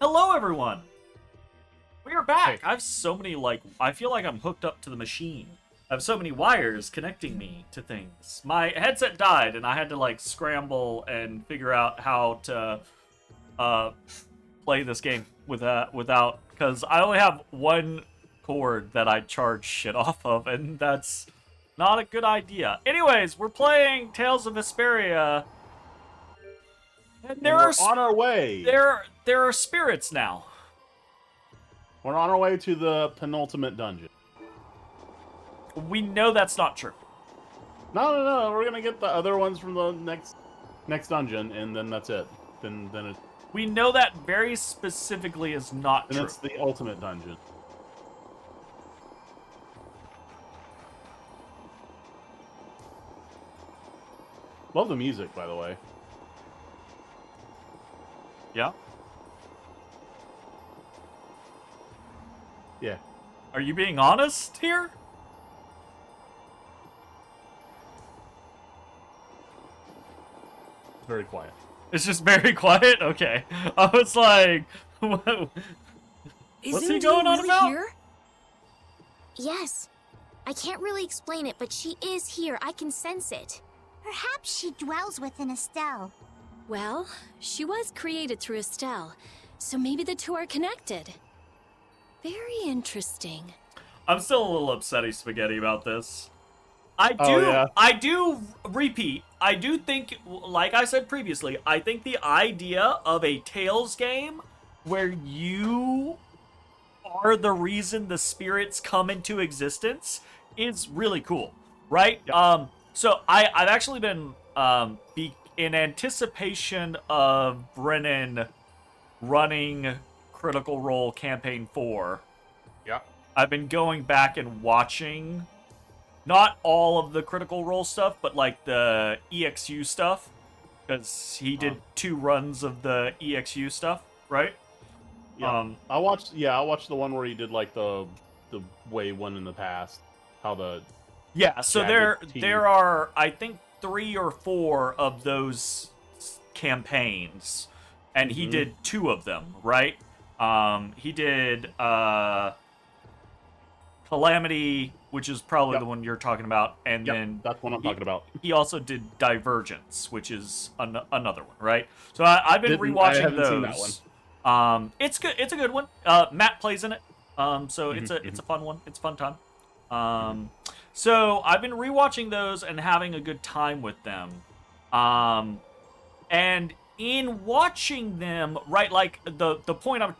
Hello, everyone. We are back. Hey. I have so many, I feel like I'm hooked up to the machine. I have so many wires connecting me to things. My headset died, and I had to, scramble and figure out how to, play this game without, because I only have one cord that I charge shit off of, and that's not a good idea. Anyways, we're playing Tales of Vesperia. And We're on our way. There are spirits now. We're on our way to the penultimate dungeon. We know that's not true. No. We're gonna get the other ones from the next dungeon, and then that's it. Then it's We know that very specifically is not true. it's the ultimate dungeon. Love the music, by the way. Yeah? Yeah. Are you being honest here? It's very quiet. It's just very quiet? Okay. I was like, what's he going on really about? Here? Yes. I can't really explain it, but she is here. I can sense it. Perhaps she dwells within Estelle. Well, she was created through Estelle, so maybe the two are connected. Very interesting. I'm still a little upsetty spaghetti about this. I do repeat, I do think, like I said previously, I think the idea of a Tales game where you are the reason the spirits come into existence is really cool, right? Yep. So I've actually been in anticipation of Brennan running Critical Role Campaign 4. Yeah. I've been going back and watching not all of the Critical Role stuff, but like the EXU stuff, because he did 2 runs of the EXU stuff, right? Yeah. I watched the one where he did like the way one in the past. How the so there are, I think, 3 or 4 of those campaigns, and he did 2 of them, right? He did Calamity, which is probably the one you're talking about, and then that's what I'm talking about. He also did Divergence, which is another one, right? So I've been rewatching those. Seen that one. It's good. It's a good one. Matt plays in it, so it's a fun one. It's a fun time. So I've been rewatching those and having a good time with them. And in watching them, right, like the point I'm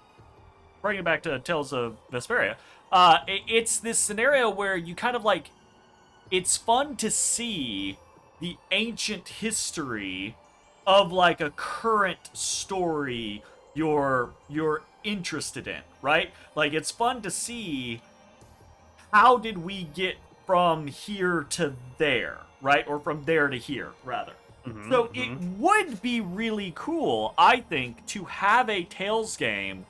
bringing back to Tales of Vesperia, it's this scenario where you kind of like, it's fun to see the ancient history of like a current story you're interested in, right? Like, it's fun to see how did we get from here to there, right? Or from there to here, rather. So it would be really cool, I think, to have a Tales game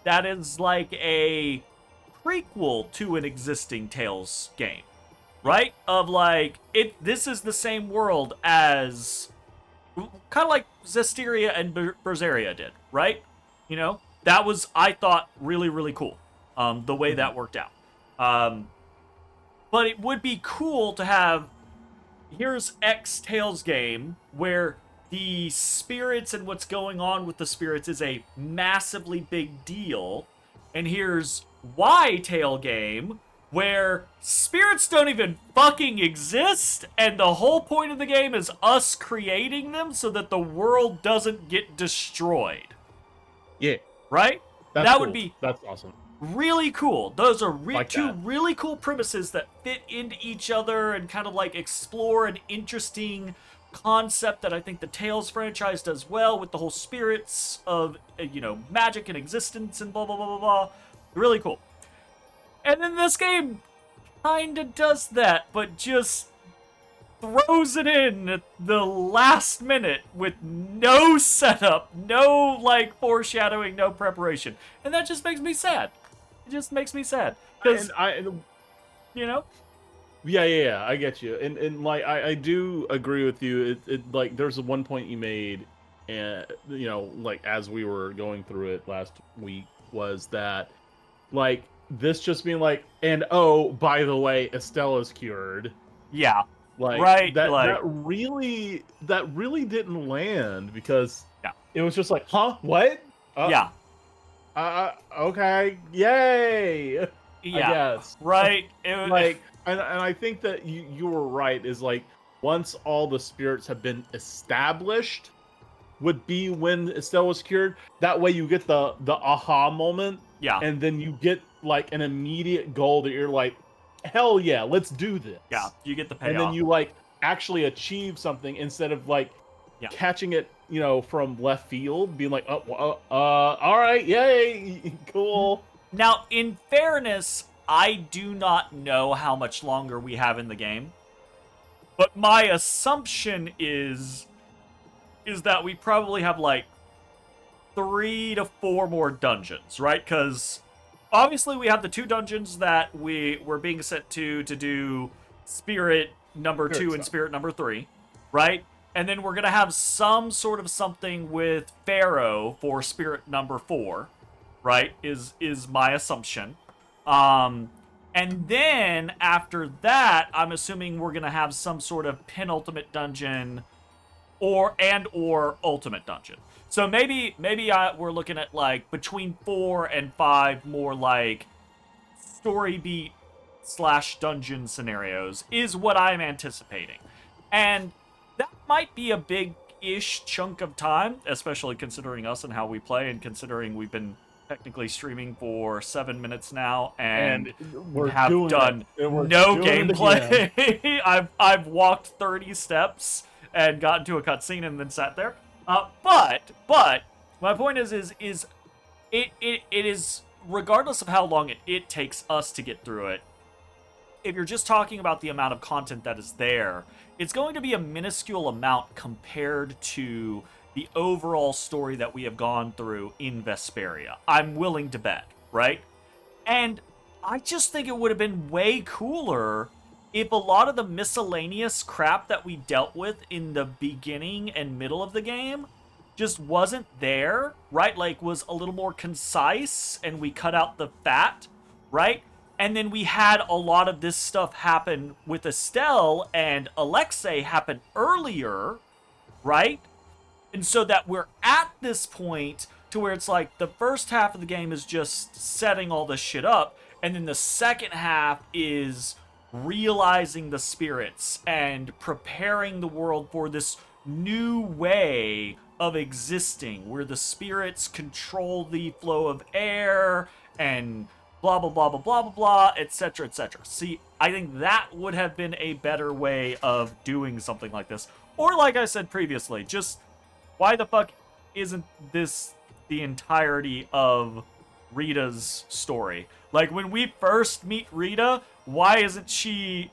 that is like a prequel to an existing Tales game, right? Of like, this is the same world as, kind of like Zestiria and Berseria did, right? You know, that was, I thought, really, really cool, the way that worked out. But it would be cool to have, here's X Tales game, where the spirits and what's going on with the spirits is a massively big deal, and here's Y Tale game, where spirits don't even fucking exist, and the whole point of the game is us creating them so that the world doesn't get destroyed. Yeah. Right? That's that cool. would be That's awesome. really cool. Those are Like two that. really cool premises that fit into each other and kind of like explore an interesting concept that I think the Tales franchise does well, with the whole spirits of, magic and existence and blah, blah, blah, blah, blah. Really cool. And then this game kinda does that, but just throws it in at the last minute with no setup, no, foreshadowing, no preparation. And that just makes me sad. It just makes me sad. Because, you know? Yeah, I get you. And I do agree with you. It there's one point you made and like as we were going through it last week, was that like this just being like, and oh, by the way, Estella's cured. Yeah. Like Right, that like- that really didn't land, because Yeah. it was just like, huh, what? Yeah. Okay, yay. Yeah. I guess. Right. It was, Like, and I think that you were right, is like once all the spirits have been established would be when Estelle was cured. That way you get the aha moment, yeah. and then you get like an immediate goal that you're like, hell yeah, let's do this. Yeah. You get the payoff. And then you like actually achieve something instead of like catching it, from left field, being like, all right, yay, cool. Now, in fairness, I do not know how much longer we have in the game, but my assumption is that we probably have like 3 to 4 more dungeons, right? Because obviously we have the 2 dungeons that we were being sent to do Spirit number 2 and Spirit number 3, right? And then we're gonna have some sort of something with Pharaoh for Spirit number 4, right? Is my assumption. And then after that, I'm assuming we're gonna have some sort of penultimate dungeon or ultimate dungeon. So maybe we're looking at like between 4 and 5 more like story beat / dungeon scenarios is what I'm anticipating. And that might be a big-ish chunk of time, especially considering us and how we play, and considering we've been technically streaming for 7 minutes now, and we have done no gameplay. I've walked 30 steps and gotten to a cutscene and then sat there. But my point is it is, regardless of how long it takes us to get through it, if you're just talking about the amount of content that is there, it's going to be a minuscule amount compared to the overall story that we have gone through in Vesperia. I'm willing to bet, right? And I just think it would have been way cooler if a lot of the miscellaneous crap that we dealt with in the beginning and middle of the game just wasn't there, right? Like, was a little more concise, and we cut out the fat, right? And then we had a lot of this stuff happen with Estelle and Alexei happen earlier, right? And so that we're at this point to where it's like the first half of the game is just setting all this shit up, and then the second half is realizing the spirits and preparing the world for this new way of existing where the spirits control the flow of air and blah blah blah blah blah blah blah, etc., etc. See, I think that would have been a better way of doing something like this. Or like I said previously, just why the fuck isn't this the entirety of Rita's story? Like, when we first meet Rita, why isn't she...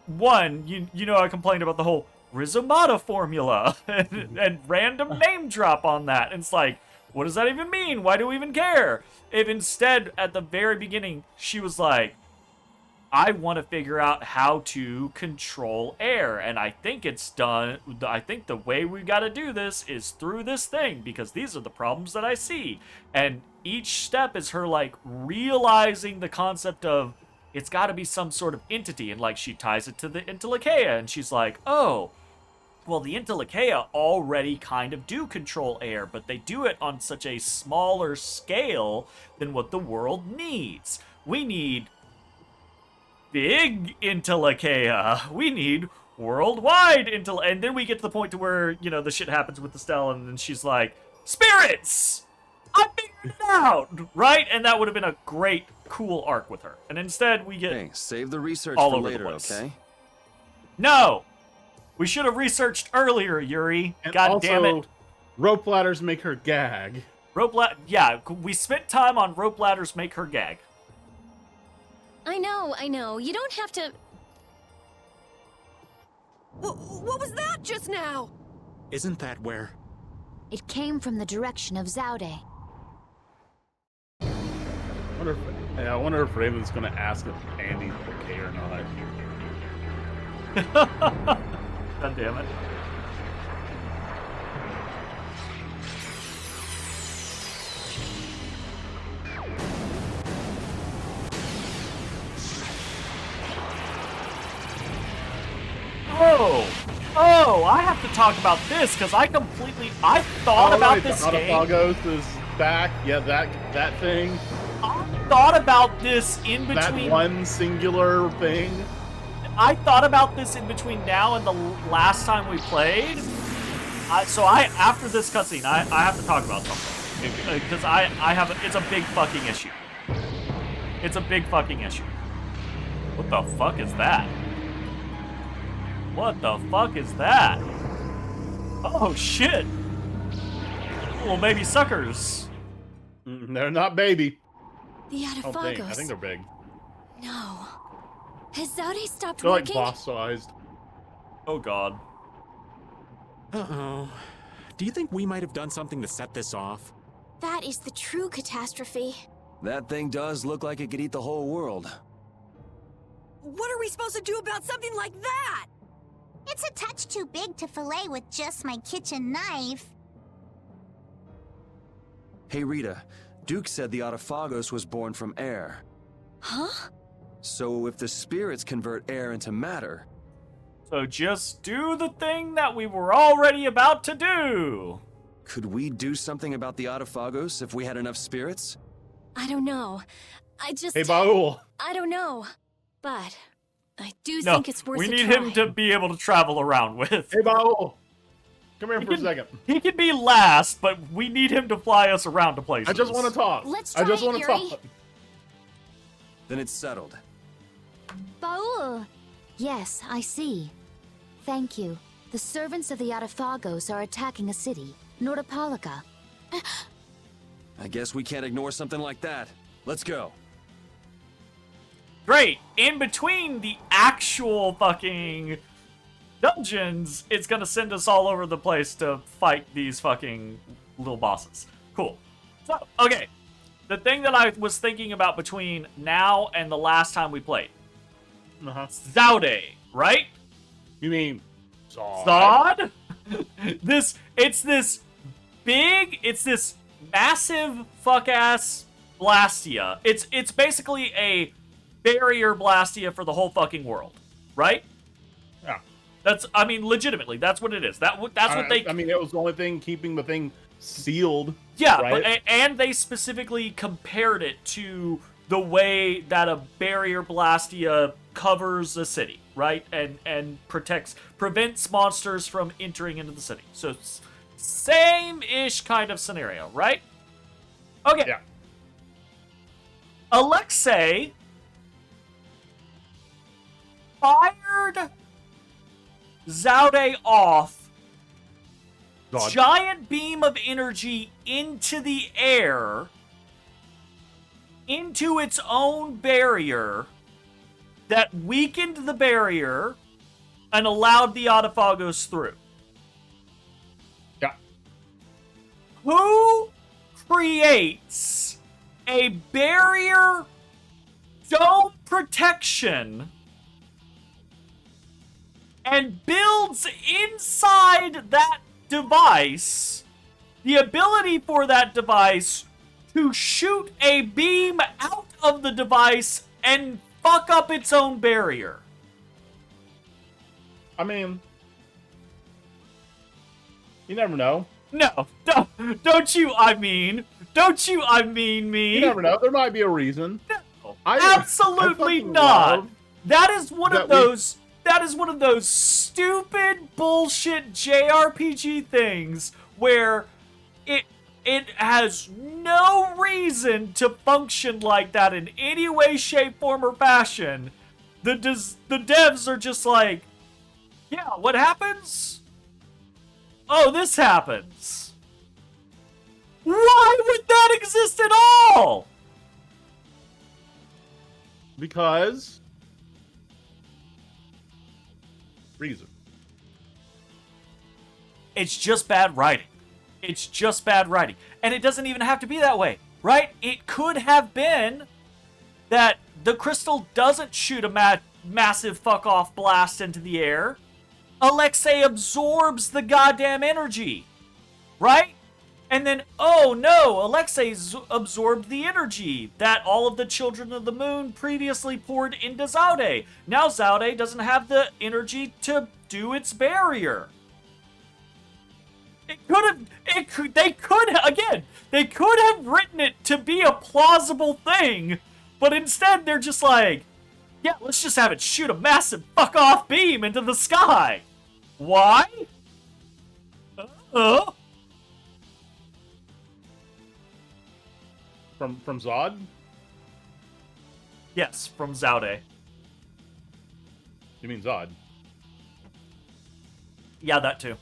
One, you know I complained about the whole Rizomata formula and random name drop on that. And it's like, what does that even mean? Why do we even care? If instead, at the very beginning, she was like, I want to figure out how to control air, and I think it's done. I think the way we got to do this is through this thing, because these are the problems that I see. And each step is her, like, realizing the concept of it's got to be some sort of entity, and, like, she ties it to the Intellikeia, and she's like, oh, well, the Intellikeia already kind of do control air, but they do it on such a smaller scale than what the world needs. We need big Intellikeia. We need worldwide and then we get to the point to where, you know, the shit happens with Estelle, and then she's like, spirits! I figured it out! Right? And that would have been a great, cool arc with her. And instead, we get Hey, save the research all for over later, the place. okay? No! We should have researched earlier, Yuri. And God also, damn it. rope ladders make her gag. Yeah, we spent time on rope ladders make her gag. I know. You don't have to... What was that just now? Isn't that where? It came from the direction of Zaude. I wonder if Raven's gonna ask if Andy's okay or not. God damn it. Oh, I have to talk about this because I thought about right, this the game. Autophagos is back. Yeah, that thing. I thought about this in between. That one singular thing. I thought about this in between now and the last time we played. After this cutscene, I have to talk about something because it's a big fucking issue. It's a big fucking issue. What the fuck is that? What the fuck is that? Oh shit! Little baby suckers. They're not baby. The I don't think. I think they're big. No. Has Zaude stopped They're like working? boss-sized. Oh god. Uh-oh. Do you think we might have done something to set this off? That is the true catastrophe. That thing does look like it could eat the whole world. What are we supposed to do about something like that? It's a touch too big to fillet with just my kitchen knife. Hey Rita, Duke said the Autophagos was born from air. Huh? So if the spirits convert air into matter... So just do the thing that we were already about to do. Could we do something about the Autophagos if we had enough spirits? I don't know. I just... Hey, Baul. I don't know. But I do No, think it's worth we a need try. him to be able to travel around with. Hey, Baul. Come here for a second. He can be last, but we need him to fly us around to places. I just want to talk. Let's I just try want it, to Yuri. talk. Then it's settled. Baul! Yes, I see. Thank you. The servants of the Autophagos are attacking a city, Nordopolica. I guess we can't ignore something like that. Let's go. Great. In between the actual fucking dungeons, it's gonna send us all over the place to fight these fucking little bosses. Cool. So, okay. The thing that I was thinking about between now and the last time we played. Zaude, right? You mean Zod? Zod? It's this massive fuck-ass Blastia. It's basically a barrier Blastia for the whole fucking world, right? Yeah. Legitimately, that's what it is. That's what they... I mean, it was the only thing keeping the thing sealed. Yeah, right? and they specifically compared it to the way that a barrier Blastia covers a city, right? And prevents monsters from entering into the city. So same-ish kind of scenario, right? Okay. Yeah. Alexei fired Zaude off Zod. giant beam of energy into the air, into its own barrier, that weakened the barrier and allowed the Autophagos through. Yeah. Who creates a barrier dome protection and builds inside that device the ability for that device to shoot a beam out of the device and fuck up its own barrier? I mean, you never know. No, don't you I mean me? You never know. There might be a reason. No, I absolutely fucking not. love That is one of that we- those. That is one of those stupid bullshit JRPG things where it has no reason to function like that in any way, shape, form, or fashion. The devs are just like, yeah, what happens? Oh, this happens. Why would that exist at all? Because reason. It's just bad writing. It's just bad writing. And it doesn't even have to be that way, right? It could have been that the crystal doesn't shoot a massive fuck-off blast into the air. Alexei absorbs the goddamn energy, right? And then, oh no, Alexei's absorbed the energy that all of the children of the moon previously poured into Zaude. Now Zaude doesn't have the energy to do its barrier. They could have written it to be a plausible thing, but instead they're just like, yeah, let's just have it shoot a massive fuck-off beam into the sky. Why? From Zod? Yes, from Zaude. You mean Zod? Yeah, that too.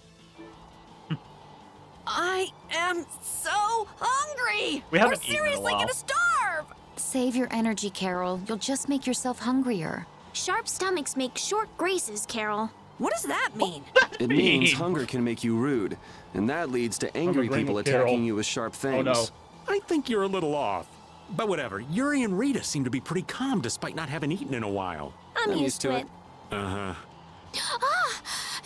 I am so hungry! We haven't We're eaten in a seriously while. gonna starve! Save your energy, Carol. You'll just make yourself hungrier. Sharp stomachs make short graces, Carol. What does that mean? It means hunger can make you rude, and that leads to angry agreeing people with attacking Carol. you with sharp Oh things. no. I think you're a little off. But whatever, Yuri and Rita seem to be pretty calm despite not having eaten in a while. I'm used to it. Uh-huh. Ah,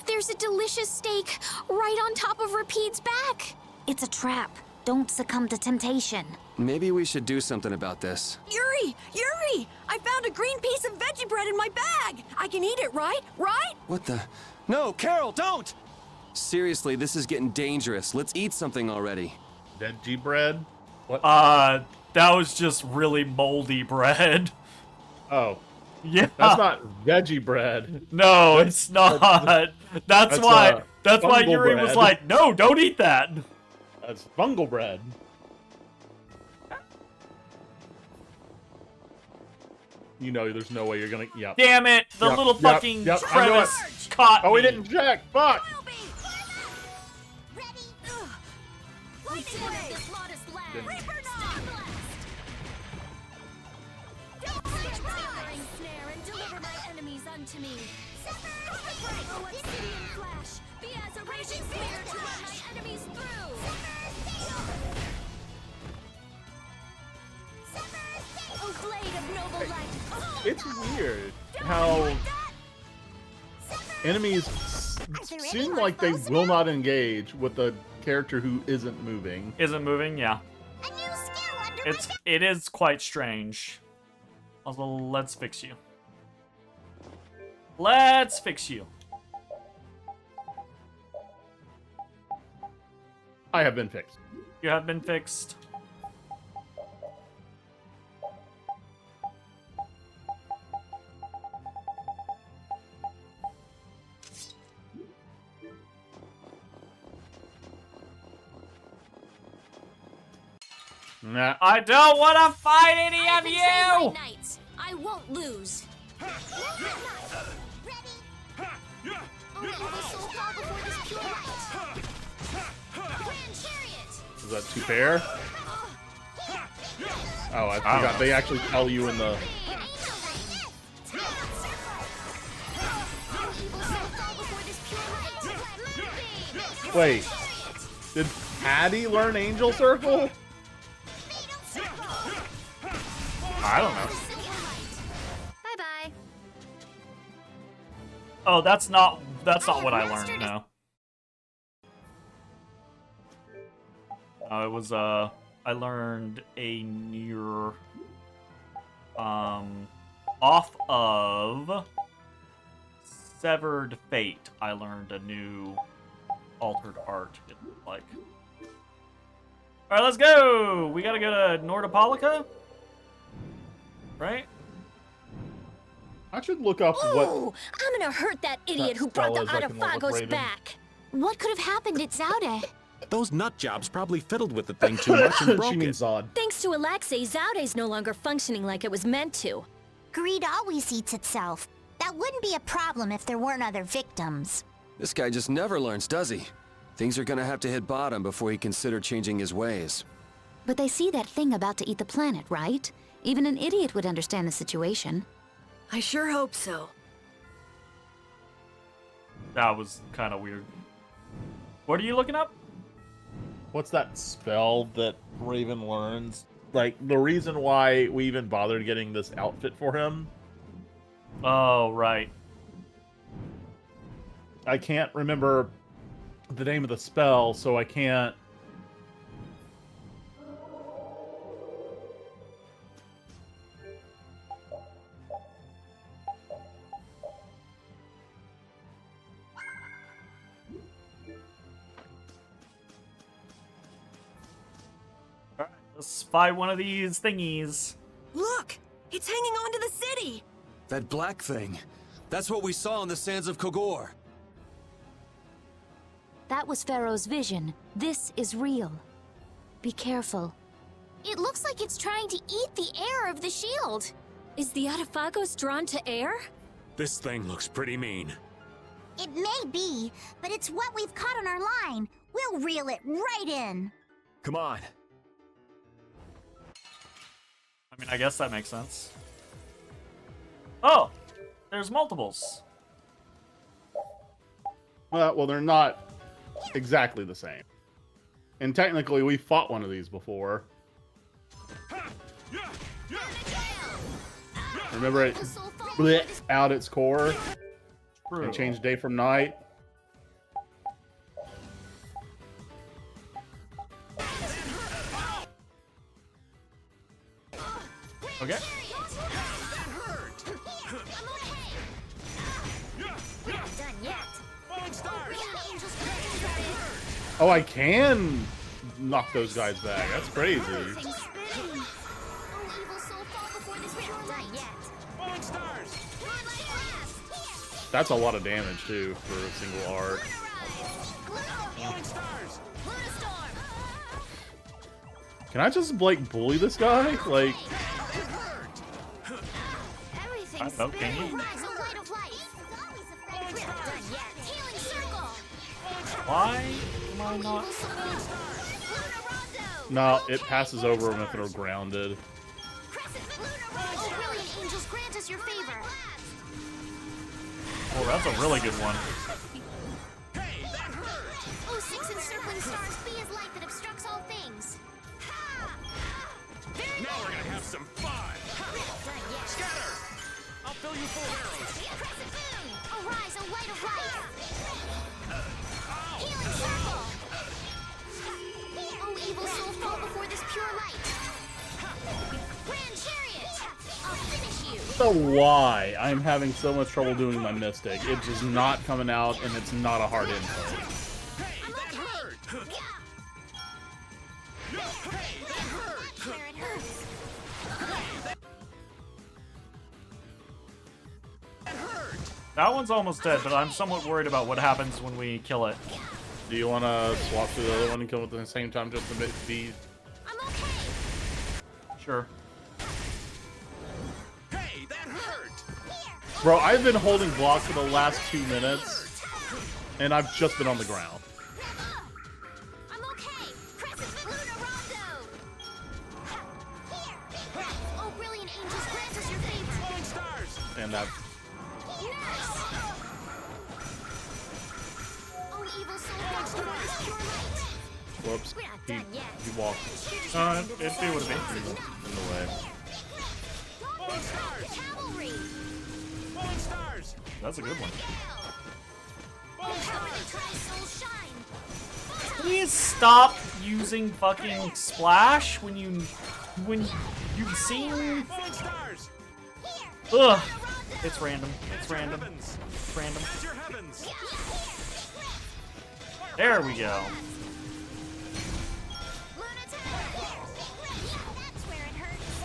there's a delicious steak right on top of Rapide's back. It's a trap. Don't succumb to temptation. Maybe we should do something about this. Yuri! Yuri! I found a green piece of veggie bread in my bag! I can eat it, right? Right? What the? No, Carol, don't! Seriously, this is getting dangerous. Let's eat something already. Veggie bread? What? That was just really moldy bread. Oh. Yeah. That's not veggie bread. No, it's not. That's why fungal Yuri was bread. like, no, don't eat that. That's fungal bread. You know, there's no way you're gonna. Yep. Damn it, the Yep, little yep, fucking yep, I knew crevice caught Oh, we me. didn't check. Fuck. Ready? Lightning ray! This modest land. Didn't- Reaper Stay knock! blessed. Gathering snare and deliver my enemies unto me. Oh, obsidian flash, be as a raging spear to run my enemies through. Oh, blade of noble light. Oh, It's weird how enemies seem like they will not engage with a character who isn't moving. Isn't moving, yeah. A new skill under It is quite strange. Also, let's fix you. Let's fix you. I have been fixed. You have been fixed. Nah. I don't want to fight any I've of been trained you! by knights. I won't lose. Ready? Oh, will the soul fall before this pure light? Grand chariot. Is that too fair? Oh, I forgot. They actually tell you in the. Wait. Did Patty learn Angel Circle? I don't know. Bye-bye. Oh, that's not what I learned, no. It was, I learned a near, off of Severed Fate, I learned a new altered art, it looked like. Alright, let's go! We gotta go to Nordopolica? Right? I should look up what. Oh, I'm gonna hurt that idiot who brought the spell is, I can look up Adafagos Raven. back. What could have happened at Zaude? Those nut jobs probably fiddled with the thing too much and broke She it. means Zod. Thanks to Alexei, Zaude's no longer functioning like it was meant to. Greed always eats itself. That wouldn't be a problem if there weren't other victims. This guy just never learns, does he? Things are gonna have to hit bottom before he consider changing his ways. But they see that thing about to eat the planet, right? Even an idiot would understand the situation. I sure hope so. That was kind of weird. What are you looking up? What's that spell that Raven learns? Like, the reason why we even bothered getting this outfit for him, Oh, right. I can't remember the name of the spell, so I can't Let's find one of these thingies. Look! It's hanging onto the city! That black thing. That's what we saw on the sands of Kogor. That was Pharaoh's vision. This is real. Be careful. It looks like it's trying to eat the air of the shield. Is the Adaphagos drawn to air? This thing looks pretty mean. It may be, but it's what we've caught on our line. We'll reel it right in. Come on. I mean, I guess that makes sense. Oh, there's multiples. Well, they're not exactly the same. And technically, we fought one of these before. Remember it split out its core True. and changed day from night? Okay. Oh, I can knock those guys back. That's crazy. Everything's spinning. Oh, evil soul, fall before this pure light. Falling stars! Moonlight blast. That's a lot of damage, too, for a single arc. Falling stars! Lunastorm. Can I just, like, bully this guy? Like, Everything's I know, can spinning. you? Rise, O light of life. We're not done yet. Healing circle. Why am I not? Evil soul. Luna Rondo. no, it passes over them if they're grounded. Crescent Luna Rondo. Oh, brilliant angels, grant us your favor. Oh, that's a really good one. Oh, six encircling stars, be as light that obstructs all things. Very Now we're gonna have some fun! done yet. Scatter! I'll fill you full of arrows! Crescent moon. Arise, O light of life. Healing circle. Oh, evil soul, fall before this pure light. Grand chariot. I'll finish you. So why I'm having so much trouble doing my mystic? It's just not coming out, and it's not a hard input. I'm okay. Where it hurts. That one's almost dead, but I'm somewhat worried about what happens when we kill it. Do you want to swap to the other one and kill it at the same time just to be... I'm okay. Sure. Hey, that hurt! Bro, I've been holding block for the last 2 minutes, and I've just been on the ground. I'm okay. Crescent Luna Rondo. Oh, brilliant angels, grant us your favor. Falling stars! And that... Nice. Oh, evil soul, watch toward this pure light. Whoops. We're not done yet. He walked It would have been. in the way. Falling stars! Cavalry. Falling stars! That's a good one. Power that tries soul shine. Please stop using fucking splash when you've seen. Falling stars! Ugh. It's random. It's random. Heavens! It's random. Raise your heavens! There we go. That's where it hurts.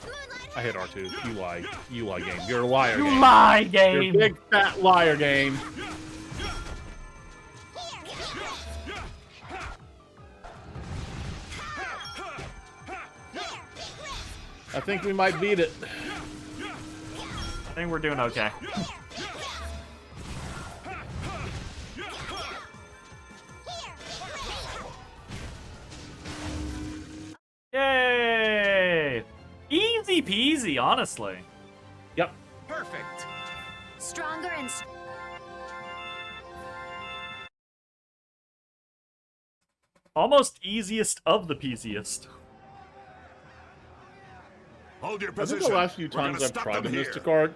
Moonlight. I hit R2. You lie. You lie game. You're a liar You game. lie, You're a game. big fat liar game. I think we might beat it. I think we're doing okay. Yay! Easy peasy, honestly. Yep. Perfect! Stronger and Almost easiest of the peasiest. Hold your I position. think the last few We're gonna times I've stop tried the them here. Mystic Art,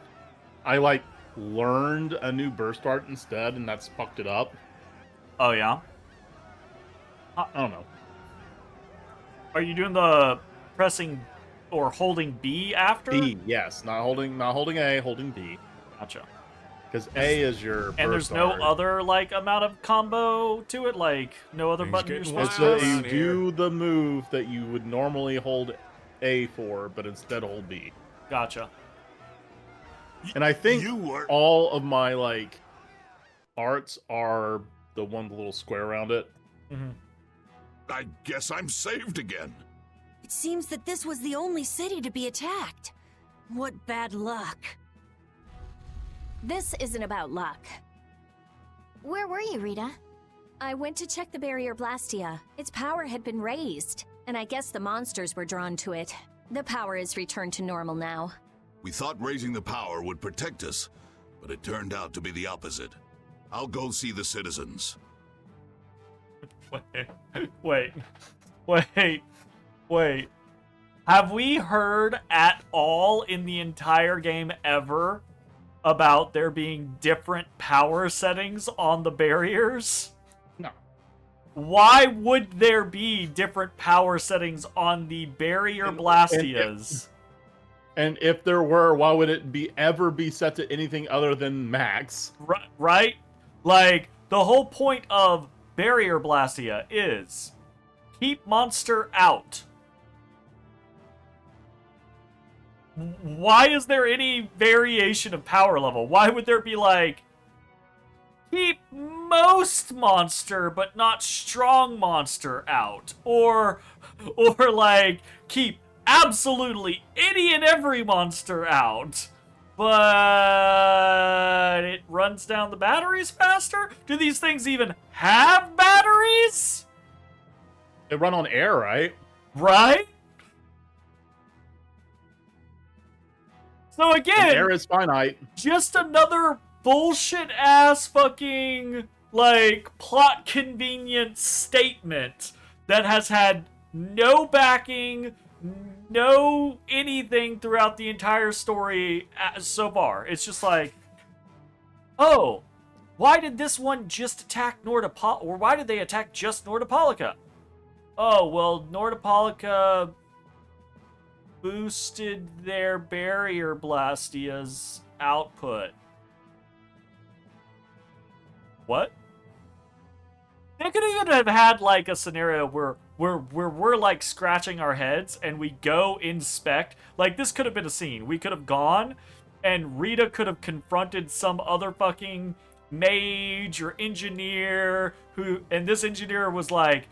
I like learned a new burst art instead, and that's fucked it up. Oh yeah. I don't know. Are you doing the pressing or holding B after? B, yes, not holding A, holding B. Gotcha. Because A is your And there's no card. other like amount of combo to it, like no other Things button you're getting supposed wild. to You around here. do the move that you would normally hold A for, but instead hold B. Gotcha. And I think You were all of my like arts are the one with the little square around it. I guess I'm saved again. It seems that this was the only city to be attacked. What bad luck. This isn't about luck. Where were you, Rita? I went to check the barrier Blastia. Its power had been raised, and I guess the monsters were drawn to it. The power is returned to normal now. We thought raising the power would protect us, but it turned out to be the opposite. I'll go see the citizens. Wait. Have we heard at all in the entire game ever about there being different power settings on the barriers? No. Why would there be different power settings on the barrier Blastias? And if there were, why would it ever be set to anything other than max? Right? Like, the whole point of barrier Blastia is keep monster out. Why is there any variation of power level? Why would there be like keep most monster but not strong monster out? Or like keep absolutely any and every monster out, but it runs down the batteries faster? Do these things even have batteries? They run on air, right? Right? So And again, air is finite. just another bullshit ass fucking like plot convenience statement that has had no backing, no anything throughout the entire story so far. It's just like, oh, why did this one just attack Nordopolica? Or why did they attack just Nordopolica? Oh, well, Nordopolica boosted their barrier Blastia's output. What? They could even have had like a scenario where we're like scratching our heads and we go inspect. Like, this could have been a scene. We could have gone and Rita could have confronted some other fucking mage or engineer and this engineer was like,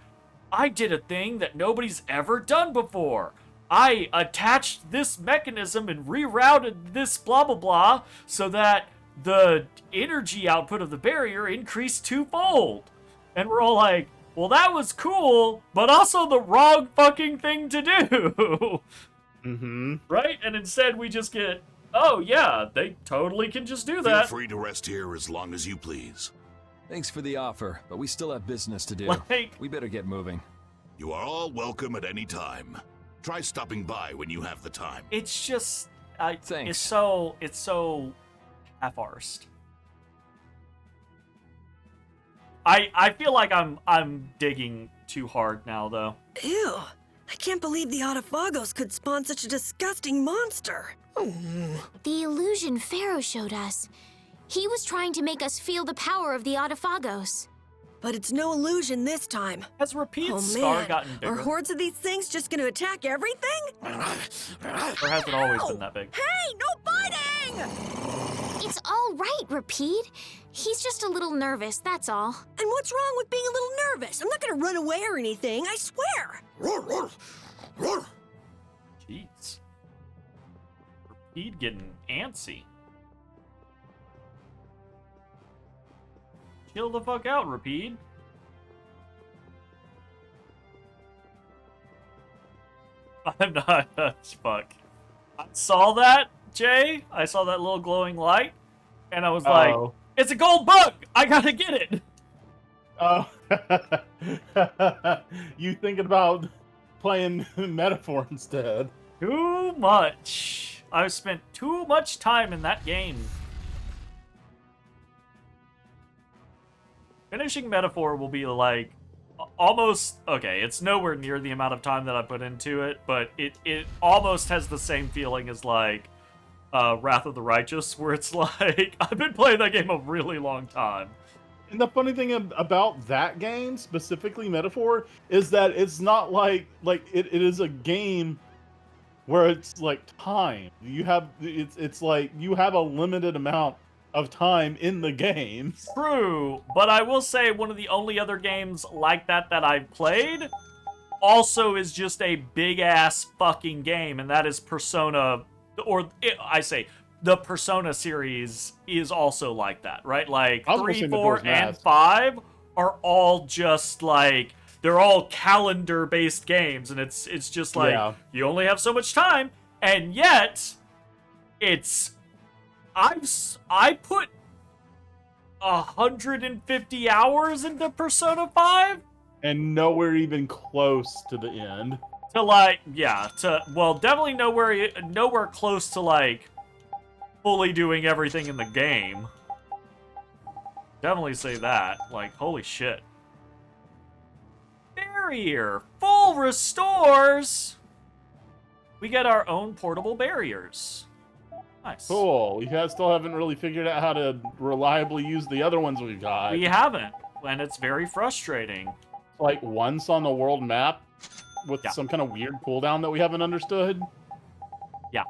I did a thing that nobody's ever done before. I attached this mechanism and rerouted this blah blah blah so that the energy output of the barrier increased twofold. And we're all like, well, that was cool, but also the wrong fucking thing to do. Mm-hmm. Right? And instead we just get, oh yeah, they totally can just do Feel that. free to rest here as long as you please. Thanks for the offer, but we still have business to do. Like, We better get moving. You are all welcome at any time. Try stopping by when you have the time. it's just, Thanks. it's so half-arsed. I feel like I'm digging too hard now, though. Ew. I can't believe the Autophagos could spawn such a disgusting monster. The illusion Pharaoh showed us. He was trying to make us feel the power of the Autophagos. But it's no illusion this time. Has Repeat's Oh scar man, gotten are bigger? hordes of these things just gonna attack everything? Or has it always been that big? Hey, no biting! It's all right, Repeat. He's just a little nervous, that's all. And what's wrong with being a little nervous? I'm not gonna run away or anything, I swear. Jeez. Repeat getting antsy. Chill the fuck out, Repeat. I'm not. Fuck. I saw that, Jay. I saw that little glowing light, and I was like, Oh. "It's a gold bug! I gotta get it!" Oh. You thinking about playing Metaphor instead? Too much. I've spent too much time in that game. Finishing Metaphor will be like almost okay. It's nowhere near the amount of time that I put into it, but it almost has the same feeling as like Wrath of the Righteous, where it's like I've been playing that game a really long time. And the funny thing about that game, specifically Metaphor, is that it's not like it is a game where it's like time. You have it's like you have a limited amount of time in the game. True, but I will say one of the only other games like that I've played also is just a big ass fucking game, and that is Persona, the Persona series is also like that, right? Like 3, 4, and 5 are all just like they're all calendar based games, and it's just like you only have so much time, and yet I put 150 hours into Persona 5 and nowhere even close to the end. Definitely nowhere close to like fully doing everything in the game. Definitely say that. Like, holy shit. Barrier full restores. We get our own portable barriers. Nice. Cool. We still haven't really figured out how to reliably use the other ones we've got. We haven't, and it's very frustrating. Like once on the world map with some kind of weird cooldown that we haven't understood. Yeah.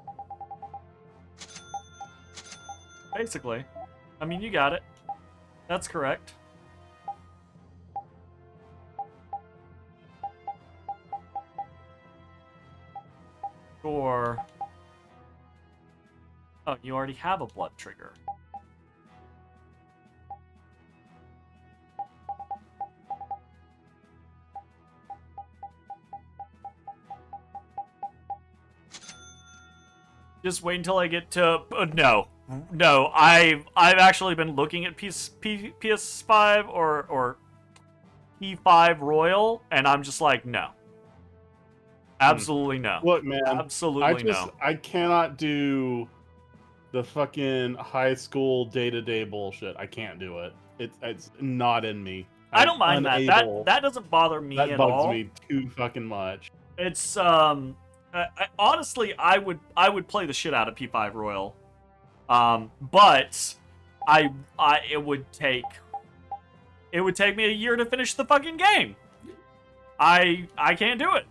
Basically. I mean, you got it. That's correct. Sure. Oh, you already have a blood trigger. Just wait until I get to... no. I've actually been looking at PS5 or P5 Royal, and I'm just like, no. Absolutely no. Look, man. Absolutely no. I cannot do the fucking high school day-to-day bullshit. I can't do it. It's not in me. I don't mind that. That doesn't bother me at all. That bugs me too fucking much. It's honestly, I would play the shit out of P5 Royal, but it would take me a year to finish the fucking game. I can't do it.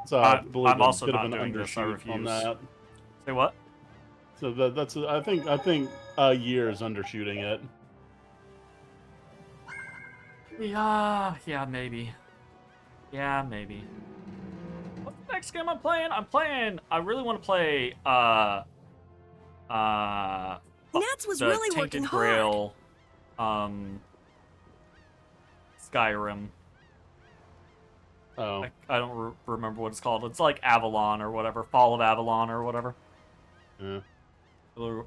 So I believe I'm also a bit not of an doing this. I undershoot refuse. on that. Say what? So that's I think a year is undershooting it. Yeah, maybe. Yeah, maybe. What's the next game I'm playing? I really want to play Nats was really working Tainted Grail, Skyrim. Oh. I don't remember what it's called. It's like Avalon or whatever. Fall of Avalon or whatever. Yeah.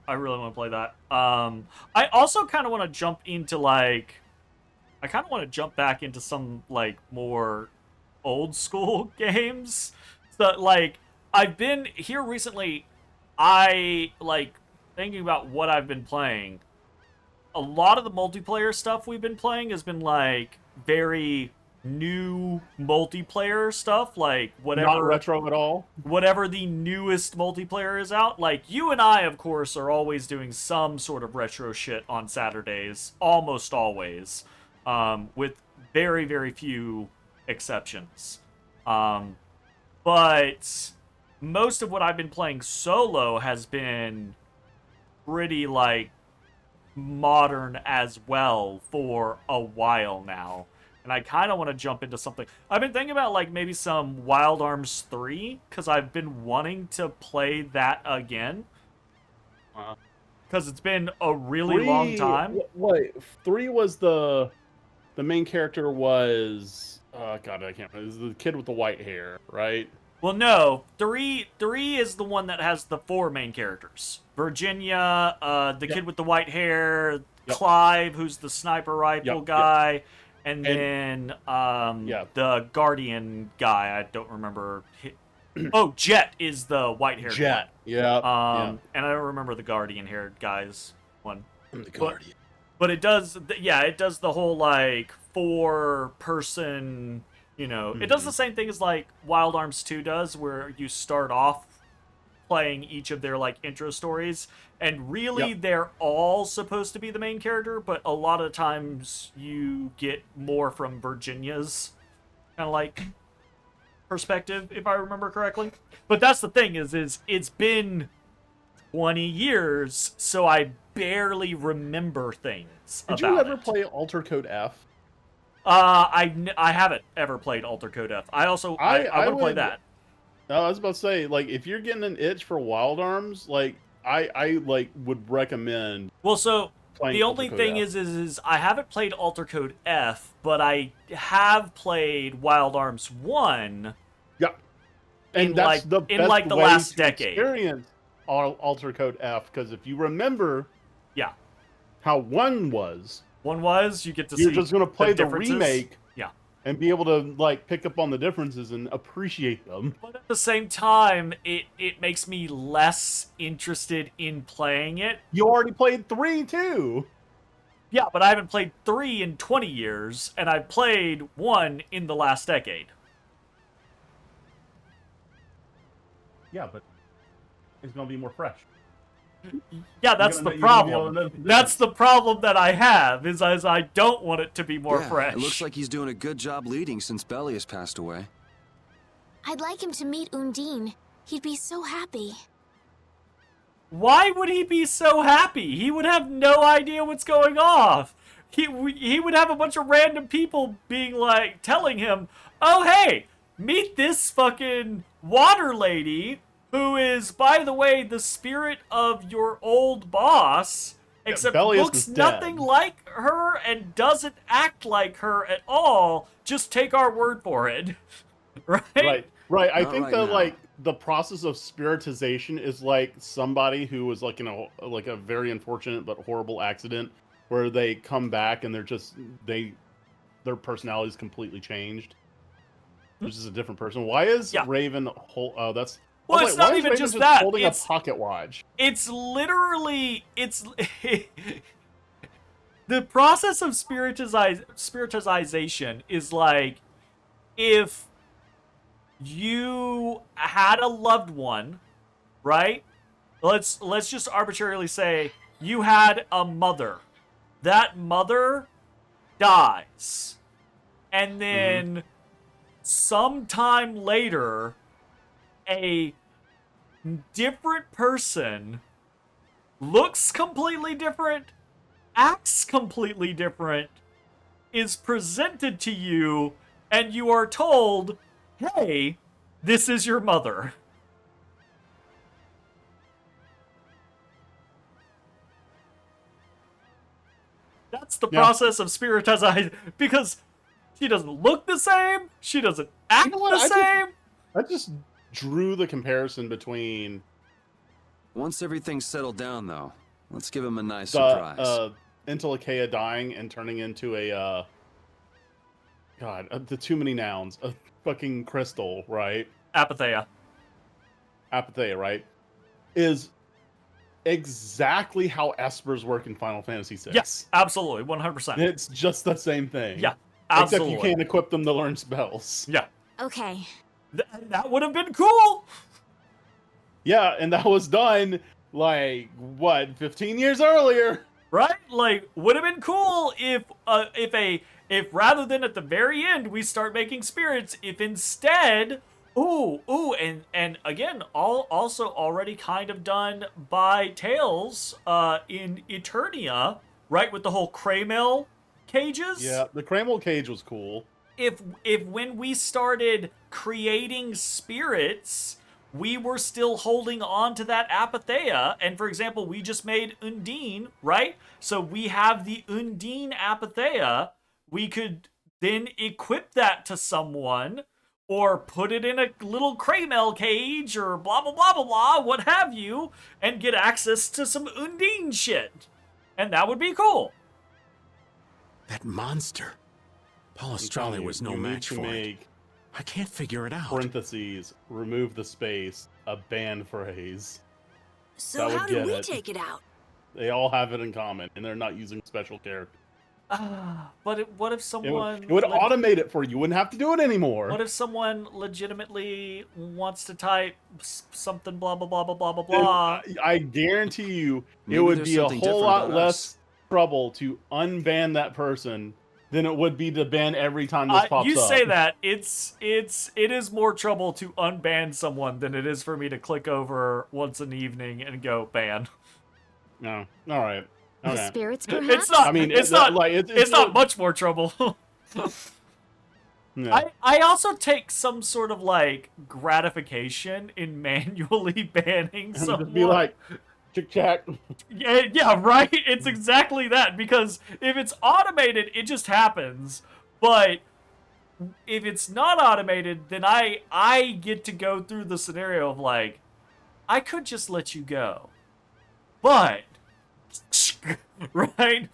I really want to play that. I also kind of want to jump into like... I kind of want to jump back into some like more old school games. So like I've been here recently. I like thinking about what I've been playing. A lot of the multiplayer stuff we've been playing has been like very new multiplayer stuff, like whatever. Not retro at all. Whatever the newest multiplayer is out. Like you and I, of course, are always doing some sort of retro shit on Saturdays, almost always. With very, very few exceptions. But most of what I've been playing solo has been pretty, like, modern as well for a while now. And I kind of want to jump into something. I've been thinking about, like, maybe some Wild Arms 3, because I've been wanting to play that again. Because it's been a really long time. Wait, 3 was the main character was... Oh, God, I can't remember. It was the kid with the white hair, right? Well, no. 3 is the one that has the 4 main characters. Virginia, the kid with the white hair, Clive, who's the sniper rifle guy, and then the Guardian guy. I don't remember. Oh, Jet is the white-haired Jet, one. And I don't remember the Guardian-haired guy's one. I'm the Guardian. But it does, it does the whole, like, 4-person You know, it does the same thing as like Wild Arms 2 does, where you start off playing each of their like intro stories, and really they're all supposed to be the main character, but a lot of times you get more from Virginia's kind of like perspective, if I remember correctly. But that's the thing is it's been 20 years, so I barely remember things Did about you ever it. play Alter Code F? I haven't ever played Alter Code F. I also I would play that. I was about to say, like, if you're getting an itch for Wild Arms, like, I like would recommend. Well, so playing the Alter only Code thing F. is I haven't played Alter Code F, but I have played Wild Arms 1. Yeah, and in, that's like- the in, best like, the way last to decade. experience Alter Code F, because if you remember Yeah. how one was, One was you get to you're see just gonna play the differences. remake. Yeah. And be able to like pick up on the differences and appreciate them. But at the same time, it makes me less interested in playing it. You already played 3 too. Yeah, but I haven't played 3 in 20 years, and I've played 1 in the last decade. Yeah, but it's gonna be more fresh. Yeah, that's gonna the know- you're gonna be able problem. to know the That's the problem that I have, is I don't want it to be more Yeah, fresh. It looks like he's doing a good job leading since Belly has passed away. I'd like him to meet Undine. He'd be so happy. Why would he be so happy? He would have no idea what's going off. He would have a bunch of random people being like, telling him, oh hey, meet this fucking water lady who is, by the way, the spirit of your old boss, except Bellius looks is dead. nothing like her and doesn't act like her at all. Just take our word for it. Right? Right. I Not think right that now. like the process of spiritization is like somebody who was like in a very unfortunate but horrible accident where they come back and they're just their personality's completely changed. Which is a different person. Why is Yeah. Raven that's Well, I it's was like, not why is even Raven just that, holding it's- a pocket watch? It's literally the process of spiritization is like if you had a loved one, right? Let's just arbitrarily say you had a mother. That mother dies. And then sometime later a different person looks completely different, acts completely different, is presented to you, and you are told, hey, this is your mother. That's the Yeah. process of spiritization, because she doesn't look the same, she doesn't act know what? the same. I just drew the comparison between Once everything's settled down, though, let's give him a nice the surprise. Intellicaea dying and turning into a the too many nouns, a fucking crystal, right? Apatheia. Apatheia, right? Is exactly how Espers work in Final Fantasy VI. Yes, absolutely, 100%. It's just the same thing. Yeah, absolutely. Except you can't equip them to learn spells. Yeah. Okay. That would have been cool. Yeah, and that was done like what, 15 years earlier. Right? Like, would have been cool if rather than at the very end we start making spirits, if instead, and again, also already kind of done by Tales in Eternia, right, with the whole Kraymel cages. Yeah, the Cramel cage was cool. If when we started creating spirits, we were still holding on to that Apatheia, and for example, we just made Undine, right? So we have the Undine Apatheia. We could then equip that to someone, or put it in a little Kraymel cage, or blah blah blah blah blah, what have you, and get access to some Undine shit. And that would be cool. That monster. Palestrale was no You need match to for it. make I can't figure it out. parentheses, remove the space, a banned phrase. So That would how do get we it. take it out? They all have it in common, and they're not using special characters. But what if It someone... would automate it for you. You wouldn't have to do it anymore. What if someone legitimately wants to type something blah blah blah blah blah blah Then blah? I guarantee you, it Maybe would there's be a something whole different lot about less us. trouble to unban that person than it would be to ban every time this pops You up. say that it is more trouble to unban someone than it is for me to click over once an evening and go ban. No. All right. Okay. The spirits, perhaps? It's not. I mean, it's not. It's not really- much more trouble. Yeah. I also take some sort of like gratification in manually banning And someone. just be like, chick chack. Yeah, right. It's exactly that, because if it's automated, it just happens. But if it's not automated, then I get to go through the scenario of like, I could just let you go, but right.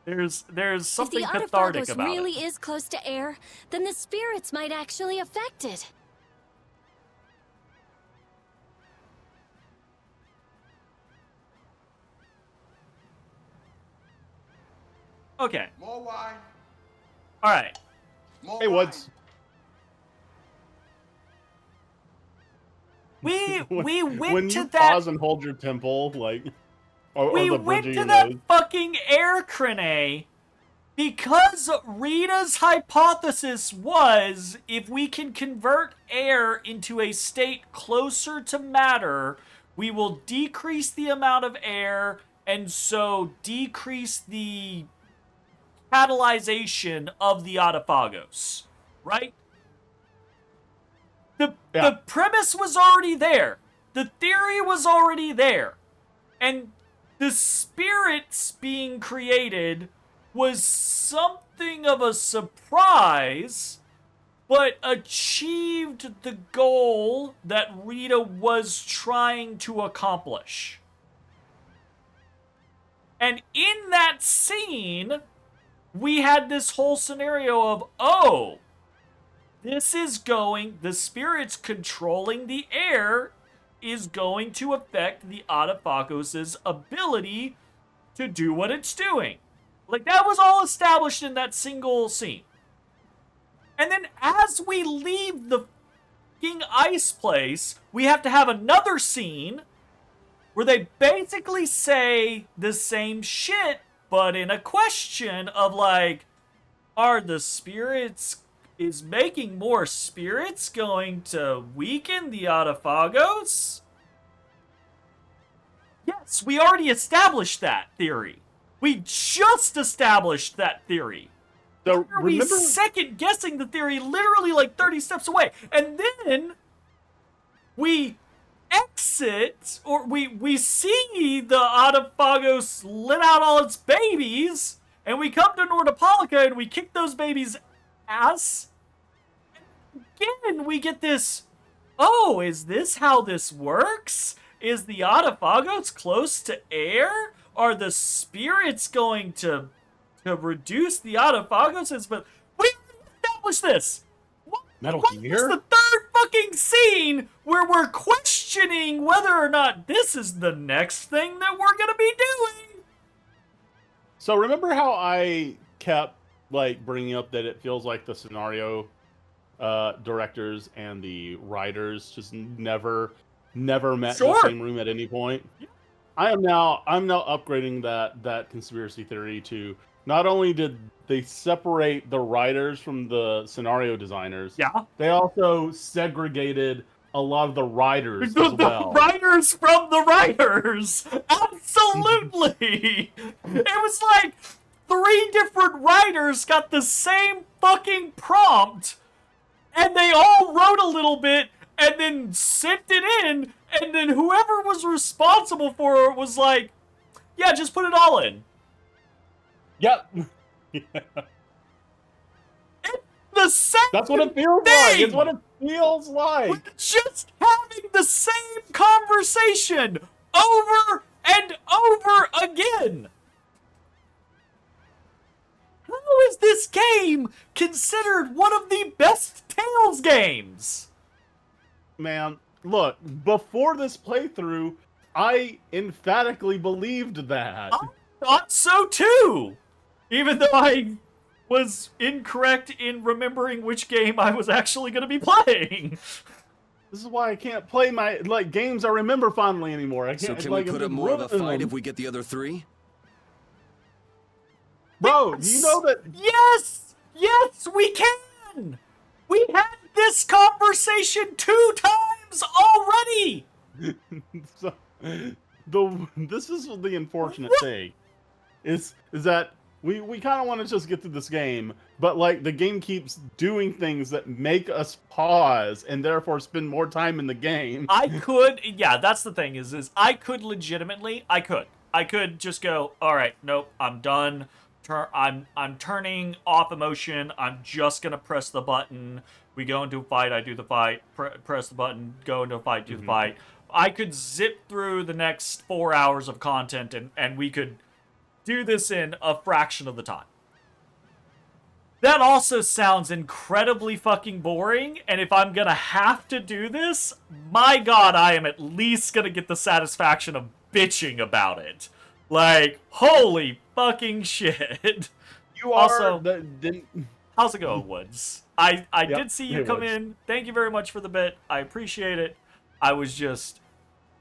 There's something If the cathartic Autophagos about really it. is close to air, then the spirits might actually affect it. Okay. More wine. All right. More Hey, Woods. We when went you to that. pause and hold your temple, like, or We the went bridge of to your that nose. fucking air crane because Rita's hypothesis was if we can convert air into a state closer to matter, we will decrease the amount of air and so decrease the catalyzation of the Autophagos, right? The Yeah. premise was already there. The theory was already there. And the spirits being created was something of a surprise, but achieved the goal that Rita was trying to accomplish. And in that scene, we had this whole scenario of, oh, the spirits controlling the air is going to affect the Autophagos' ability to do what it's doing. Like, that was all established in that single scene. And then as we leave the fucking ice place, we have to have another scene where they basically say the same shit, but in a question of like, are the spirits... Is making more spirits going to weaken the Autophagos? Yes, we already established that theory. We just established that theory. So Why are we remember, second guessing the theory literally like 30 steps away? And then we exit, or we see the Autophagos let out all its babies, and we come to Nordopolica and we kick those babies' ass. Again, we get this, oh, is this how this works? Is the Autophagos close to air? Are the spirits going to reduce the Autophagos? But we established this. Metal What Gear? was the third fucking scene where we're questioning whether or not this is the next thing that we're gonna be doing? So remember how I kept like bringing up that it feels like the scenario directors and the writers just never met in the Sure. same room at any point? I'm now upgrading that conspiracy theory to not only did they separate the writers from the scenario designers, Yeah. they also segregated a lot of the writers The, as well. writers from the writers. Absolutely. It was like 3 different writers got the same fucking prompt, and they all wrote a little bit and then sent it in, and then whoever was responsible for it was like, yeah, just put it all in. Yep. The same That's what it feels thing. like. It's what it feels like. We're just having the same conversation over and over again. How is this game considered one of the best Tales games? Man, look, before this playthrough, I emphatically believed that. thought so too! Even though I was incorrect in remembering which game I was actually going to be playing. This is why I can't play my games I remember fondly anymore. I can't. So can like, we put I've up been more of a ruining fight them. if we get the other 3? Bro, do you know that? Yes! Yes, we can! We had this conversation 2 times already! So, this is the unfortunate thing, is that we kind of want to just get through this game, but like the game keeps doing things that make us pause and therefore spend more time in the game. I could, yeah, that's the thing is I could legitimately, I could just go, all right, nope, I'm done. I'm turning off emotion. I'm just gonna press the button. We go into a fight. I do the fight. Press the button. Go into a fight. Do the fight. I could zip through the next 4 hours of content, and we could do this in a fraction of the time. That also sounds incredibly fucking boring, and if I'm gonna have to do this, my god, I am at least gonna get the satisfaction of bitching about it. Like, holy fucking shit. You are also, how's it going, Woods? I Yep, did see you hey, come Woods. in. Thank you very much for the bit. I appreciate it. I was just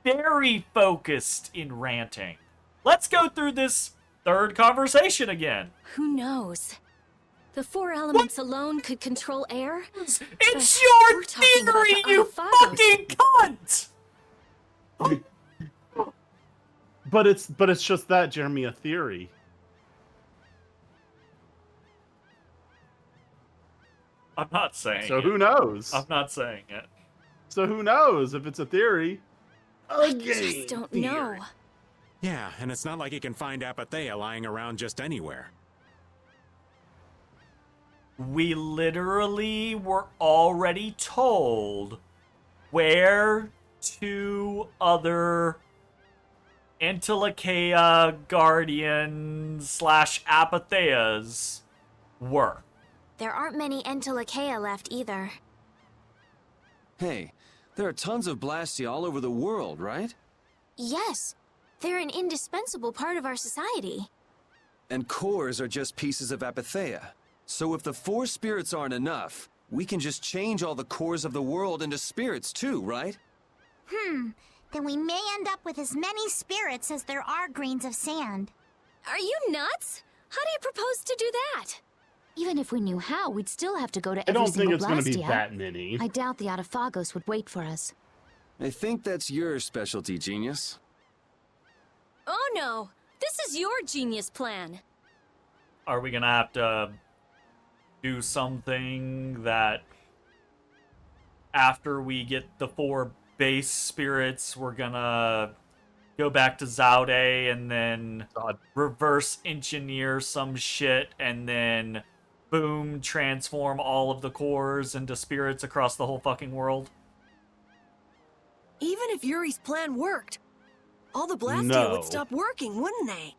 very focused in ranting. Let's go through this third conversation again. Who knows? The 4 elements alone could control air? It's But your we're talking about theory, the you Arafagos. fucking cunt! But it's just that, Jeremy, a theory. I'm not saying So it. who knows? I'm not saying it. So who knows if it's a theory? I just don't know. Yeah, and it's not like you can find Apathea lying around just anywhere. We literally were already told where 2 other Entelecheia Guardian / Apatheas were. There aren't many Entelecheia left either. Hey, there are tons of Blastia all over the world, right? Yes, they're an indispensable part of our society. And cores are just pieces of Apathea. So if the 4 spirits aren't enough, we can just change all the cores of the world into spirits too, right? Then we may end up with as many spirits as there are grains of sand. Are you nuts? How do you propose to do that? Even if we knew how, we'd still have to go to I every don't think single it's going to be Blastia. that many. I doubt the Arafagos would wait for us. I think that's your specialty, genius. Oh no, this is your genius plan. Are we gonna have to do something that after we get the 4 base spirits, we're gonna go back to Zaude and then reverse engineer some shit and then boom, transform all of the cores into spirits across the whole fucking world? Even if Yuri's plan worked, all the Blastia No. would stop working, wouldn't they?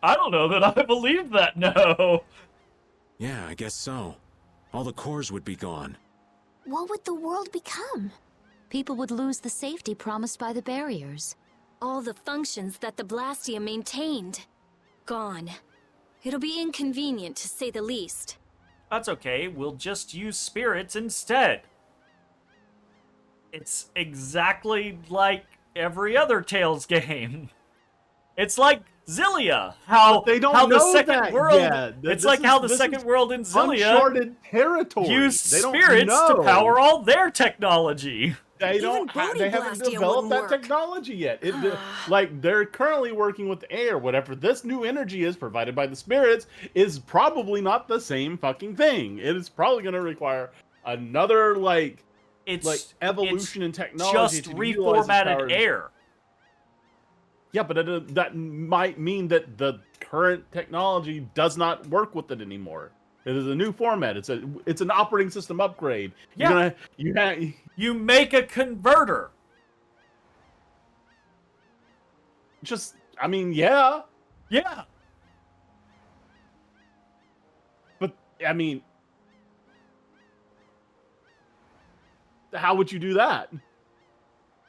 I don't know that I believe that, no. Yeah, I guess so. All the cores would be gone. What would the world become? People would lose the safety promised by the barriers. All the functions that the Blastia maintained. Gone. It'll be inconvenient, to say the least. That's okay, we'll just use spirits instead. It's exactly like every other Tales game. It's like Zillia. How But they don't how the know second that world yet. it's This like how is- the this second is world in Zillia Uncharted territory. used They don't spirits to know. power all their technology. They Even don't. Bodhi They haven't Blastia developed that wouldn't work. technology yet. Like they're currently working with air. Whatever this new energy is provided by the spirits is probably not the same fucking thing. It is probably going to require another It's evolution in it's technology just to utilize its reformatted powers. air. Yeah, but that might mean that the current technology does not work with it anymore. It is a new format. It's an operating system upgrade. Yeah. You make a converter. I mean, yeah. Yeah. But I mean, how would you do that?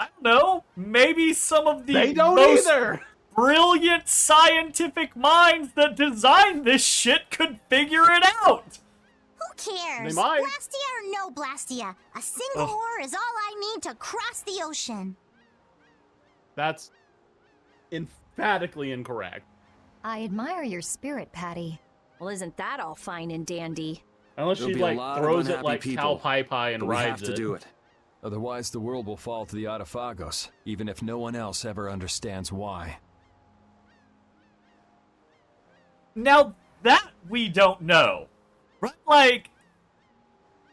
I don't know. Maybe some of the They don't most either. brilliant scientific minds that designed this shit could figure it out. Who cares? They might. Blastia or no Blastia, a single ore is all I need to cross the ocean. That's emphatically incorrect. I admire your spirit, Patty. Well, isn't that all fine and dandy? Unless There'll she be a like lot of throws it unhappy like people, cow pie pie and But we rides have to it. do it. Otherwise, the world will fall to the Autophagos, even if no one else ever understands why. Now that we don't know, right? Like,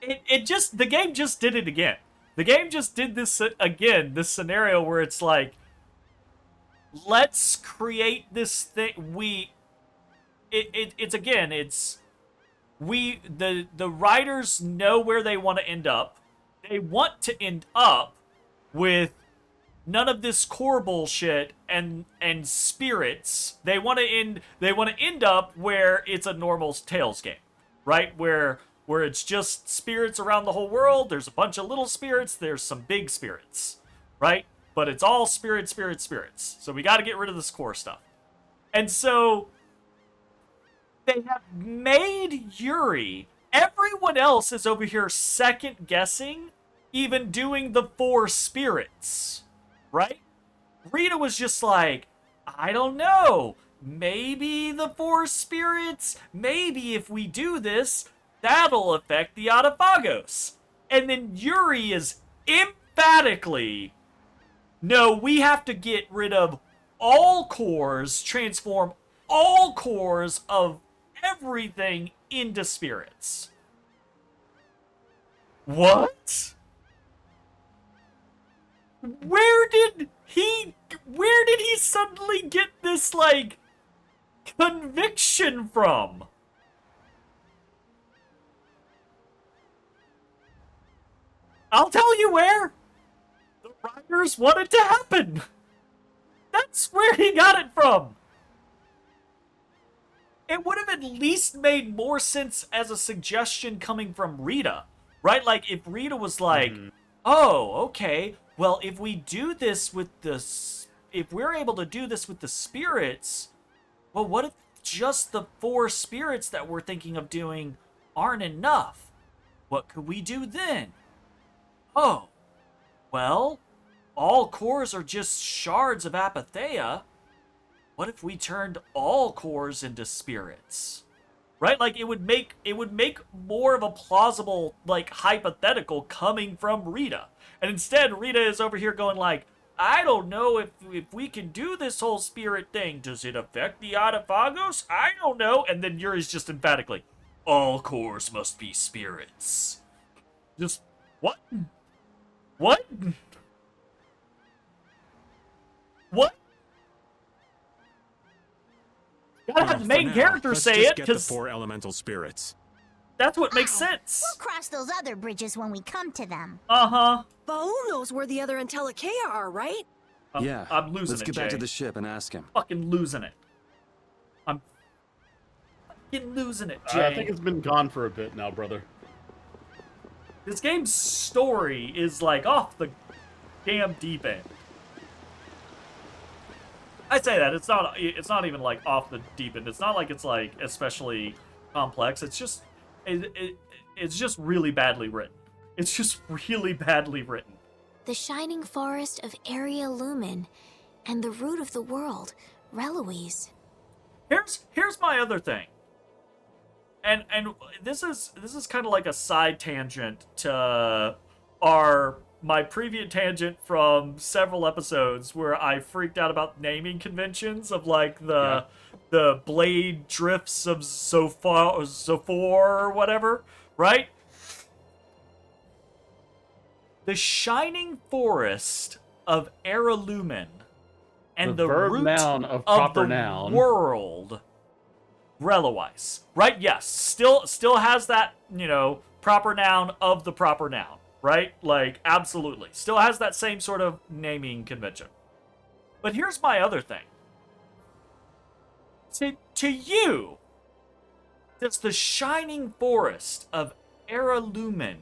the game just did it again. The game just did this again, this scenario where it's like, let's create this thing. The writers know where they want to end up. They want to end up with none of this core bullshit and spirits. They want to end up where it's a normal Tales game, right? Where it's just spirits around the whole world. There's a bunch of little spirits. There's some big spirits, right? But it's all spirits. So we got to get rid of this core stuff. And so they have made Yuri. Everyone else is over here second guessing, even doing the 4 spirits, right? Rita was just like, I don't know. Maybe the 4 spirits. Maybe if we do this, that'll affect the Autophagos. And then Yuri is emphatically, no, we have to get rid of all cores, transform all cores of everything into spirits. What? Where did he suddenly get this, like, conviction from? I'll tell you where. The writers want it to happen. That's where he got it from. It would have at least made more sense as a suggestion coming from Rita, right? Like, if Rita was like, oh, okay, well, if we do this with if we're able to do this with the spirits, well, what if just the 4 spirits that we're thinking of doing aren't enough? What could we do then? Oh, well, all cores are just shards of Apatheia. What if we turned all cores into spirits? Right? Like, it would make more of a plausible, like, hypothetical coming from Rita. And instead, Rita is over here going like, I don't know if we can do this whole spirit thing. Does it affect the Autophagos? I don't know. And then Yuri's just emphatically, all cores must be spirits. Just, what? What? What? Gotta have the main character say it, Get the because 4 elemental spirits. that's what makes sense. We'll cross those other bridges when we come to them. Uh-huh. Baul knows where the other Entelekea are, right? Yeah. I'm losing Let's it, get back to Jay. the ship and ask him. Fucking losing it. I'm fucking losing it, Jay. I think it's been gone for a bit now, brother. This game's story is, like, off the damn deep end. I say that, it's not even, like, off the deep end. It's not like it's, like, especially complex. It's just, it's just really badly written. It's just really badly written. The shining forest of Area Lumen and the root of the world, Reloise. Here's my other thing. And this is kind of like a side tangent to my previous tangent from several episodes where I freaked out about naming conventions of, like, the blade drifts of Zophor or whatever, right? The shining forest of Aralumen and the verb root noun of of proper the noun. world, Reloise, right? Yes, still has that, proper noun of the proper noun, right? Like, absolutely. Still has that same sort of naming convention. But here's my other thing. To you, does the shining forest of Aralumen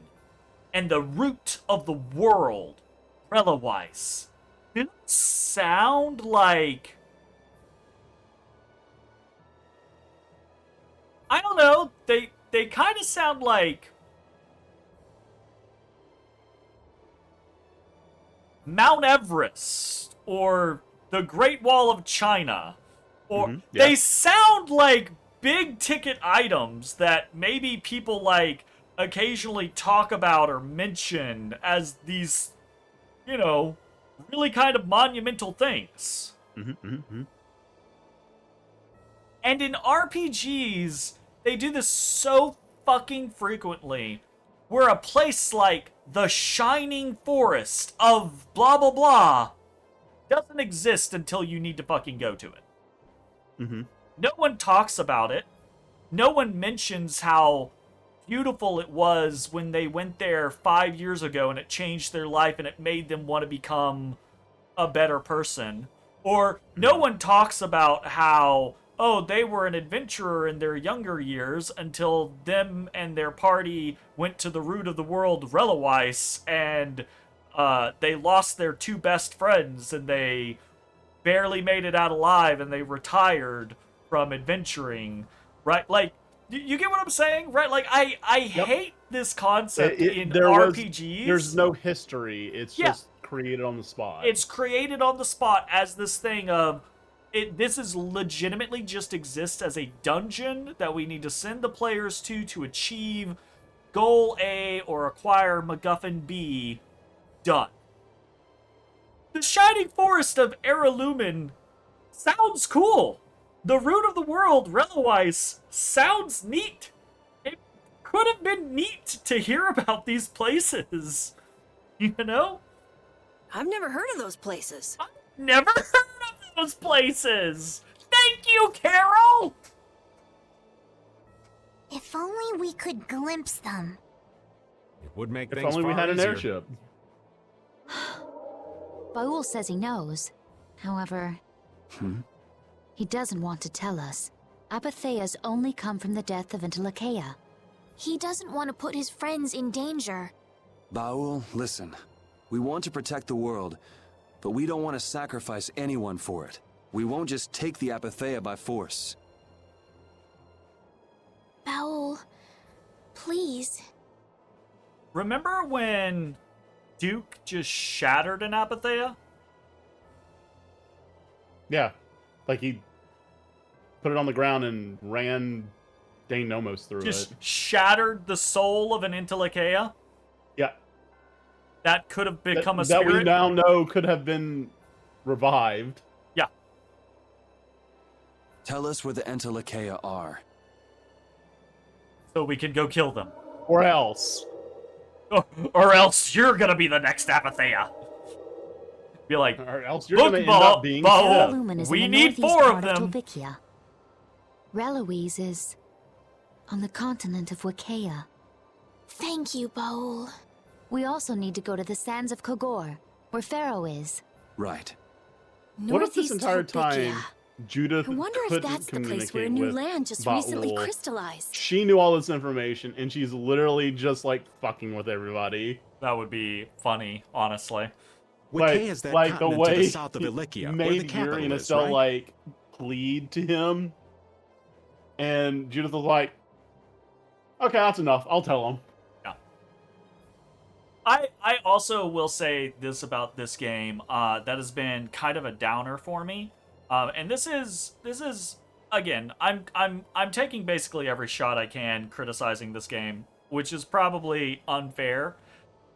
and the root of the world, Reloise, did it sound like they kind of sound like Mount Everest or the Great Wall of China, or they sound like big ticket items that maybe people like occasionally talk about or mention as these, you know, really kind of monumental things. And in RPGs, they do this so fucking frequently, where a place like the Shining Forest of blah blah blah doesn't exist until you need to fucking go to it. No one talks about it. No one mentions how beautiful it was when they went there 5 years ago and it changed their life and it made them want to become a better person. Or no one talks about how, oh, they were an adventurer in their younger years until them and their party went to the root of the world, Relaweiss, and they lost their two best friends and they barely made it out alive and they retired from adventuring, right? Like, you get what I'm saying, right? Like, I hate this concept in RPGs. There's no history. It's just created on the spot. It's created on the spot as this thing of, this is legitimately just exists as a dungeon that we need to send the players to achieve goal A or acquire MacGuffin B. Done. The Shining Forest of Eralumin sounds cool. The Root of the World, Relaweiss, sounds neat. It could have been neat to hear about these places. You know? I've never heard of those places. I've never heard of those places. Thank you, Carol! If only we could glimpse them. It would make If things only we far had an easier. airship. Baul says he knows. However, he doesn't want to tell us. Apathea's only come from the death of Intelakea. He doesn't want to put his friends in danger. Baul, listen. We want to protect the world, but we don't want to sacrifice anyone for it. We won't just take the Apathea by force. Baul, please. Remember when Duke just shattered an Apathea? Yeah. Like he put it on the ground and ran Dane Nomos through Just it. shattered the soul of an Intelakea? Yeah. That could have become a that spirit? we now know could have been revived. Yeah. Tell us where the Entelakea are. So we can go kill them. Or else. Or else you're gonna be the next Apathea. Be like, or else you're gonna look, end up being Baul, Eralumin is we in the need northeast 4 of part them. Tolbikia. Relaweiss is on the continent of Wicea. Thank you, Baul. We also need to go to the sands of Kogor, where Pharaoh is. Right. What if this Northeast entire time Tolbikia. Judith I wonder if couldn't that's the place where a communicate new with land just Baul? recently crystallized. She knew all this information, and she's literally just like fucking with everybody. That would be funny, honestly. Wicea is that like the continent to way the south of he Ilikia, where made the capital Yuri and is, Estelle right? like plead to him, and Judith was like, "Okay, that's enough. I'll tell him." Yeah. I also will say this about this game that has been kind of a downer for me, and this is again I'm taking basically every shot I can criticizing this game, which is probably unfair,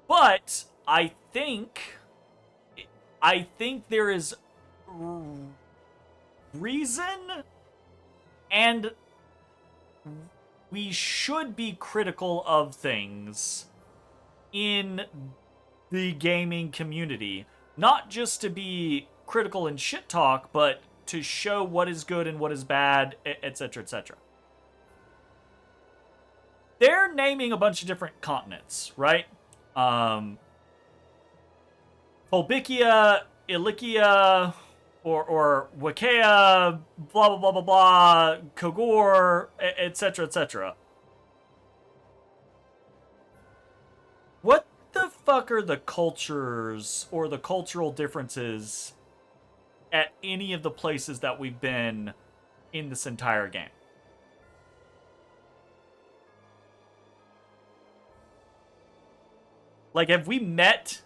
but I think there is reason, and we should be critical of things in the gaming community. Not just to be critical and shit talk, but to show what is good and what is bad, etc., etc. They're naming a bunch of different continents, right? Tolbikia, Ilikia, or Wicea, blah blah blah blah blah, Kogor, etc., etc. What the fuck are the cultures or the cultural differences at any of the places that we've been in this entire game? Like, have we met,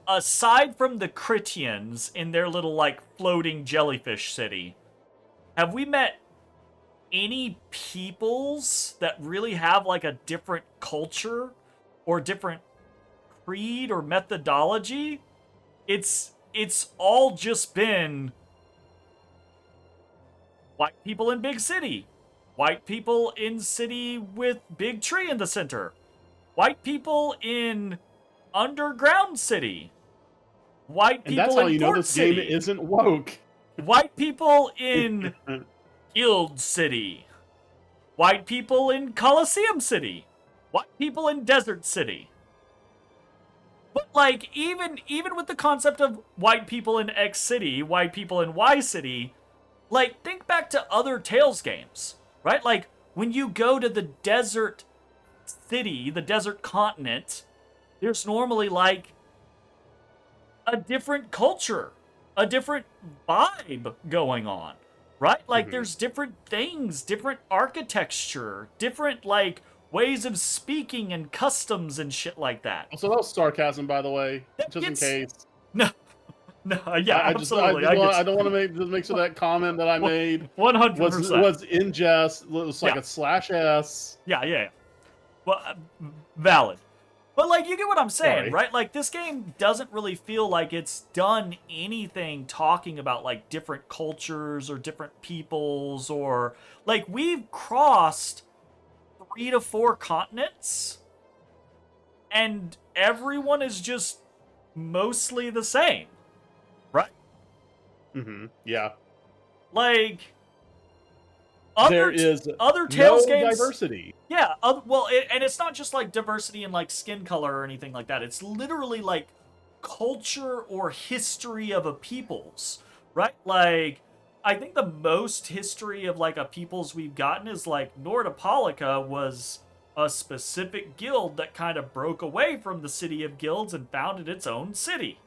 aside from the Critians in their little, like, floating jellyfish city, have we met any peoples that really have, like, a different culture or different creed or methodology? It's all just been white people in big city, white people in city with big tree in the center, white people in underground city, white And people that's how in you know port this city, game isn't woke. white people in guild city, white people in Coliseum city, white people in desert city. But, like, even with the concept of white people in X city, white people in Y city, like, think back to other Tales games, right? Like, when you go to the desert city, the desert continent, there's normally, like, a different culture, a different vibe going on, right? Like, there's different things, different architecture, different, like, ways of speaking and customs and shit like that. So that was sarcasm, by the way, just in case. No, yeah, absolutely. I don't want to make sure that comment that I made 100% was in jest. It was like a /s. Yeah. Well, valid. But, like, you get what I'm saying, Sorry. right? Like, this game doesn't really feel like it's done anything talking about, like, different cultures or different peoples or, like, we've crossed 3 to 4 continents and everyone is just mostly the same, right? Yeah. Like, there is other Tales no games, diversity. Yeah, well, and it's not just like diversity in like skin color or anything like that. It's literally like culture or history of a people's, right? Like, I think the most history of like a people's we've gotten is like Nordopolica was a specific guild that kind of broke away from the city of guilds and founded its own city.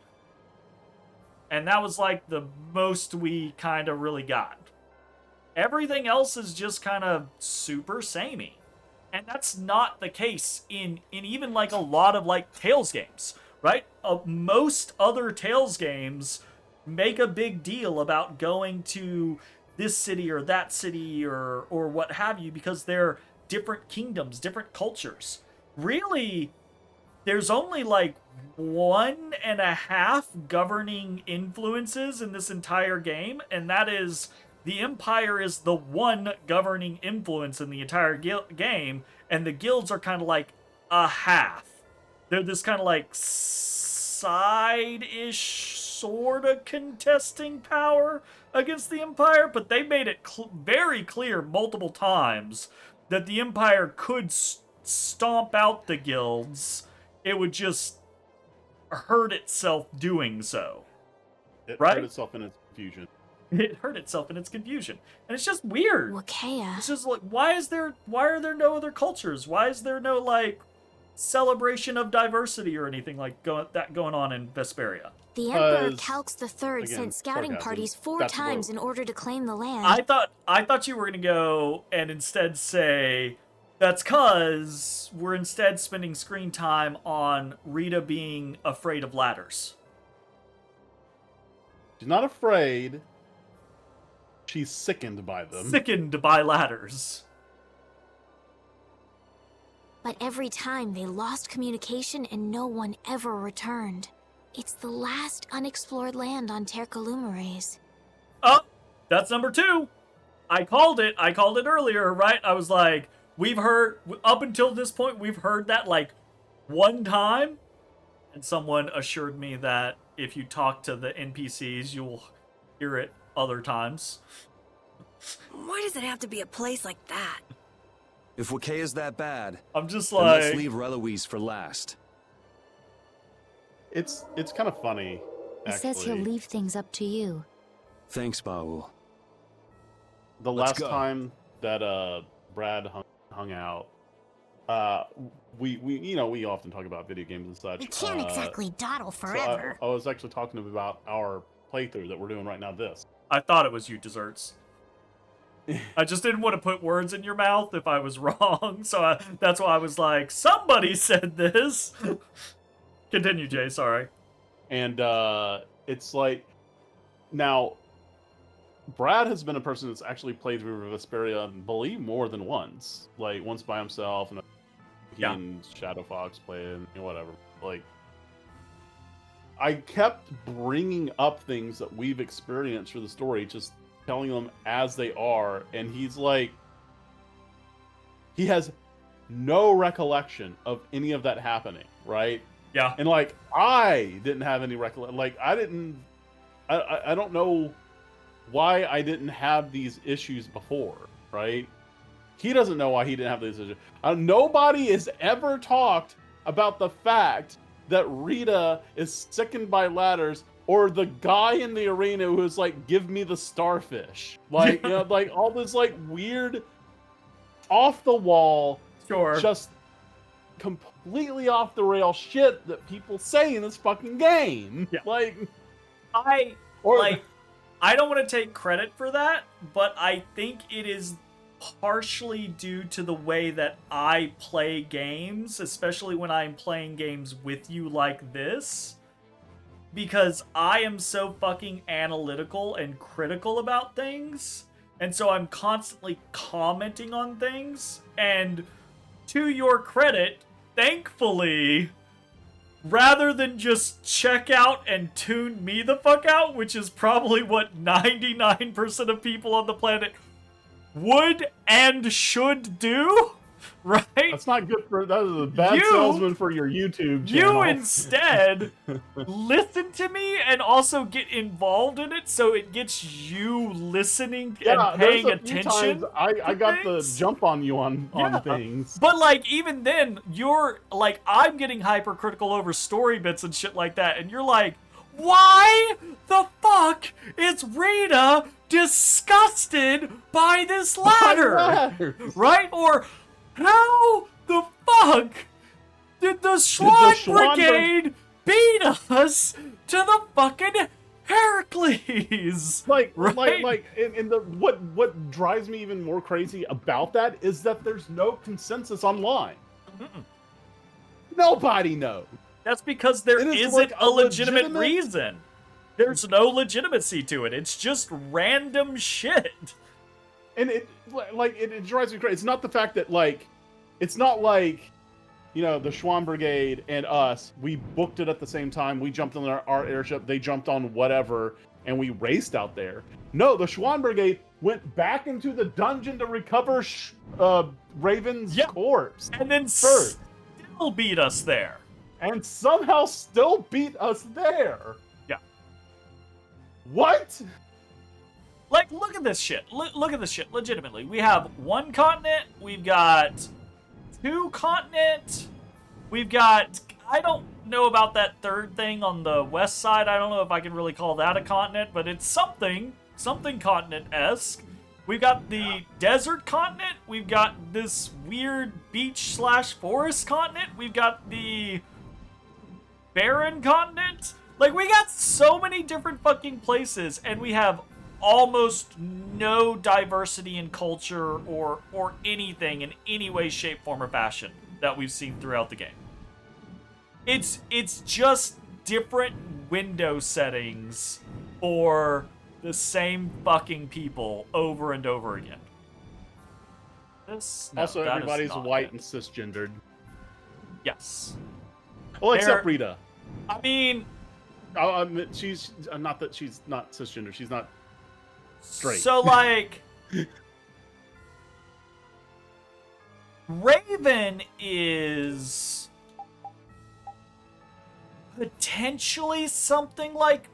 And that was like the most we kind of really got. Everything else is just kind of super samey. And that's not the case in even like a lot of like Tales games, right? Most other Tales games make a big deal about going to this city or that city or what have you because they're different kingdoms, different cultures. Really, there's only like 1.5 governing influences in this entire game, and that is the Empire is the one governing influence in the entire game, and the guilds are kind of like a half. They're this kind of like side-ish sort of contesting power against the Empire, but they made it very clear multiple times that the Empire could stomp out the guilds. It would just hurt itself doing so. It right? hurt itself in its confusion. It hurt itself in its confusion. And it's just weird. Wakea. It's just like, why are there no other cultures? Why is there no, like, celebration of diversity or anything like going on in Vesperia? The Emperor Because, Calx III again, sent scouting sarcasm. parties 4 That's times woke. in order to claim the land. I thought you were gonna go and instead say that's cause we're instead spending screen time on Rita being afraid of ladders. She's not afraid. She's sickened by them. Sickened by ladders. But every time they lost communication and no one ever returned. It's the last unexplored land on Tercalumares. Oh, that's number 2. I called it earlier, right? I was like, we've heard, up until this point, we've heard that like one time. And someone assured me that if you talk to the NPCs, you'll hear it other times. Why does it have to be a place like that? If Wakea's that bad, I'm just then let's like, leave Reloise for last. It's kind of funny. He says he'll actually. leave things up to you. Thanks, Baul. The Let's last go. time that Brad hung out, we often talk about video games and such. We can't exactly dawdle So forever. I was actually talking to him about our playthrough that we're doing right now. This. I thought it was you, Desserts. I just didn't want to put words in your mouth if I was wrong, so that's why I was like, somebody said this. Continue, Jay. Sorry. And it's like, now, Brad has been a person that's actually played River of Vesperia, I believe, more than once. Like, once by himself, and he and Shadow Fox played, and whatever. Like, I kept bringing up things that we've experienced through the story, just telling them as they are, and he's like, he has no recollection of any of that happening, right? Yeah. And like, I didn't have any recollection. Like, I don't know why I didn't have these issues before, right? He doesn't know why he didn't have these issues. Nobody has ever talked about the fact that Rita is sickened by ladders, or the guy in the arena who is like, give me the starfish. Like, you know, like all this like weird, off the wall, just completely off the rail shit that people say in this fucking game. Yeah. Like, I don't want to take credit for that, but I think it is partially due to the way that I play games, especially when I'm playing games with you like this, because I am so fucking analytical and critical about things, and so I'm constantly commenting on things, and to your credit, thankfully, rather than just check out and tune me the fuck out, which is probably what 99% of people on the planet would and should do, right? That's not good for, that is a bad salesman for your YouTube channel. You instead listen to me and also get involved in it, so it gets you listening and paying attention. I got the jump on you on things. But like, even then, you're like, I'm getting hypercritical over story bits and shit like that, and you're like, why the fuck is Rita disgusted by this ladder? Right? Or how the fuck did the Schwan Brigade beat us to the fucking Heracles? Like, right? and the what drives me even more crazy about that is that there's no consensus online. Nobody knows. That's because there isn't like a legitimate reason. There's no legitimacy to it. It's just random shit. And it drives me crazy. It's not the fact that, like, it's not like, you know, the Schwan Brigade and us, we booked it at the same time. We jumped on our airship. They jumped on whatever, and we raced out there. No, the Schwan Brigade went back into the dungeon to recover Raven's corpse. And then still beat us there. And somehow still beat us there. Yeah. What? Like, look at this shit. Look at this shit, legitimately. We have one continent. We've got two continents. We've got... I don't know about that third thing on the west side. I don't know if I can really call that a continent, but it's something continent-esque. We've got the desert continent. We've got this weird beach/forest continent. We've got the barren continent. Like, we got so many different fucking places, and we have almost no diversity in culture or anything in any way, shape, form, or fashion that we've seen throughout the game. It's just different window settings for the same fucking people over and over again. Also, everybody's white and cisgendered. Yes. Well, except Rita. I mean... she's... not that she's not cisgender. She's not straight. So, like... Raven is... potentially something like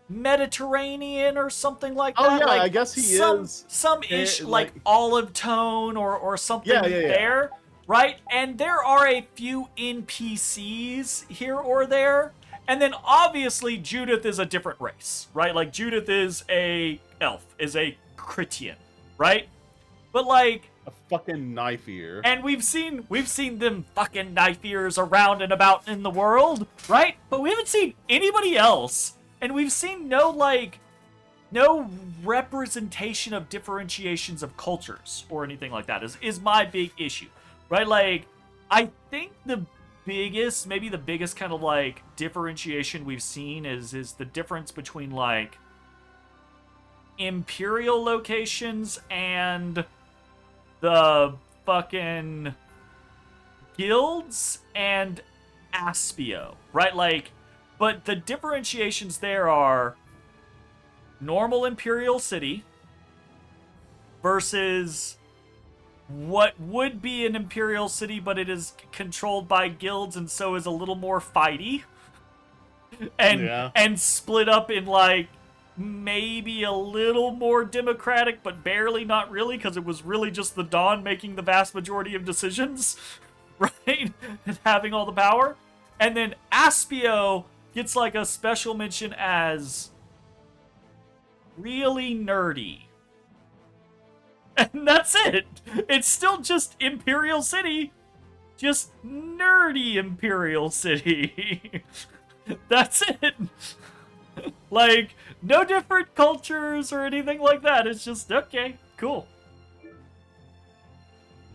Mediterranean or something like that. Oh, yeah, like I guess he is. Some-ish, like olive tone or something yeah. there. Right? And there are a few NPCs here or there. And then obviously Judith is a different race, right? Like Judith is a elf, is a Critian, right? But like a fucking knife ear. And we've seen them fucking knife ears around and about in the world, right? But we haven't seen anybody else. And we've seen no representation of differentiations of cultures or anything like that is my big issue. Right? Like, I think the maybe the biggest kind of like differentiation we've seen is the difference between like Imperial locations and the fucking guilds and Aspio, right? Like, but the differentiations there are normal Imperial city versus what would be an Imperial city, but it is controlled by guilds and so is a little more fighty. And split up in like maybe a little more democratic, but barely, not really, because it was really just the Dawn making the vast majority of decisions, right? And having all the power. And then Aspio gets like a special mention as really nerdy. And that's it. It's still just Imperial City, just nerdy Imperial City. That's it. Like, no different cultures or anything like that. It's just, okay, cool.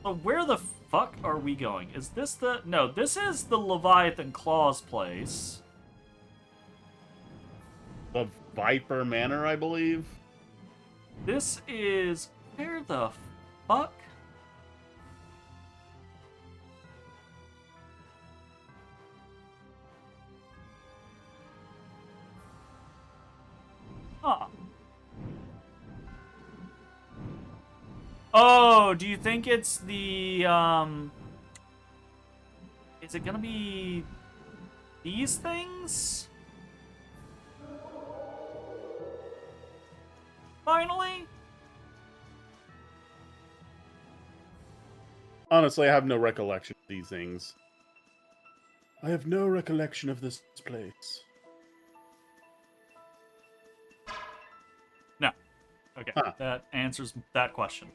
So where the fuck are we going? Is this the... No, this is the Leviathan Claw's place. The Viper Manor, I believe. This is... Where the fuck? Huh. Oh, do you think it's the, is it gonna be these things? Finally? Honestly, I have no recollection of these things. I have no recollection of this place. No. Okay, Huh. that answers that question.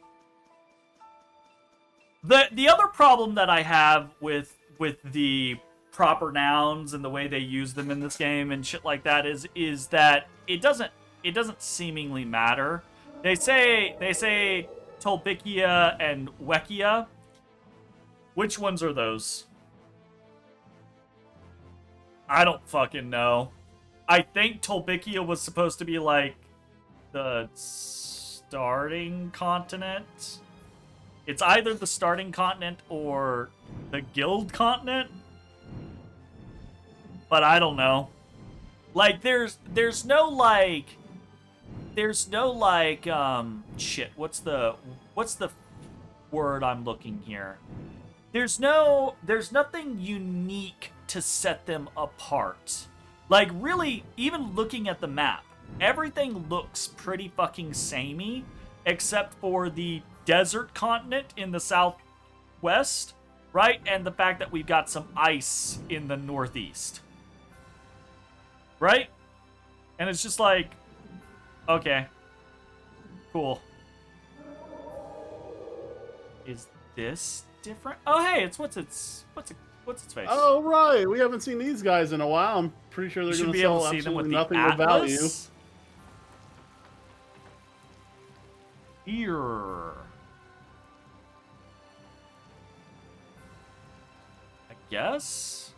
The other problem that I have with the proper nouns and the way they use them in this game and shit like that is that it doesn't seemingly matter. They say Tolbikia and Wekia. Which ones are those? I don't fucking know. I think Tolbikia was supposed to be like the starting continent. It's either the starting continent or the guild continent. But I don't know. Like there's no shit, what's the word I'm looking here? There's nothing unique to set them apart. Like really, even looking at the map, everything looks pretty fucking samey, except for the desert continent in the southwest, right? And the fact that we've got some ice in the northeast. Right? And it's just like, okay, cool. Is this different? Oh, hey, it's what's its face? Oh, right. We haven't seen these guys in a while. I'm pretty sure they're going to sell absolutely nothing of value. Here. I guess?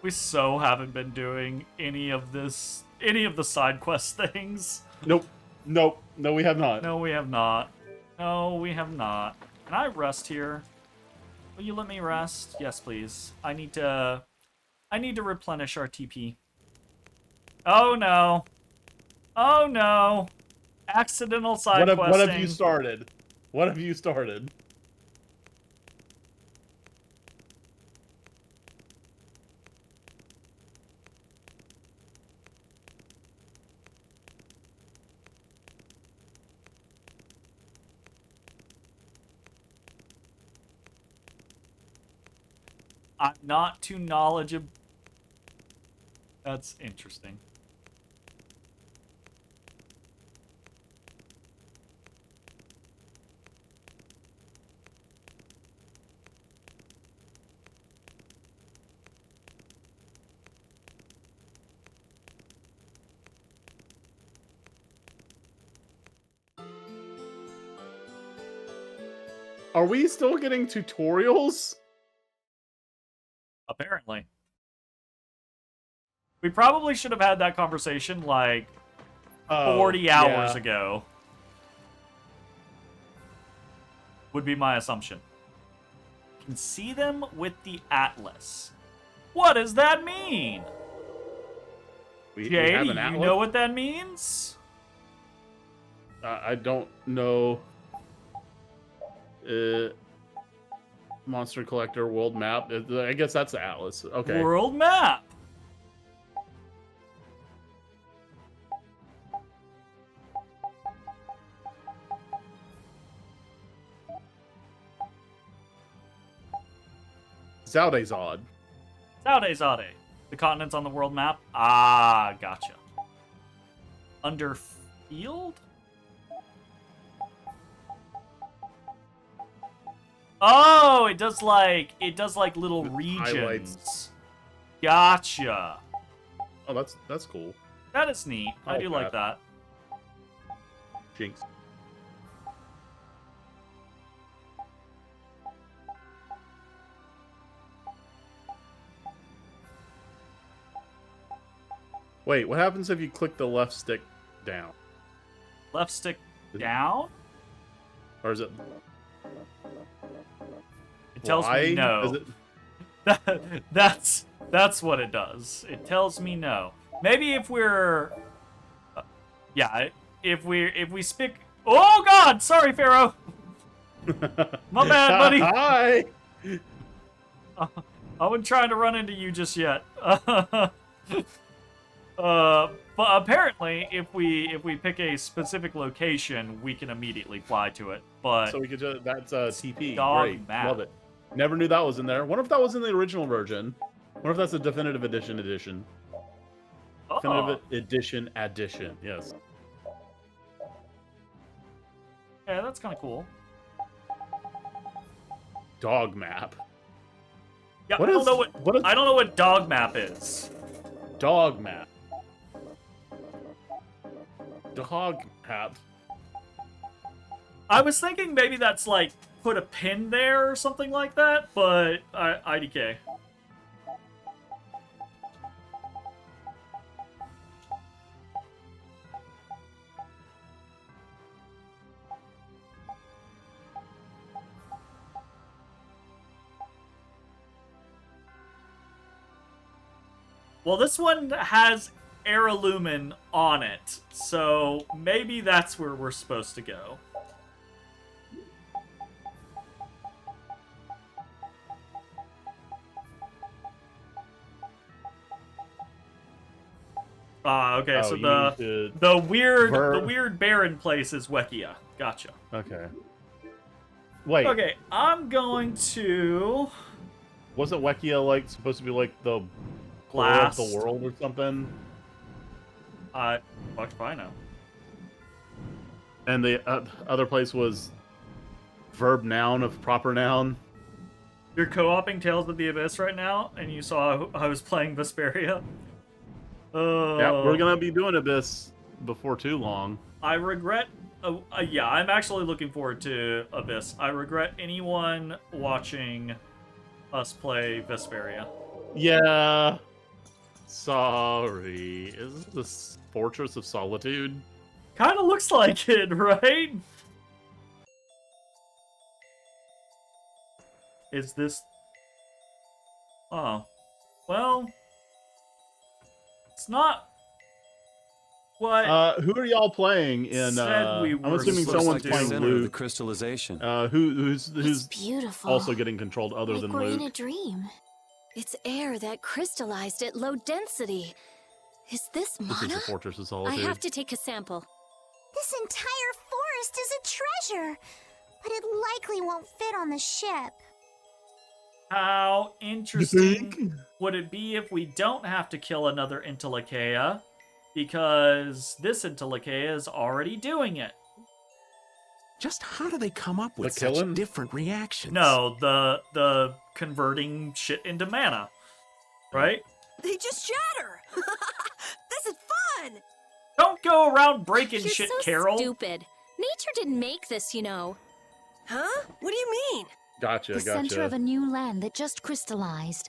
We so haven't been doing any of the side quest things. Nope. No, we have not. No, we have not. No, we have not. Can I rest here? Will you let me rest? Yes, please. I need to replenish our TP. Oh no. Oh no. Accidental side questing. What have you started? What have you started? I'm not too knowledgeable. That's interesting. Are we still getting tutorials? Apparently. We probably should have had that conversation like 40 hours ago. Would be my assumption. Can see them with the Atlas. What does that mean? We Jay, have do an you Atlas? know what that means? I don't know. Monster Collector World Map. I guess that's the Atlas. Okay. World map. Zaldazod. Zade. The continents on the world map. Ah, gotcha. Under field? Oh, it does like little regions. Highlights. Gotcha. Oh, that's cool. That is neat. I do like that. that. Jinx. Wait, what happens if you click the left stick down? Left stick down? Or is it? It tells Y? me no. Is it? That's what it does. It tells me no. Maybe if we're yeah, if we speak. Oh God! Sorry, Pharaoh. My bad, buddy. Hi. I wasn't trying to run into you just yet. But apparently, if we pick a specific location, we can immediately fly to it. But So we could just, that's TP. dog Great. map. Love it. Never knew that was in there. Wonder if that was in the original version. Wonder if that's a definitive edition. Definitive edition. Yes. Yeah, that's kind of cool. Dog map. Yeah, What I don't is- know what is- I don't know what dog map is. Dog map. Dog map. I was thinking maybe that's like put a pin there or something like that, but IDK. Well, this one has Aerolumen on it, so maybe that's where we're supposed to go. Okay, so the weird barren place is Wekia. Gotcha. Okay. Wait. Okay, I'm going to Wasn't Wekia like supposed to be like the core Last. of the world or something? fuck if I know. And the other place was verb noun of proper noun. You're co-oping Tales of the Abyss right now, and you saw I was playing Vesperia. Yeah, we're gonna be doing Abyss before too long. I regret. Yeah, I'm actually looking forward to Abyss. I regret anyone watching us play Vesperia. Yeah. Sorry. Is this Fortress of Solitude? Kind of looks like it, right? Is this... Oh. Well... It's not... What... Who are y'all playing in? Said we I'm were assuming supposed someone's the playing center of the Luke. crystallization. Who's It's beautiful. also getting controlled other like than we're in a Luke? dream. It's air that crystallized at low density. Is this This mana? is the Fortress of I Solitude. have to take a sample. This entire forest is a treasure, but it likely won't fit on the ship. How interesting would it be if we don't have to kill another Intellicaea? Because this Intellicaea is already doing it. Just how do they come up with The such killing? different reactions? No, the converting shit into mana. Right? They just shatter. This is fun. Don't go around breaking You're shit, so Carol. stupid. Nature didn't make this, you know. Huh? What do you mean? Gotcha, The gotcha. center of a new land that just crystallized.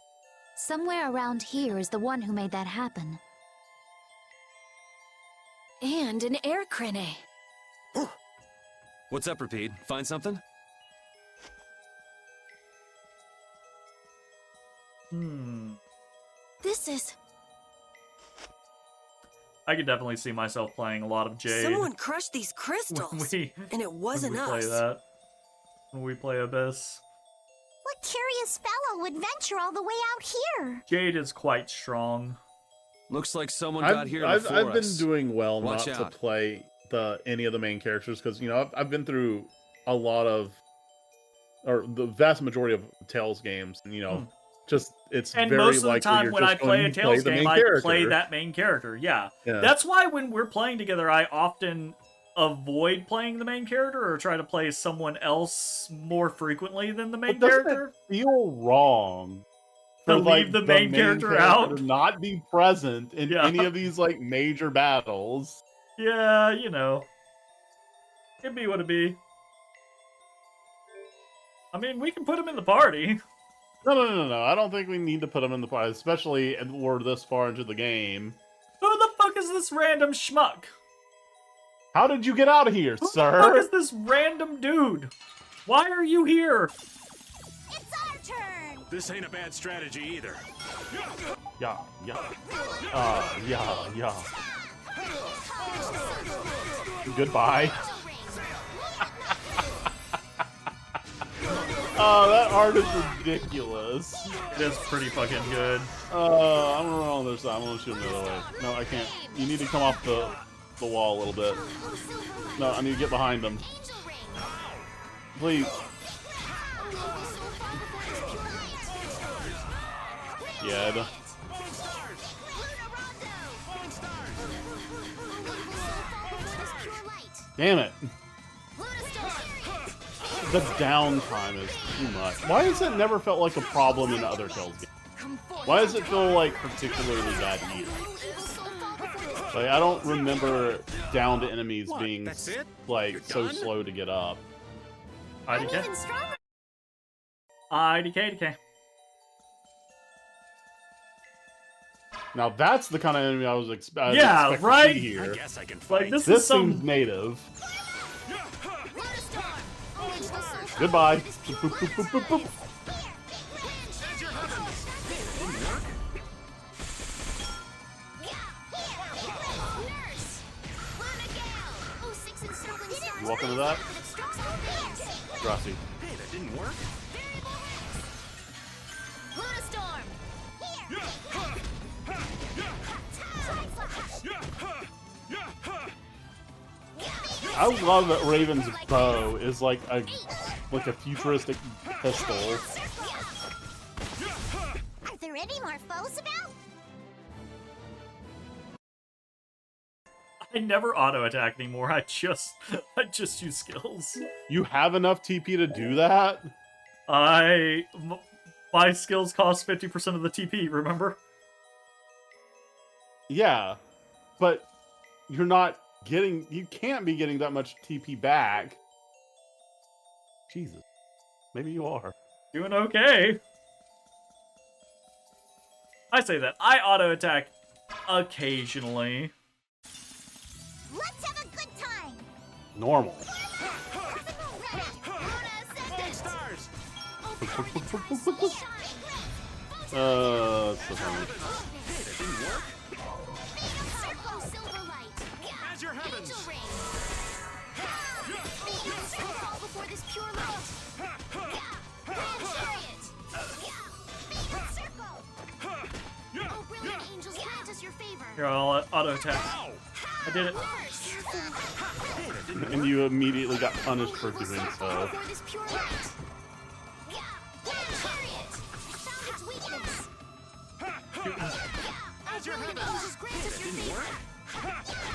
Somewhere around here is the one who made that happen. And an air crane. What's up, Repeat? Find something? This is... I could definitely see myself playing a lot of Jade. Someone crushed these crystals. And it wasn't when we play us. that. When we play Abyss. What curious fellow would venture all the way out here? Jade is quite strong. Looks like someone got here I've before been us. doing well Watch not out. to play any of the main characters because I've been through a lot of, or the vast majority of Tales games, and just it's And very most of the likely time you're when I just play going a to Tales the main game, I character. play that main character. Yeah. Yeah. That's why when we're playing together, I often avoid playing the main character or try to play someone else more frequently than the main But doesn't character. it feel wrong To for, leave the main character out? to not be present in Yeah. any of these major battles? Yeah, it'd be what it be. I mean, we can put him in the party. No. I don't think we need to put them in the party, especially if we're this far into the game. Who the fuck is this random schmuck? How did you get out of here, Who sir? the fuck is this random dude? Why are you here? It's our turn! This ain't a bad strategy either. Yeah. Goodbye. Oh, that art is ridiculous. It is pretty fucking good. I'm gonna run on the other side. I'm gonna shoot him the other way. No, I can't. You need to come off the wall a little bit. No, I need to get behind him. Please. Yeah. Damn it. The downtime is too much. Why has it never felt like a problem in other Tales games? Why does it feel like particularly bad here? I don't remember down to enemies being That's it? so done? slow to get up. IDK. Even stronger. IDK. Now that's the kind of enemy I was expecting Yeah, to right? see here. I guess I can fight. Like, this This is some... seems native. Goodbye. Boop, boop, boop, boop, boop, boop. You walk into that? Grassy. Hey, that didn't work. I love that Raven's bow is like a futuristic pistol. Are there any more foes about? I never auto attack anymore. I just use skills. You have enough TP to do that? My skills cost 50% of the TP, remember? Yeah, but you can't be getting that much TP back. Jesus. Maybe you are. Doing okay. I say that. I auto attack occasionally. Let's have a good time! Normal. Stars. So funny. Hey, that didn't work. As your heavens. Here, I'll auto attack. I did it. Hey, that didn't And you immediately got punished for doing so. As your heavens. Hey, that didn't work.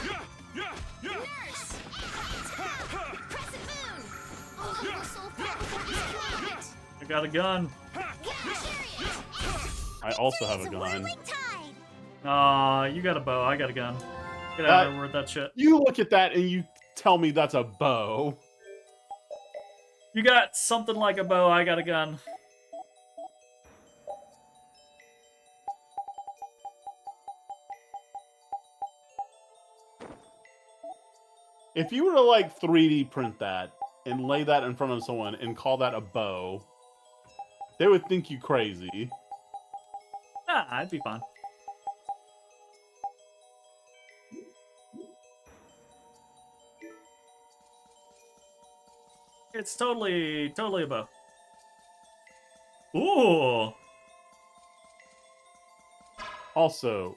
I got a gun. I also have a gun. Aw, you got a bow. I got a gun. Get out of here with that shit. You look at that and you tell me that's a bow. You got something like a bow, I got a gun. If you were to like 3D print that and lay that in front of someone and call that a bow, they would think you crazy. Ah, I'd be fine. It's totally a bow. Ooh. Also,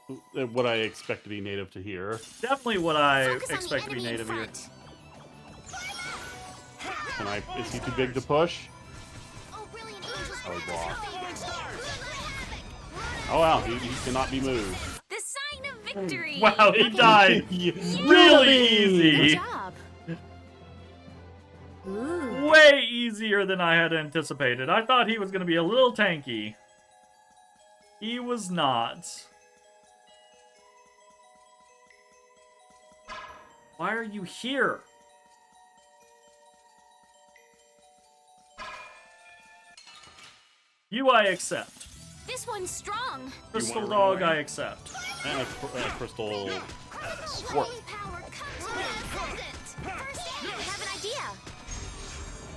what I expect to be native to here. Definitely what I Focus on the expect to be enemy in native here. front. Can I? Is he too big to push? Oh, brilliant angels, Oh, grant us wow. your favor. Oh wow, he cannot be moved. The sign of victory. Wow, he died really easy. Good job. Ooh. Way easier than I had anticipated. I thought he was going to be a little tanky. He was not. Why are you here? You I accept. This one's strong. Crystal want Dog runaway? I accept. And a crystal squirt. Lightning power comes to me abundant. First aid, I have an idea.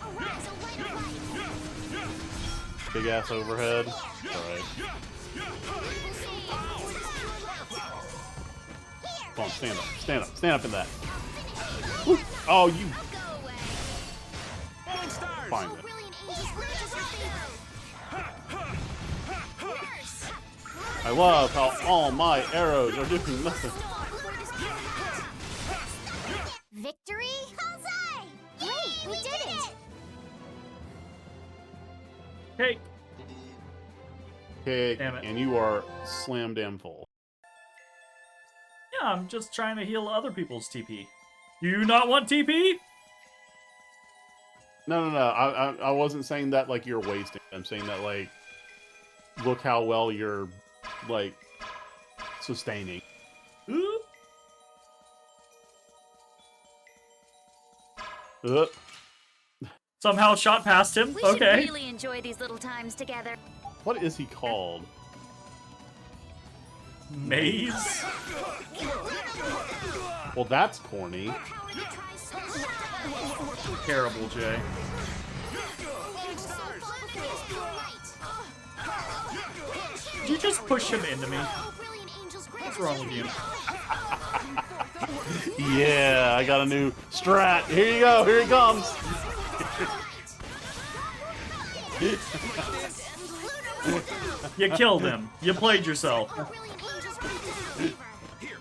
Arise, a light of light. Big ass overhead. Alright. Come on, stand up. Stand up. Stand up in that. Woo. Oh, you. Go away. Find Oh, it. brilliant angels, grant us your favor. Nurse. I love how all my arrows are doing nothing. Victory? Huzzah! Great, we did it! Hey, Okay, Damn it. and you are slam damn full. yeah, I'm just trying to heal other people's TP. Do you not want TP? No. I wasn't saying that like you're wasting. I'm saying that like, look how well you're like sustaining. Ooh. Somehow shot past him. We should Okay. really enjoy these little times together. What is he called? Maze. Well, that's corny. Power that tries so hard. Terrible, Jay. Angels so fall before this pure light. Did you just push him into me? Oh, brilliant angels, grant What's us wrong your with you? Yeah, I got a new strat. Here you go. Here he comes. You killed him. You played yourself. Oh, brilliant angels, grant us your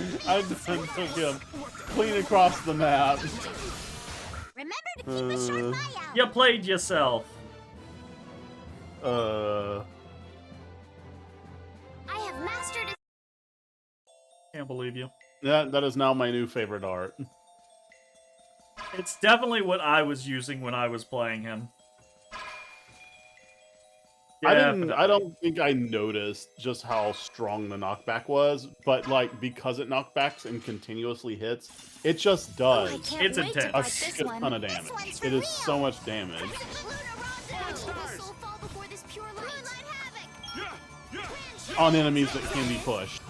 favor. I just took him clean across the map. Remember to keep a sharp eye out. You played yourself. I have mastered it. Can't believe you. That is now my new favorite art. It's definitely what I was using when I was playing him. I Definitely. don't think I noticed just how strong the knockback was, but like because it knockbacks and continuously hits, it just Oh, I does can't It's wait to intense. a fight this shit one. ton of damage. It is so much damage. Watch the soul fall before this pure light. Havoc. On enemies that can be pushed.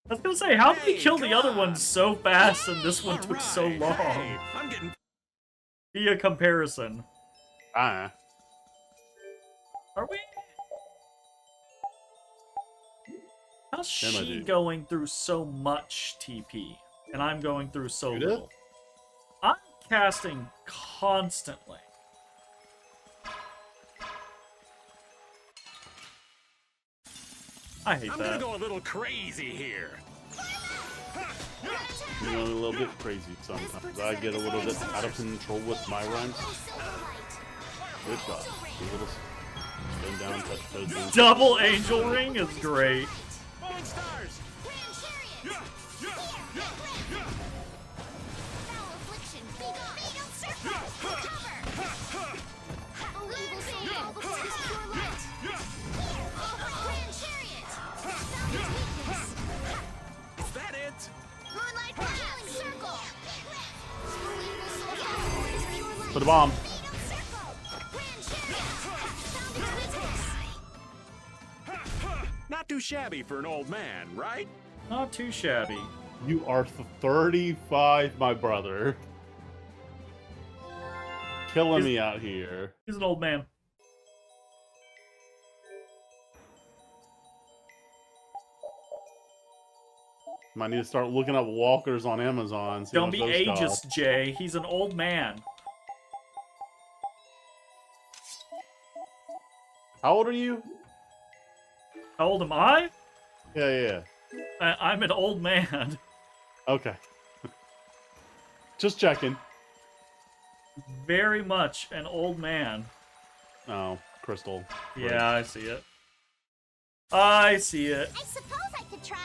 I was gonna say, how did he kill the other one so fast and this one took so long? Hey, I'm getting Be a comparison. Ah, Are we? How's Yeah, my she dude. going through so much TP? And I'm going through so Judith? little. I'm casting constantly. I hate I'm that. gonna go a little crazy here. you know, a little bit crazy sometimes. I get a little bit out of control with my rhymes. Good job. A little spin down, touch toes. in. Double angel ring is great. Falling stars. Put a bomb. Not too shabby for an old man, right? Not too shabby. You are 35, my brother. Killing me out here. He's an old man. Might need to start looking up walkers on Amazon. See Don't how be much those ageist, cost. Jay. He's an old man. How old are you? How old am I? Yeah. I'm an old man. Okay. Just checking. Very much an old man. Oh, Crystal. Yeah, I see it. I see it. I suppose I could try.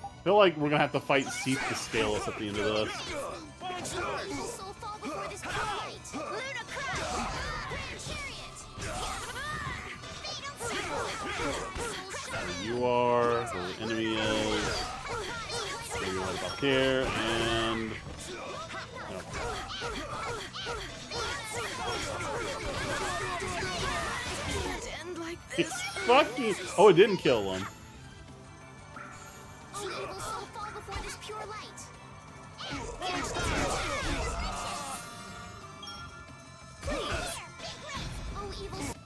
I feel like we're gonna have to fight Seath to scale us at the end of this. Evil soul fall before this pure light. Ludicrous! Where you are, where the enemy is. Where you're right up here, and... It's fucking... Oh, it didn't kill him. Oh, evil soul fall before this pure light. Oh, evil soul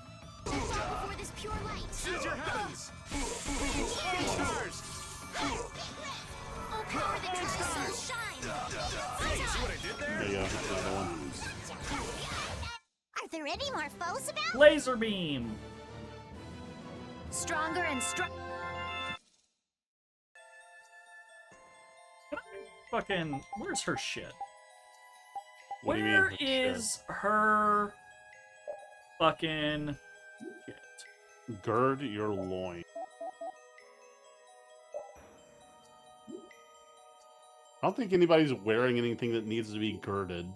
fall before this pure light. Seize your heavens! Stars! Oh, power that makes the sun shine. See what I did there? There you go, another one. Are there any more foes about? Laser beam. Stronger and stronger. Fucking, where's her shit? What do you mean, Where her is her fucking shit? Gird your loin. I don't think anybody's wearing anything that needs to be girded.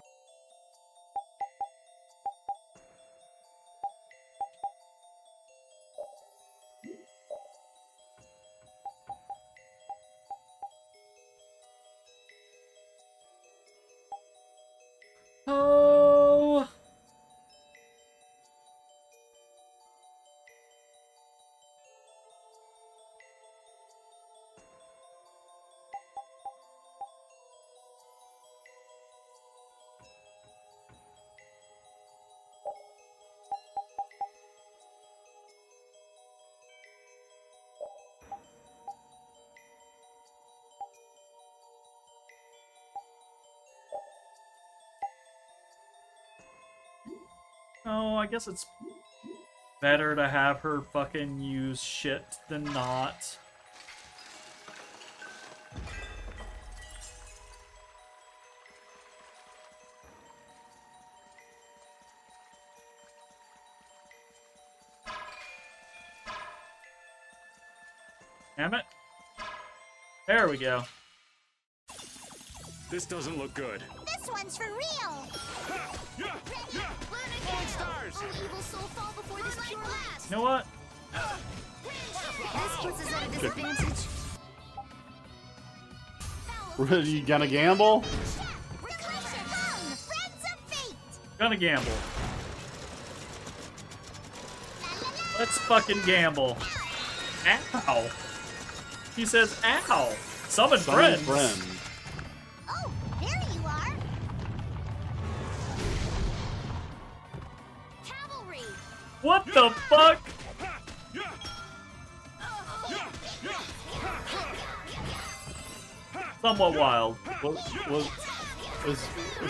Oh. Oh, I guess it's better to have her fucking use shit than not. Damn it. There we go. This doesn't look good. This one's for real. Stars! Oh, evil soul fall before this pure light. You know what? This puts us at a disadvantage. You gonna gamble? Friends of fate. Gonna gamble. Let's fucking gamble. Ow. He says, ow. Summon friends. Oh, there you are. Cavalry. What the fuck? Somewhat wild.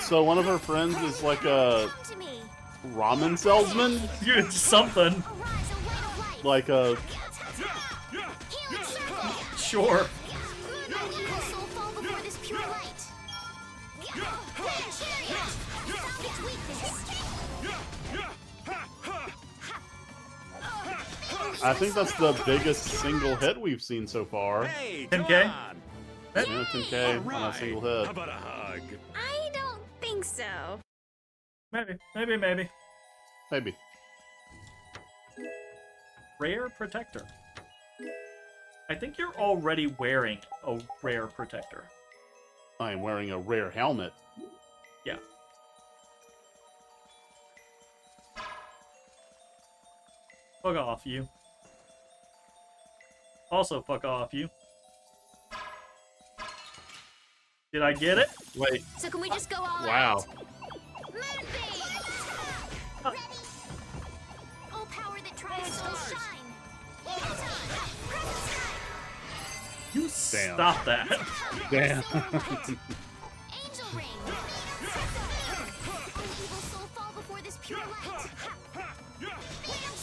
So one of her friends is like a Come to me. ramen salesman? It's something. Arise, O light of light. Like a... Healing circle. Sure. Oh, evil soul fall before this pure light. Grand chariot. Found its weakness. I think that's the biggest single hit we've seen so far. Hey, 10K? come on! Yeah, 10k on a Right. single How hit. about a hug? I don't think so. Maybe. Maybe. Rare protector. I think you're already wearing a rare protector. I am wearing a rare helmet. Yeah. Fuck off, you. Also, fuck off, you. Did I get it? Wait. So can we just go all Wow. out? Moonbeam! Ready? Oh, power that tries to shine! Anytime! Crescent strike! You Damn. stop that. Damn. Angel ring! Oh, evil soul, fall before this pure light! Phantom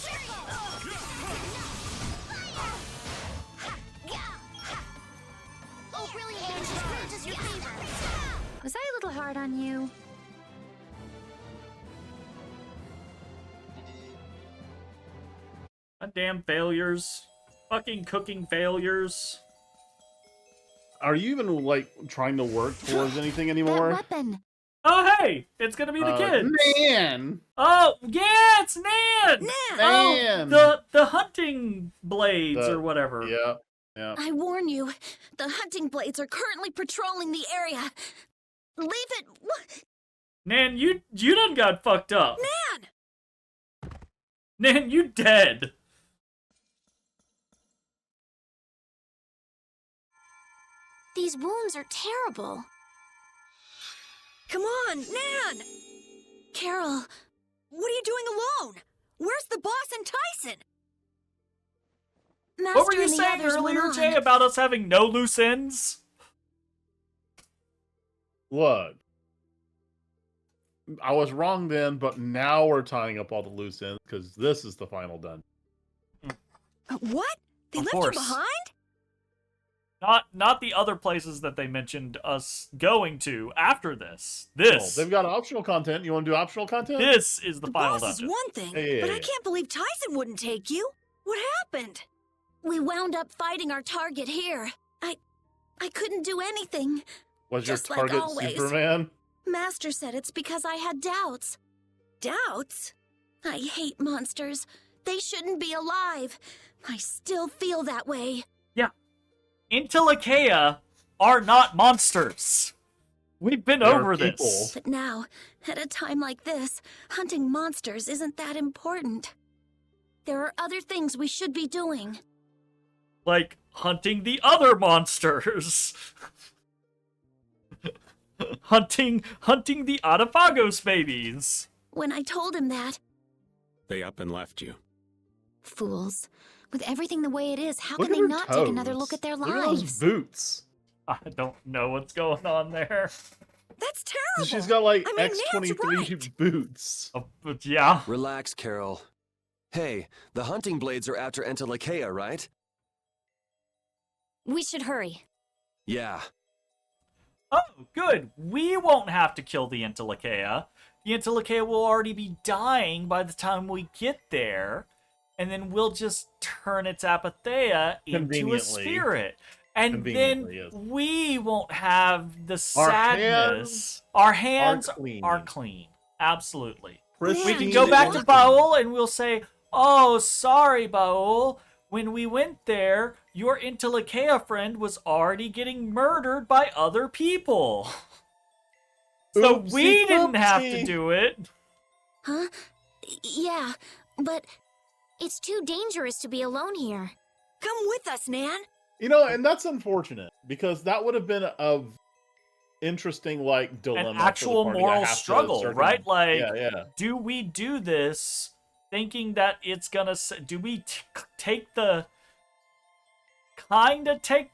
Oh, brilliant angels, grant us your favor! Was I a little hard on you? Goddamn failures. Fucking cooking failures. Are you even like trying to work towards anything anymore? That weapon! Oh, hey! It's gonna be the kid. Nan! Oh, yeah, it's Nan! Nan! Oh, the hunting blades The- or whatever. Yeah. Yeah. I warn you, the hunting blades are currently patrolling the area. Leave it. Nan, you done got fucked up. Nan! Nan, you dead. These wounds are terrible. Come on, Nan! Carol, what are you doing alone? Where's the boss and Tyson? What were Master you and the saying others went earlier, on. Jay, about us having no loose ends? Look. I was wrong then, but now we're tying up all the loose ends because this is the final done. What? They Of left course. you behind? Not the other places that they mentioned us going to after this. Oh, This they've got optional content. You want to do optional content? this is the The final boss is dungeon. one thing, Yeah, but yeah, I yeah. can't believe Tyson wouldn't take you. What happened? We wound up fighting our target here. I couldn't do anything. Was your Just like target always. Superman? Master said it's because I had doubts. Doubts? I hate monsters. They shouldn't be alive. I still feel that way. Yeah. Intellicaea are not monsters. We've been They're over people. this. But now, at a time like this, hunting monsters isn't that important. There are other things we should be doing. Like hunting the other monsters. hunting the Autophagos babies. When I told him that, They up and left you. Fools. With everything the way it is, how Look can at they her not take another toes. look at their Look at those lives? boots. I don't know what's going on there. That's terrible. She's got like I mean, Nan's X23 right. boots. But yeah. Relax, Carol. Hey, the hunting blades are after Entelekea, right? We should hurry. Yeah. Oh, good. We won't have to kill the Intellicaea. The Intellicaea will already be dying by the time we get there. And then we'll just turn its Apatheia into a Conveniently. spirit. And then Conveniently, yes. we won't have the Our sadness. Our hands clean. are clean. Absolutely. We Pristine can go back to and- Baul and we'll say, oh, sorry, Baul. When we went there, your Intellicaea friend was already getting murdered by other people. So we Oopsie didn't have to poopsie. do it. Huh? Yeah, but it's too dangerous to be alone here. Come with us, Nan. You know, and that's unfortunate because that would have been a interesting like dilemma. An for the actual party to moral have to struggle, right? circum- Like, yeah. do we do this thinking that it's gonna... Do we take the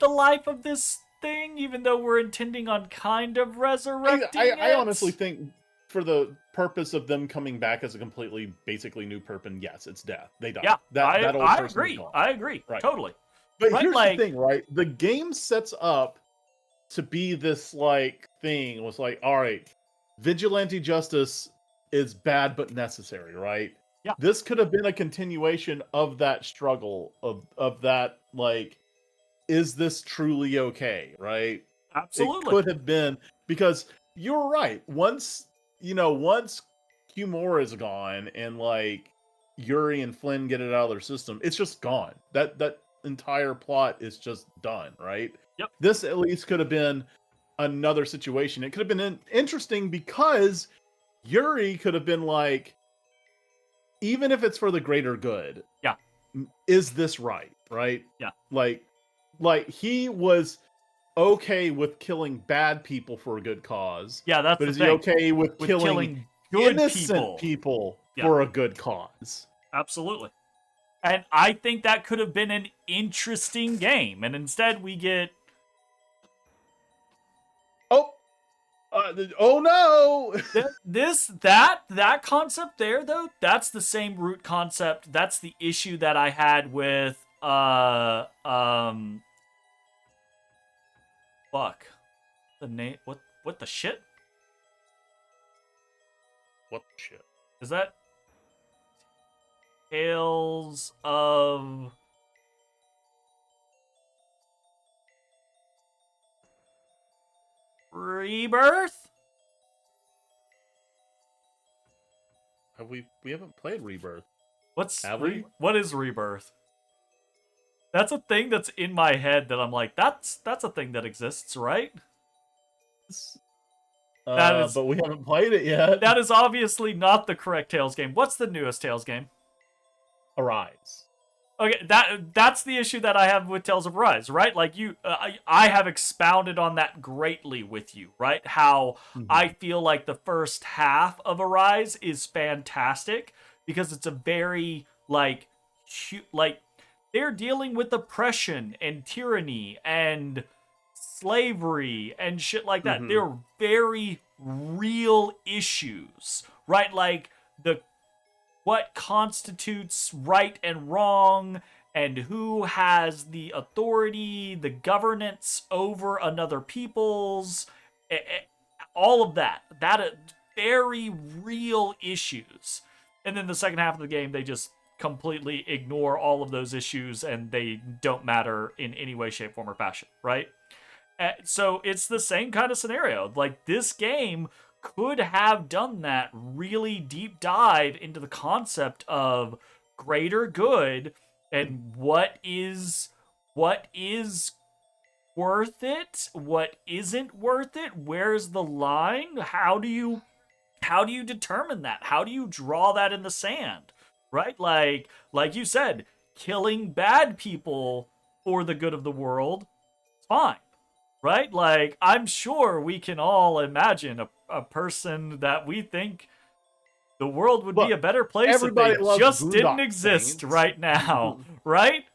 life of this thing, even though we're intending on kind of resurrecting I it? honestly think for the purpose of them coming back as a completely, basically new person, yes, it's death. They die. Yeah, that old I person is agree. gone. I agree. Right. Totally. But Right, here's like- the thing, right? The game sets up to be this like thing. It was like, all right, vigilante justice is bad but necessary, right? Yeah. This could have been a continuation of that struggle of that like, is this truly okay, right? Absolutely. It could have been because you're right. Once Kimura is gone and like Yuri and Flynn get it out of their system, it's just gone. That entire plot is just done, right? Yep. This at least could have been another situation. It could have been interesting because Yuri could have been like, even if it's for the greater good, Yeah. is this right? Right? Yeah. Like he was okay with killing bad people for a good cause. Yeah, that's but the is thing. he okay with killing good innocent people Yeah. for a good cause? Absolutely. And I think that could have been an interesting game. And instead we get... Oh no! that concept there, though, that's the same root concept. That's the issue that I had with, fuck. The name, what the shit? What the shit? Is that Tales of... Rebirth? We haven't played Rebirth. What is Rebirth? That's a thing that's in my head that I'm like, that's a thing that exists, right? But we haven't played it yet. That is obviously not the correct Tales game. What's the newest Tales game? Arise. Okay, that's the issue that I have with Tales of Arise, right? Like I have expounded on that greatly with you, right? How I feel like the first half of Arise is fantastic because it's a very like they're dealing with oppression and tyranny and slavery and shit like that. They're very real issues, right? Like what constitutes right and wrong, and who has the authority, the governance over another people's, all of that. That are very real issues. And then the second half of the game, they just completely ignore all of those issues, and they don't matter in any way, shape, form, or fashion, right? So it's the same kind of scenario. Like, this game could have done that really deep dive into the concept of greater good and what is worth it, what isn't worth it, where's the line, how do you determine that, how do you draw that in the sand, right? Like you said, killing bad people for the good of the world, fine, right? Like, I'm sure we can all imagine a person that we think the world would be a better place if they just didn't exist right now, right?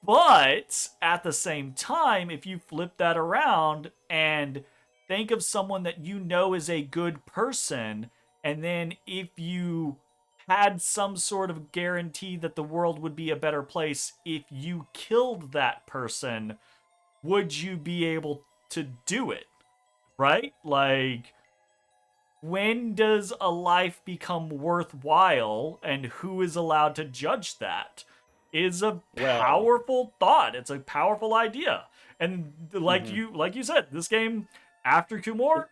But at the same time, if you flip that around and think of someone that you know is a good person, and then if you had some sort of guarantee that the world would be a better place if you killed that person, would you be able to do it? Right? Like, when does a life become worthwhile, and who is allowed to judge that? Is a powerful thought. It's a powerful idea. And like you said, this game, after Kumor,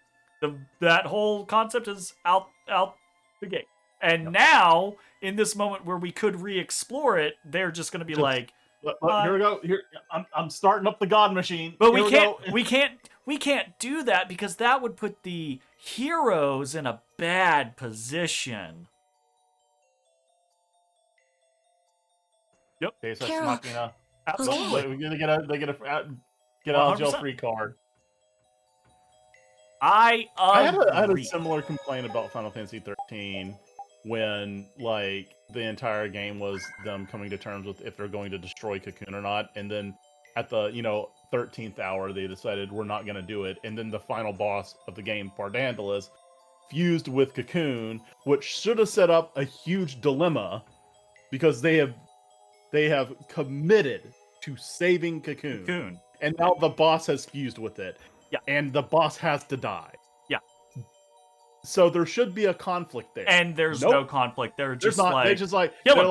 that whole concept is out the gate. And now, in this moment where we could re-explore it, they're just going to be like, here we go. Here, I'm starting up the God machine. But we can't do that because that would put the heroes in a bad position. Yep. Absolutely. They get a get out of jail free card. I had a similar complaint about Final Fantasy 13 when like the entire game was them coming to terms with if they're going to destroy Cocoon or not, and then at the 13th hour they decided we're not going to do it, and then the final boss of the game, Pardandalis, fused with Cocoon, which should have set up a huge dilemma because they have committed to saving Cocoon. And now the boss has fused with it. Yeah. And the boss has to die. Yeah. So there should be a conflict there. And there's no conflict. They're just they're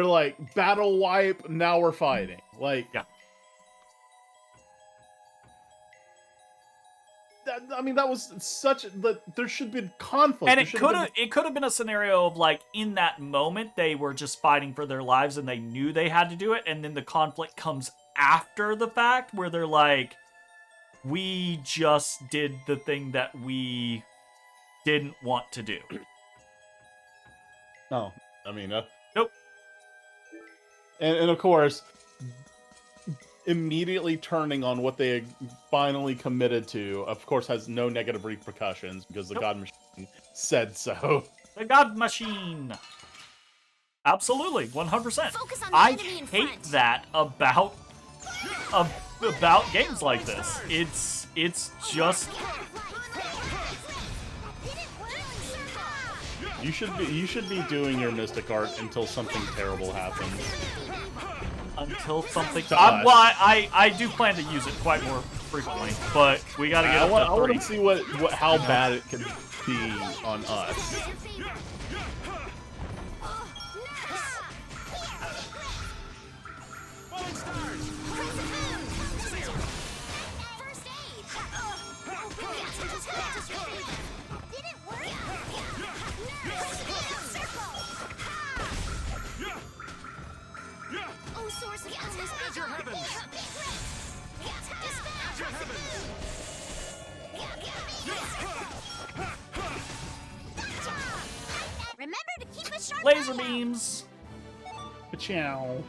like battle wipe, now we're fighting. Like, yeah. That was such that there should be conflict. And it could have been a scenario of like, in that moment they were just fighting for their lives and they knew they had to do it, and then the conflict comes after the fact where they're like, we just did the thing that we didn't want to do. No. I mean, Nope. and of course, immediately turning on what they finally committed to, of course, has no negative repercussions because the God Machine said so. The God Machine. Absolutely, 100%. Focus on the I enemy in hate front. that about games like this. It's just You should be doing your mystic art until something terrible happens. until something. To Well, us. I do plan to use it quite more frequently, but we got to get I up to want 30. to see how bad it could be on us. Oh, source of endless Remember to keep a sharp Laser eye out. beams. Ciao.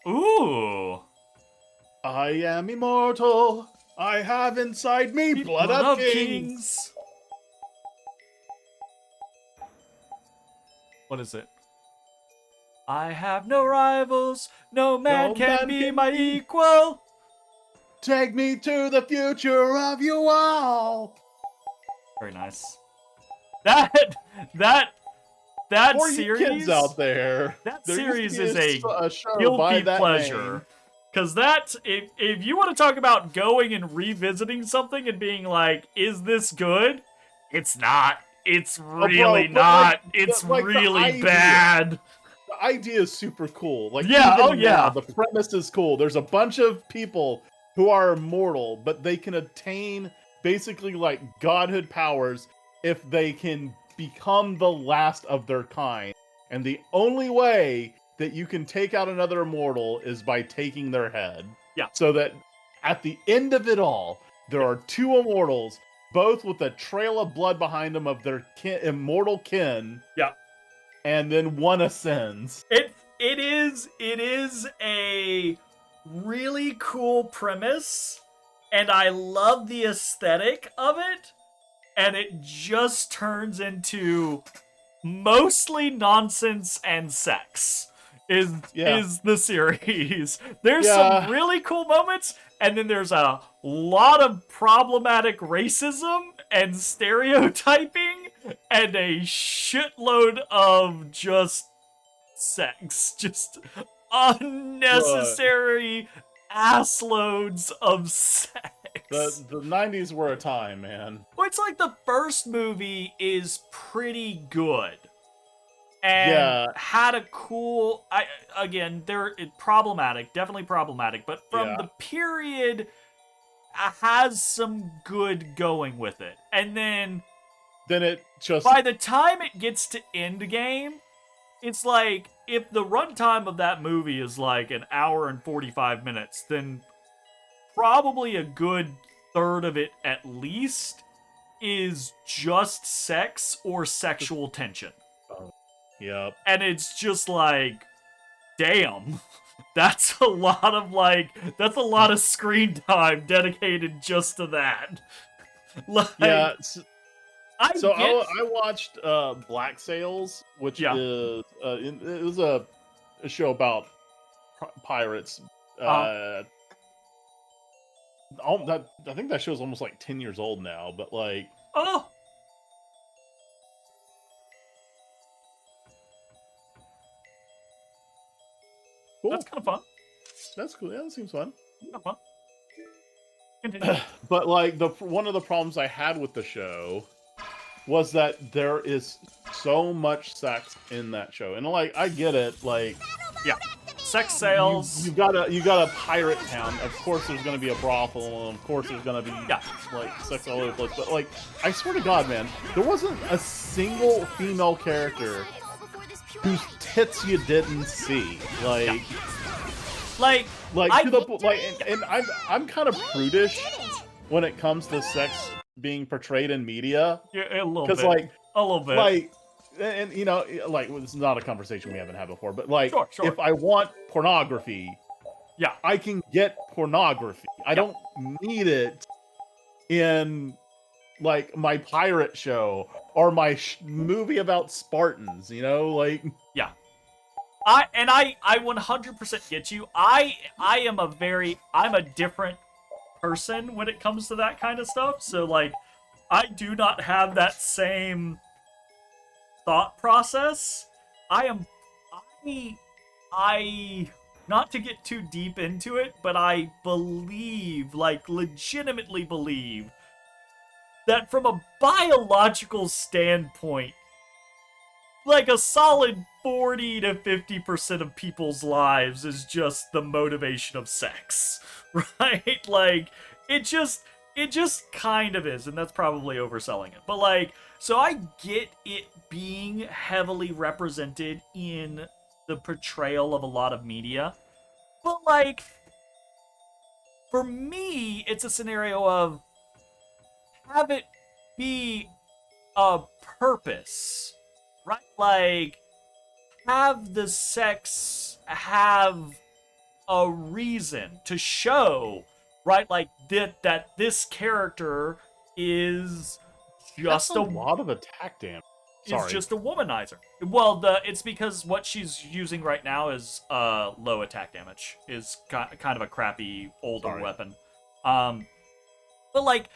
Ooh. I am immortal. I have inside me blood of kings. What is it? I have no rivals. No man No can man be can my be- equal. Take me to the future of you all. Very nice. That For you series kids out there, That there used series to be is a show by guilty that pleasure. name. Cause if you want to talk about going and revisiting something and being like, is this good? It's not. It's really but not. like, It's the really idea- bad. The idea is super cool. Like, Yeah, even oh, yeah. now, the premise is cool. There's a bunch of people who are immortal, but they can attain basically like godhood powers if they can become the last of their kind. And the only way that you can take out another immortal is by taking their head. Yeah. So that at the end of it all, there are two immortals, both with a trail of blood behind them of their immortal kin. Yeah. And then one ascends. It is a really cool premise, and I love the aesthetic of it, and it just turns into mostly nonsense and sex is the series. There's some really cool moments, and then there's a lot of problematic racism and stereotyping and a shitload of just sex. Just unnecessary assloads of sex. The 90s were a time, man. Well, it's like the first movie is pretty good. And had a cool problematic, definitely problematic, but from the period has some good going with it. And then it just by the time it gets to Endgame, it's like if the runtime of that movie is like an hour and 45 minutes, then probably a good third of it at least is just sex or sexual tension. Yep. And it's just like, damn, that's a lot of screen time dedicated just to that. Like, yeah. I I watched Black Sails, which is it was a show about pirates. I think that show's almost like 10 years old now, but like cool. That's kind of fun. That's cool. Yeah, that seems fun. Kind of fun. Continue. But like one of the problems I had with the show was that there is so much sex in that show, and like I get it, like sex sales. You got a pirate town. Of course, there's gonna be a brothel, and of course, there's gonna be like sex all over the place. But like, I swear to God, man, there wasn't a single female character whose tits you didn't see. Like and I'm kind of prudish when it comes to sex being portrayed in media. Yeah, a little Because bit. A little bit. like, and you know, like it's not a conversation we haven't had before, but like, Sure. if I want pornography, Yeah. I can get pornography. I don't need it in like my pirate show or my movie about Spartans. You know, like. Yeah. I 100% get you. I'm a different person when it comes to that kind of stuff. So like I do not have that same thought process. I not to get too deep into it, but I believe, like legitimately believe, that from a biological standpoint, like a solid 40 to 50% of people's lives is just the motivation of sex, right? Like it just kind of is, and that's probably overselling it. But like, so I get it being heavily represented in the portrayal of a lot of media. But like, for me, it's a scenario of have it be a purpose, right? Like, have the sex have a reason to show, right? Like that this character is just That's a lot of attack damage. Is just a womanizer. Well, it's because what she's using right now is low attack damage. Is kind of a crappy older weapon. But like,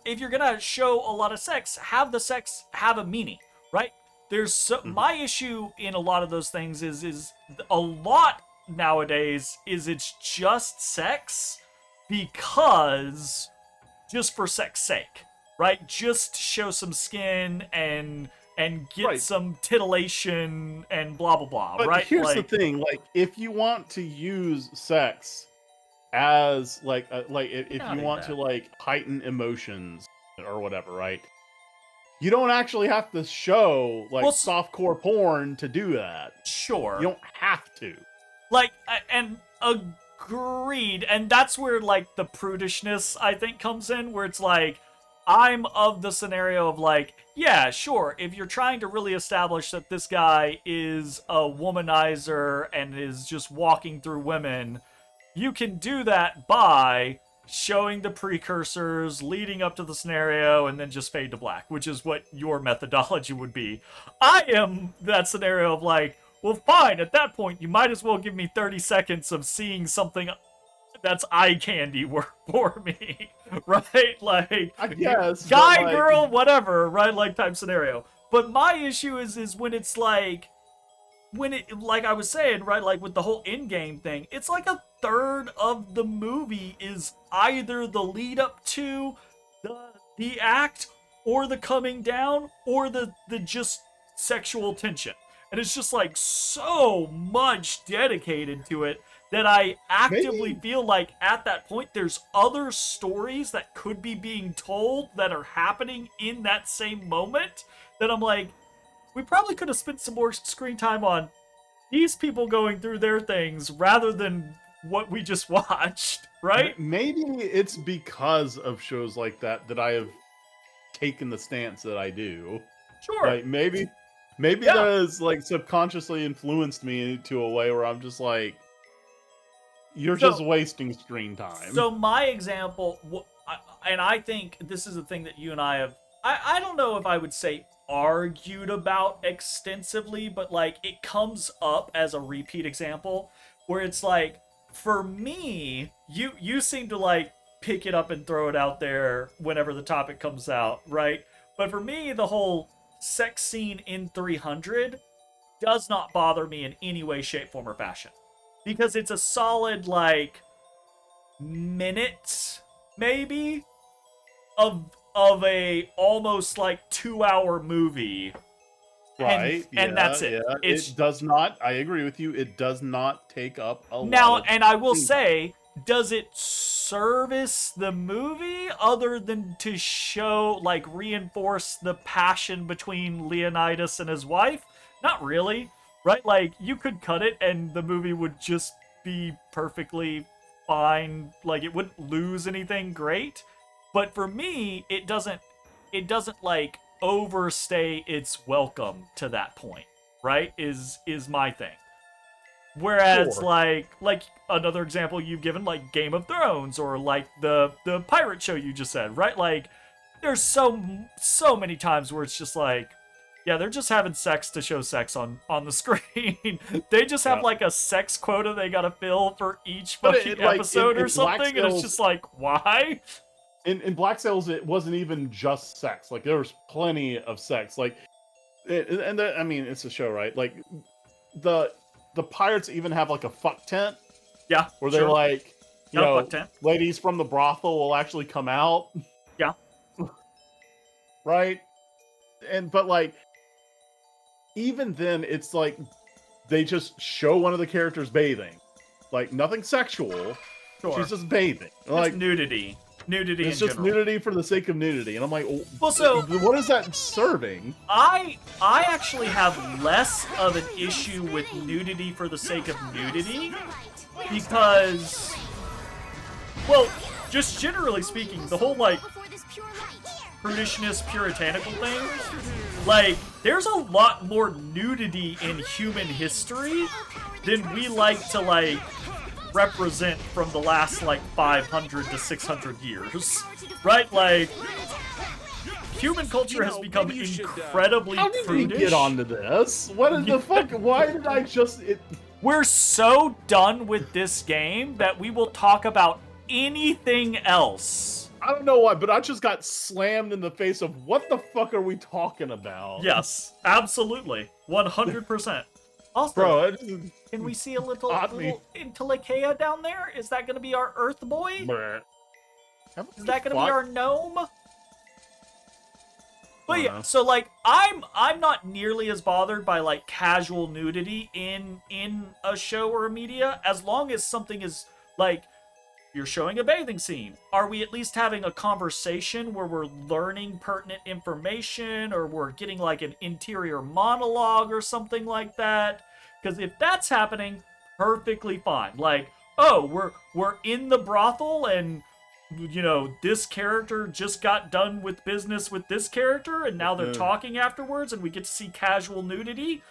if you're gonna show a lot of sex, have the sex have a meaning, right? There's my issue in a lot of those things is a lot nowadays is it's just sex because just for sex sake, right? Just show some skin and get some titillation and blah blah blah, but right? Here's the thing: like, if you want to use sex as if you want to like heighten emotions or whatever, right? You don't actually have to show like softcore porn to do that. Sure, you don't have to. Like, and agreed, and that's where like the prudishness I think comes in, where it's like, I'm of the scenario of like, yeah, sure, if you're trying to really establish that this guy is a womanizer and is just walking through women, you can do that by showing the precursors leading up to the scenario and then just fade to black, which is what your methodology would be. I am that scenario of like, well, fine, at that point, you might as well give me 30 seconds of seeing something that's eye candy for me, right? Like, I guess, guy, like, girl, whatever, right? Like, type scenario. But my issue is when it's like, like I was saying, right, like with the whole in-game thing, it's like a third of the movie is either the lead up to the act or the coming down or the just sexual tension. And it's just like so much dedicated to it that I actively feel like at that point there's other stories that could be being told that are happening in that same moment that I'm like, we probably could have spent some more screen time on these people going through their things rather than what we just watched, right? Maybe it's because of shows like that that I have taken the stance that I do. Sure. Like maybe that has like subconsciously influenced me to a way where I'm just like, you're just wasting screen time. So my example, and I think this is the thing that you and I have, I don't know if I would say argued about extensively, but like it comes up as a repeat example where it's like, for me, you seem to like pick it up and throw it out there whenever the topic comes out, right? But for me, the whole sex scene in 300 does not bother me in any way, shape, form, or fashion. Because it's a solid, like, minute, maybe, of a almost, like, 2-hour movie. Right, and that's it. Yeah. It does not, I agree with you, it does not take up a lot. Now, and I will say, does it service the movie other than to show, like, reinforce the passion between Leonidas and his wife? Not really, right? Like, you could cut it and the movie would just be perfectly fine. Like, it wouldn't lose anything great. But for me, it doesn't like overstay its welcome to that point, right? Is my thing. Whereas Sure. like another example you've given, like Game of Thrones, or like the pirate show you just said, right? Like there's so many times where it's just like, yeah, they're just having sex to show sex on the screen. They just have Yeah. like a sex quota they gotta fill for each But fucking like, episode in or something, Black and it's Sails- just like, why? In Black Sails, it wasn't even just sex. Like there was plenty of sex. Like, I mean, it's a show, right? Like the pirates even have like a fuck tent Yeah. where sure. they're like, you Got a know, fuck tent. ladies from the brothel will actually come out. Yeah. Right? But like, even then, it's like they just show one of the characters bathing. Like nothing sexual. Sure. She's just bathing. Just Like nudity. Nudity it's in just general. nudity for the sake of nudity. And I'm like, Well, so what is that serving? I actually have less of an issue with nudity for the sake of nudity, because, well, just generally speaking, the whole like prudishness, puritanical thing, like there's a lot more nudity in human history than we like to like represent from the last like 500 to 600 years, right? Like human culture has become incredibly How did we prudish. get onto this? What in the fuck? Why did I just? We're so done with this game that we will talk about anything else. I don't know why, but I just got slammed in the face of what the fuck are we talking about? Yes, absolutely, 100%. Also, Bro, can we see a little me. Intelekea down there? Is that going to be our Earth boy? Bruh. Is that going to be our gnome? But yeah, know. so like I'm not nearly as bothered by like casual nudity in a show or a media, as long as something is like, you're showing a bathing scene. Are we at least having a conversation where we're learning pertinent information, or we're getting like an interior monologue or something like that? Because if that's happening, perfectly fine. Like, oh, we're in the brothel, and you know, this character just got done with business with this character, and now they're talking afterwards, and we get to see casual nudity.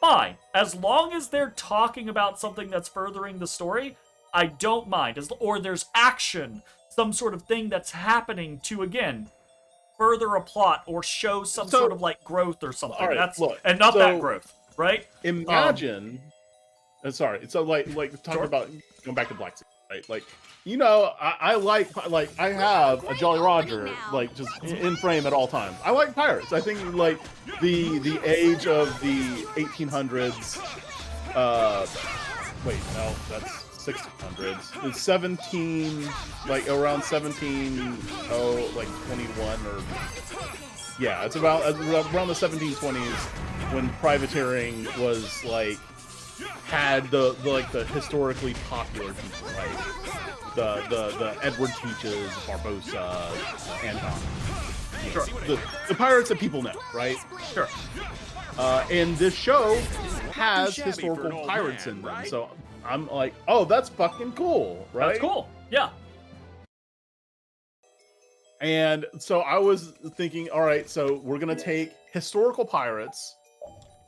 Fine. As long as they're talking about something that's furthering the story, I don't mind. Or there's action, some sort of thing that's happening to, again, further a plot or show some sort of like growth or something. All right, That's look, and not so that growth, right? Imagine. Sorry. So like talking about going back to Black Sea, right? Like, you know, I like I have a Jolly Roger like just in frame at all times. I like pirates. I think like the age of the 1800s. Wait, no, that's 1600s. It's 17, like around 17, like 21 or yeah, it's about around the 1720s when privateering was like had the historically popular people, right? The Edward Teaches, Barbossa, Anton. Sure. The pirates that people know, right? Sure. And this show has shabby for an historical old pirates man, in them, right? so I'm like, oh, that's fucking cool, right? That's cool. Yeah. And so I was thinking, all right, so we're gonna take historical pirates,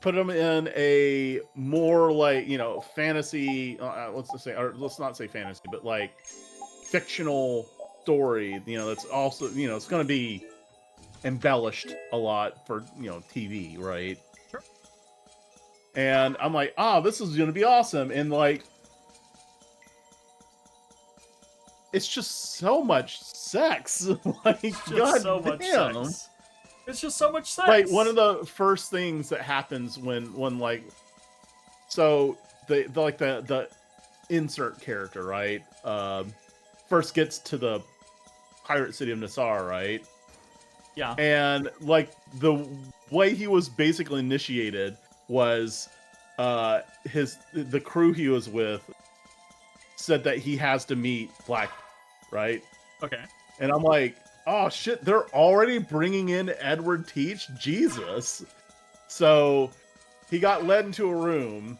put them in a more like, you know, fantasy. Let's just say, or let's not say fantasy, but like fictional story. You know, that's also, you know, it's gonna be embellished a lot for, you know, TV, right? Sure. And I'm like, this is gonna be awesome, and like, it's just so much sex. Like, Just god so much damn. sex. It's just so much sex. Like, one of the first things that happens when like, so the insert character, right, first gets to the pirate city of Nassau, right? Yeah. And like the way he was basically initiated was the crew he was with said that he has to meet Black, right? Okay. And I'm like, oh shit, they're already bringing in Edward Teach? Jesus. So he got led into a room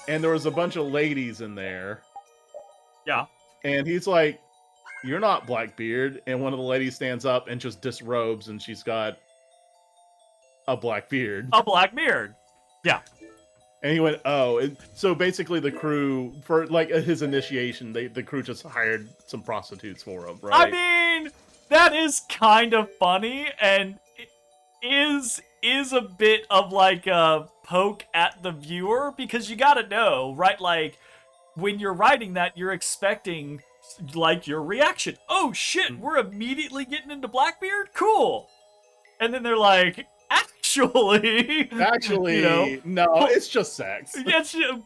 and there was a bunch of ladies in there. Yeah. And he's like, you're not Blackbeard. And one of the ladies stands up and just disrobes, and she's got a black beard. A black beard. Yeah. And he went, oh. And so basically the crew, for like his initiation, the crew just hired some prostitutes for him, right? I mean, that is kind of funny, and is a bit of like a poke at the viewer, because you gotta know, right? Like, when you're writing that, you're expecting, like, your reaction. Oh shit, we're immediately getting into Blackbeard? Cool. And then they're like, actually, you know, no, it's just sex.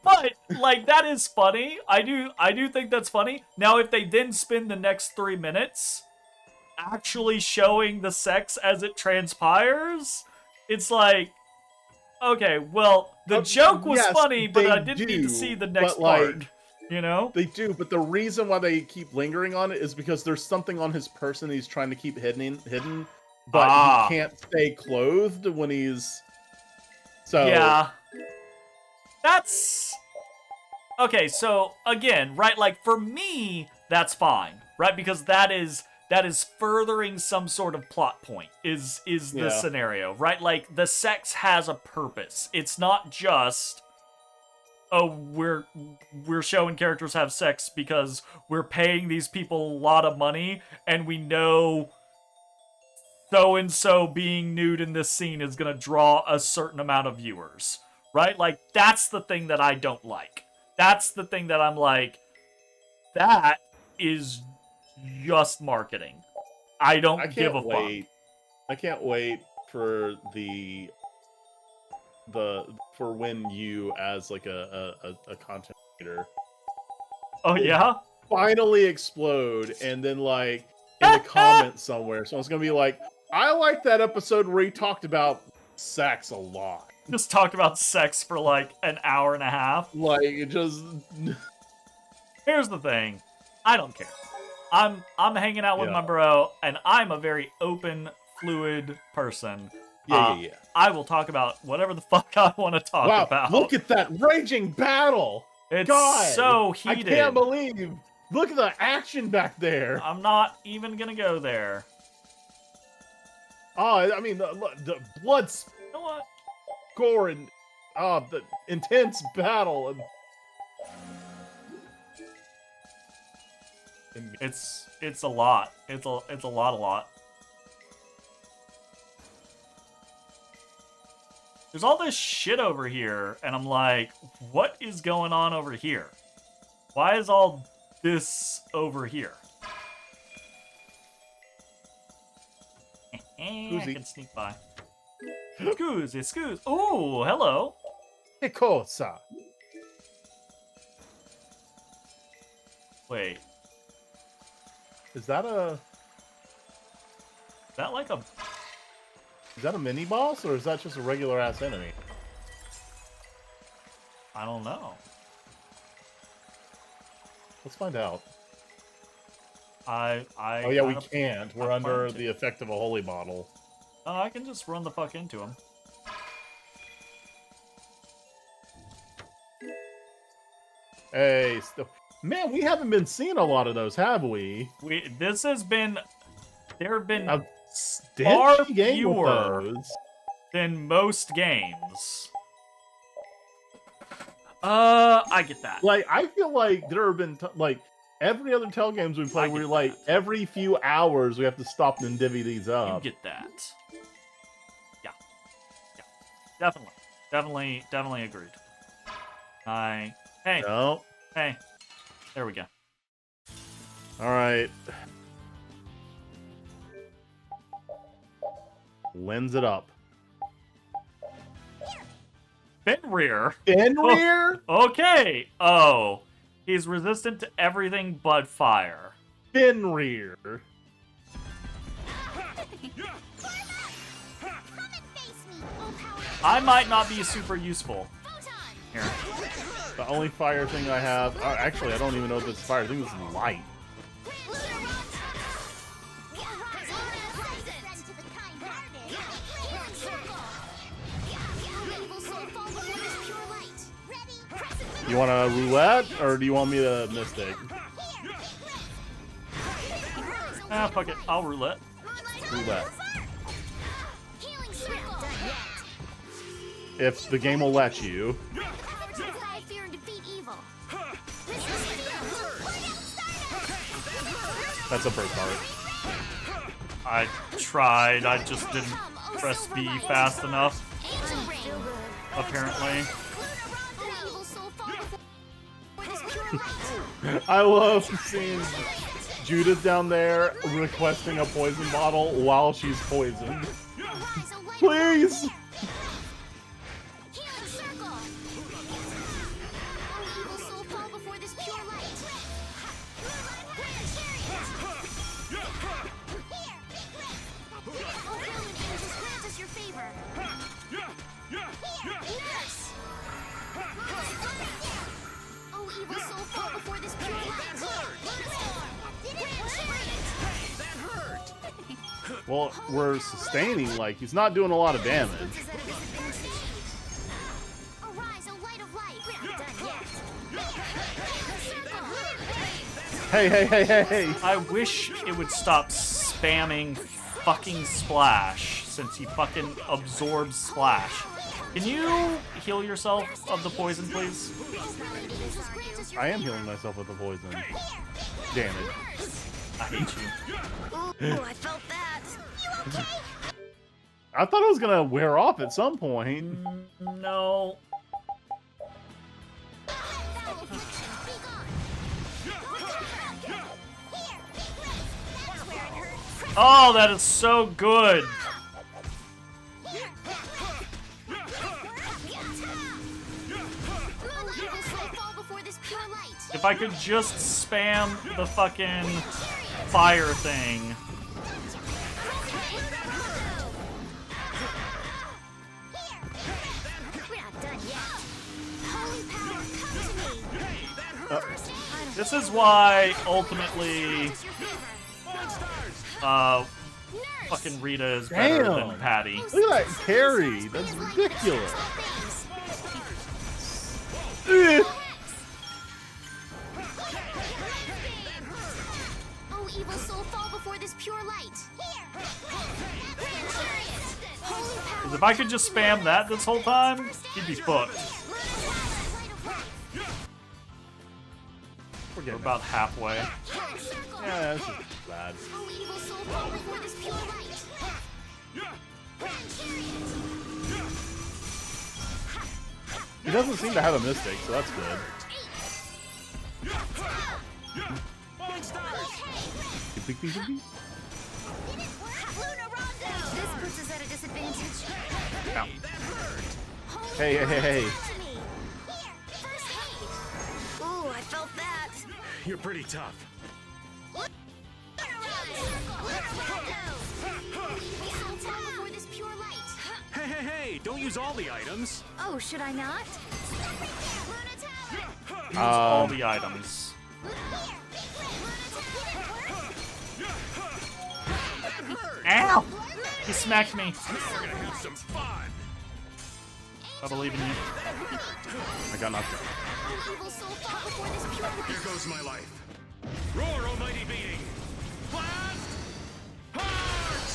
but like, that is funny. I do think that's funny. Now, if they then spend the next 3 minutes actually showing the sex as it transpires, it's like, okay, well, the joke was funny, but I didn't need to see the next part. Like, you know? They do, but the reason why they keep lingering on it is because there's something on his person he's trying to keep hidden, but he can't stay clothed when he's... So... Yeah. That's... Okay, so, again, right, like, for me, that's fine, right? Because that is furthering some sort of plot point, is the scenario, right? Like, the sex has a purpose. It's not just, oh, we're showing characters have sex because we're paying these people a lot of money, and we know so-and-so being nude in this scene is gonna draw a certain amount of viewers, right? Like, that's the thing that I don't like. That's the thing that I'm like, that is just marketing. I don't give a fuck. I can't wait for for when you, as like a content creator, finally explode, and then like in the comments somewhere, someone's gonna be like, I like that episode where he talked about sex a lot. Just talked about sex for like an hour and a half. Like, it just... Here's the thing. I don't care. I'm hanging out with my bro, and I'm a very open, fluid person. Yeah. I will talk about whatever the fuck I want to talk about. Look at that raging battle! It's God, so heated. I can't believe... Look at the action back there! I'm not even gonna go there. Oh, I mean, the blood... You know what? Gore and the intense battle, and it's a lot. It's a lot. There's all this shit over here, and I'm like, what is going on over here? Why is all this over here? I can sneak by. Excuse. Oh, hello. Che cosa? Wait. Is that like a... Is that a mini boss, or is that just a regular ass enemy? I don't know. Let's find out. Oh yeah, we can't. We're under the effect of a holy bottle. I can just run the fuck into him. Hey, man, we haven't been seeing a lot of those, have we? There have been a far game fewer with those than most games. I get that. Like, I feel like there have been like every other Tell games we play, we're like every few hours we have to stop and divvy these up. You get that. Yeah. Definitely agreed. Hey. No. Hey. There we go. All right. Lens it up. Fenrir? Fenrir? Oh, okay. Oh. He's resistant to everything but fire. Fenrir. I might not be super useful. Here. The only fire thing I have... actually, I don't even know if it's fire. I think it's light. You want a roulette, or do you want me to Mystic? Ah, fuck it. I'll roulette. Roulette. Healing circle. If the game will let you. The power to defy fear and defeat evil. This is That's a burst art. I tried. I just didn't press B fast enough, Angel ring. apparently. Evil soul fall before this pure light. I love seeing Judith down there requesting a poison bottle while she's poisoned. Arise, O light. Please! Healing circle. Oh, evil soul fall before this pure light. Grand chariot. Oh, fallen angels, grant us your favor. Nurse. Oh, evil soul fall before this pure light. Grand chariot. Well, we're sustaining, like, he's not doing a lot of damage. Arise, O light of life. We're not done yet. Circle. Hey, hey, hey, hey, hey! I wish it would stop spamming fucking splash, since he fucking absorbs splash. Can you heal yourself of the poison, please? I am healing myself with the poison. Damage. I hate you. Ooh, I felt that. You okay? I thought it was gonna wear off at some point. No. Oh, that is so good. If I could just spam the fucking fire thing. This is why ultimately fucking Rita is better Damn. than Patty. Look at that carry. That's ridiculous. Eh. Oh, evil soul, fall before this pure light. Because if I could just spam that this whole time, he'd be fucked. We're about halfway. Yeah, that's just bad. Oh, evil soul, fall before this pure light. He doesn't seem to have a mystic, so that's good. Beep, beep, beep, beep. This puts us at a disadvantage. Ow. Hey, hey, hey, hey. Ooh, I felt that. You're pretty tough. Hey, hey, hey! Don't use all the items. Oh, should I not? Use all the items. Ow! He smacked me. We're gonna have some fun. I believe in you. I got knocked out. Here goes my life. Roar, almighty being. Blast! Heart!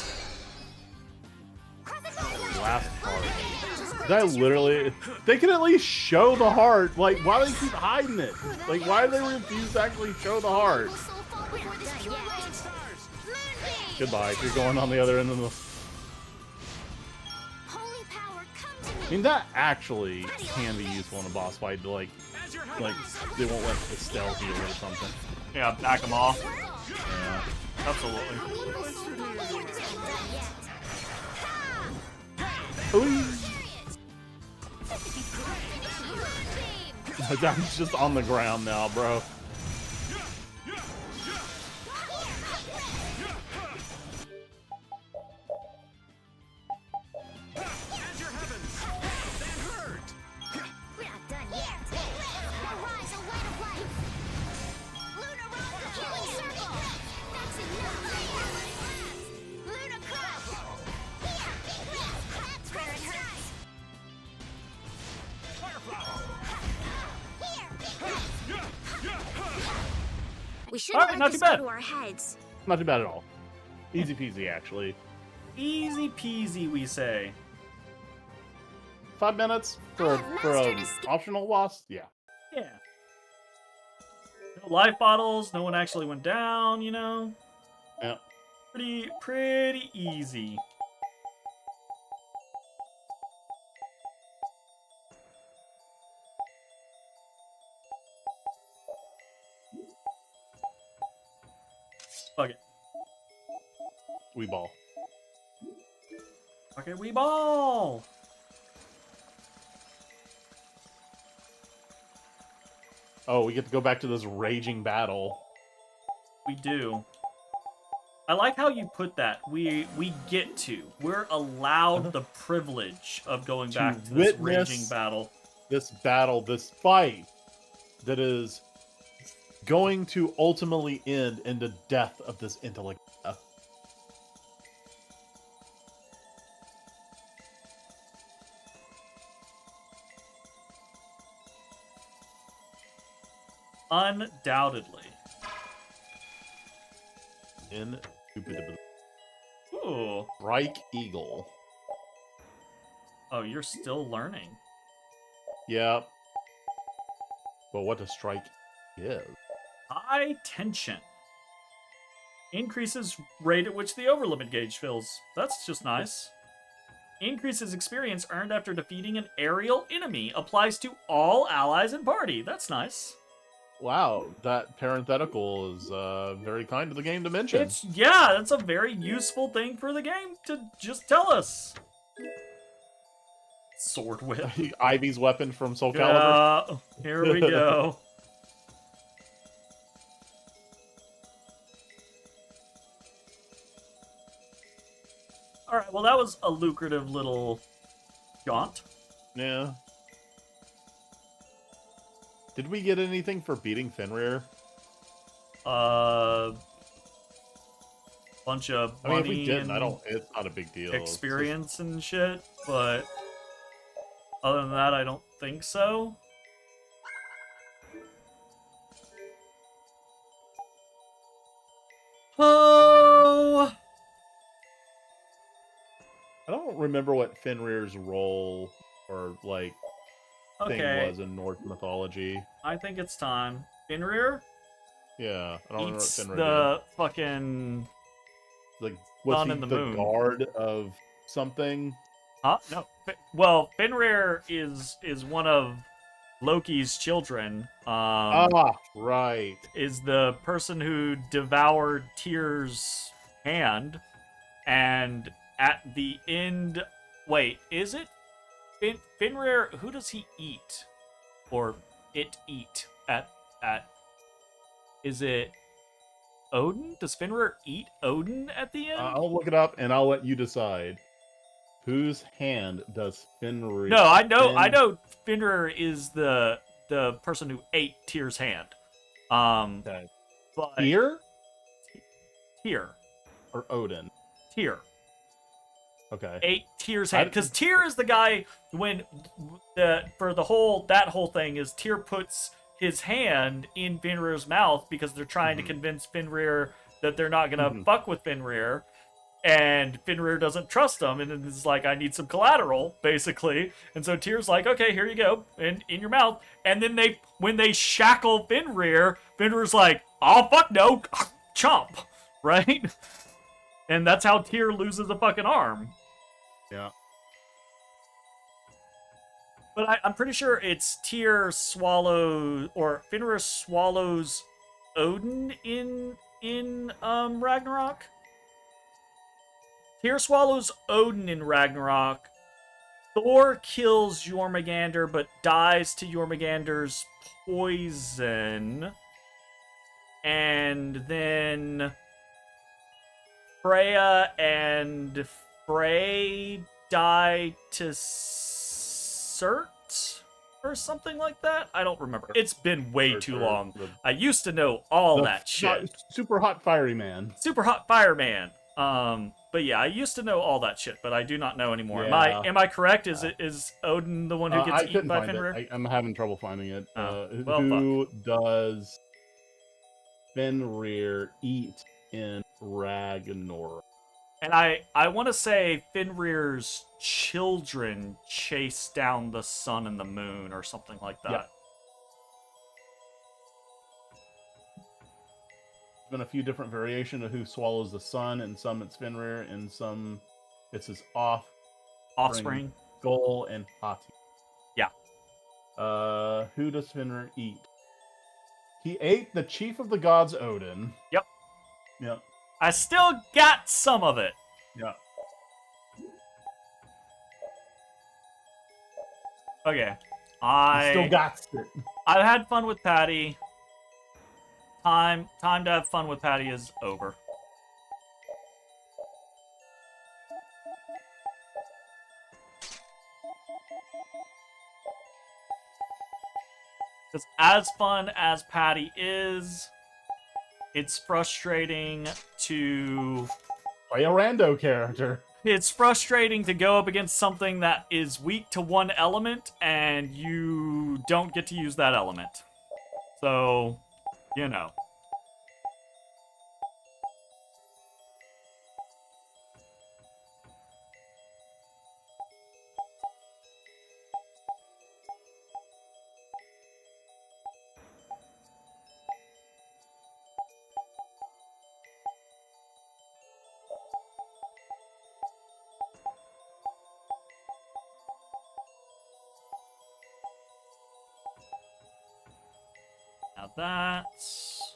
Last part. That literally. They can at least show the heart. Like, why do they keep hiding it? Like, why do they refuse to actually show the heart? Goodbye. You're going on the other end of the. I mean, that actually can be useful in a boss fight. To like they won't let Estelle heal or something. Yeah, back them off. Yeah. Absolutely. Ooh. I'm just on the ground now, bro. We should All right, let not this too bad. go to our heads. Not too bad at all. Easy peasy, actually. Easy peasy, we say. 5 minutes for an optional loss? Yeah. Yeah. No life bottles, no one actually went down, you know? Yeah. Pretty easy. Fuck it. We ball. Okay, we ball! Oh, we get to go back to this raging battle. We do. I like how you put that. We get to. We're allowed the privilege of going back to this raging battle. This battle, this fight that is going to ultimately end in the death of this intellect. Undoubtedly. Indubitably. Ooh. Strike Eagle. Oh, you're still learning. Yeah. But what a strike is. High tension. Increases rate at which the overlimit gauge fills. That's just nice. Increases experience earned after defeating an aerial enemy. Applies to all allies and party. That's nice. Wow, that parenthetical is very kind to the game to mention. Yeah, that's a very useful thing for the game to just tell us. Sword whip. Ivy's weapon from Soul Calibur. Here we go. Alright, well that was a lucrative little jaunt. Yeah. Did we get anything for beating Fenrir? Bunch of money. I mean, if we didn't, it's not a big deal. Experience and shit, but other than that, I don't think so. Oh! I don't remember what Fenrir's role or thing was in Norse mythology. I think it's time. Fenrir? Yeah, I don't eats remember what Fenrir the fucking was sun he and the the moon. guard of something? Huh? No. Well, Fenrir is one of Loki's children. Right. Is the person who devoured Tyr's hand, and at the end, wait, is it Fenrir? Who does he eat, or it eat at? Is it Odin? Does Fenrir eat Odin at the end? I'll look it up and I'll let you decide. Whose hand does Fenrir? No, I know Fenrir is the person who ate Tyr's hand. Okay. But Tyr or Odin? Tyr. Okay. Ate Tyr's hand because Tyr is the guy when that whole thing is Tyr puts his hand in Fenrir's mouth because they're trying to convince Fenrir that they're not gonna fuck with Fenrir. And Fenrir doesn't trust him, and it's like, I need some collateral, basically. And so Tyr's like, okay, here you go, in your mouth. And then when they shackle Fenrir's like, oh, fuck no, chomp, right? And that's how Tyr loses a fucking arm. Yeah. But I'm pretty sure it's Fenrir swallows Odin in Ragnarok. Tyr swallows Odin in Ragnarok. Thor kills Jormungandr, but dies to Jormungandr's poison. And then Freya and Frey die to Surt or something like that. I don't remember. It's been way too long. I used to know all that shit. Super hot fiery man. Super hot fireman. But yeah, I used to know all that shit, but I do not know anymore. Yeah. Am I correct? Is Odin the one who gets eaten by Fenrir? I'm having trouble finding it. Well, who does Fenrir eat in Ragnarok. And I want to say Fenrir's children chase down the sun and the moon or something like that. Yep. There's been a few different variations of who swallows the sun, and some it's Fenrir, and some it's his Offspring. Goal and Hati. Yeah. Who does Fenrir eat? He ate the chief of the gods, Odin. Yep. Yep. I still got some of it. Yeah. Okay. Still got it. I've had fun with Patty. Time to have fun with Patty is over. Because as fun as Patty is, it's frustrating to... Play a rando character. It's frustrating to go up against something that is weak to one element, and you don't get to use that element. So, you know. Now that's...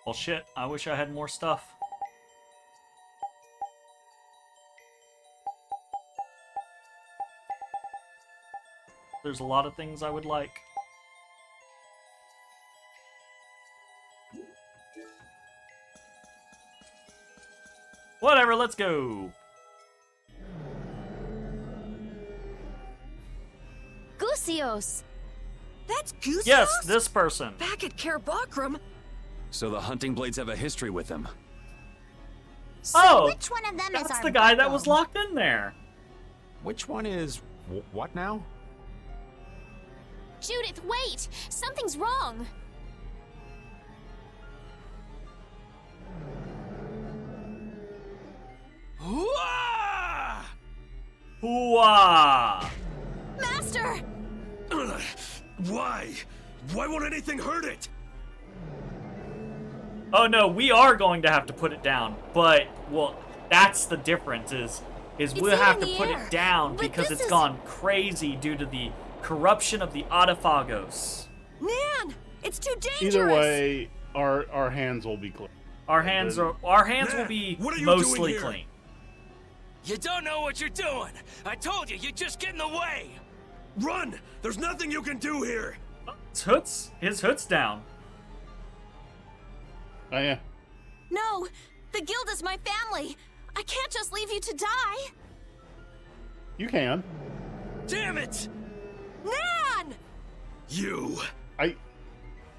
Well, shit, I wish I had more stuff. There's a lot of things I would like. Whatever, let's go. Gusios! That's Goose Yes, House? this person. Back at Care Bakram. So the hunting blades have a history with them. So Oh, which one of them is That's our the guy that was victim? locked in there. Which one is what now? Judith, wait! Something's wrong! Hooah! Hooah! Master! Why? Why won't anything hurt it? Oh no, we are going to have to put it down, but, well, that's the difference, is we'll even have in to the put air, it down but because this it's is- gone crazy due to the corruption of the Autophagos. Nan! It's too dangerous! Either way, our hands will be clean. Our hands will be what are you doing mostly here? clean. You don't know what you're doing. I told you, you just get in the way. Run! There's nothing you can do here. His hood's down. Oh yeah. No! The guild is my family! I can't just leave you to die! You can. Damn it! Nan! You.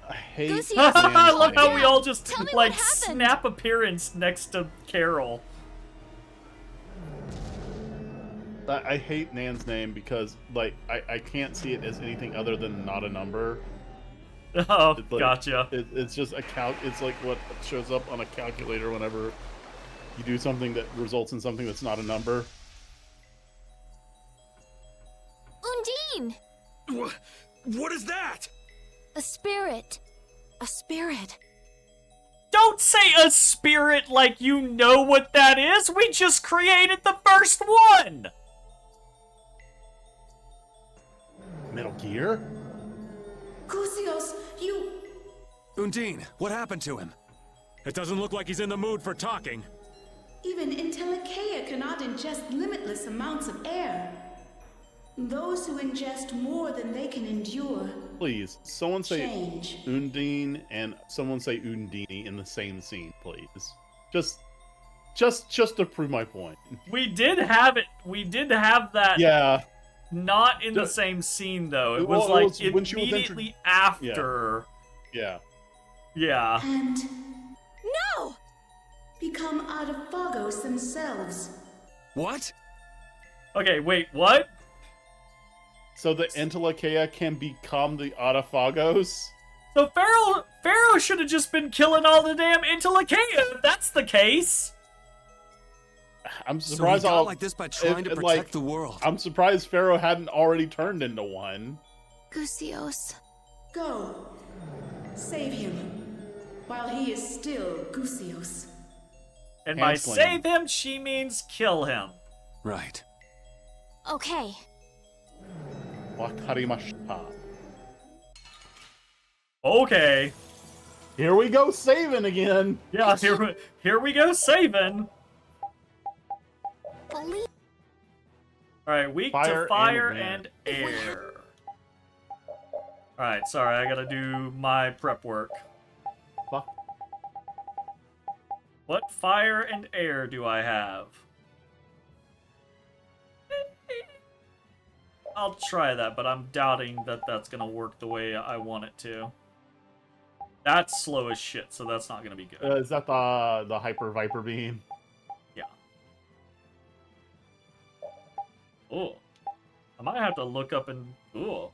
I hate. Goosey, Nan's I love how name. we all just Tell me like what happened. snap appearance next to Carol. I hate Nan's name because like I can't see it as anything other than not a number. Oh, It's like- gotcha. It's just a It's like what shows up on a calculator whenever you do something that results in something that's not a number. Undine! What is that? A spirit. A spirit. Don't say a spirit like you know what that is. We just created the first one. Metal Gear? Gusios, you... Undine, what happened to him? It doesn't look like he's in the mood for talking. Even Intellicheia cannot ingest limitless amounts of air. Those who ingest more than they can endure Please, someone say change. Undine and someone say Undini in the same scene, please. Just Just to prove my point. We did have it. We did have that. Yeah. Not in the same scene though. It was like when she was immediately after. Yeah. Yeah. And No! become Adafagos themselves. What? Okay, wait, what? So the Entelekea can become the Adafagos? So Pharaoh should have just been killing all the damn Entelekea if that's the case. I'm surprised so he got like this by trying to protect the world. I'm surprised Pharaoh hadn't already turned into one. Gusios. Go. Save him. While he is still Gusios. And by Hand-sling. save him, she means kill him. Right. Okay. Wakarimashita. Okay. Here we go saving again. Yeah, here we go saving. Alright, weak to fire and air. Alright, sorry, I gotta do my prep work. Fuck. What fire and air do I have? I'll try that, but I'm doubting that that's gonna work the way I want it to. That's slow as shit, so that's not gonna be good. Is that the Hyper Viper Beam? Yeah. Oh, I might have to look up and. Ooh.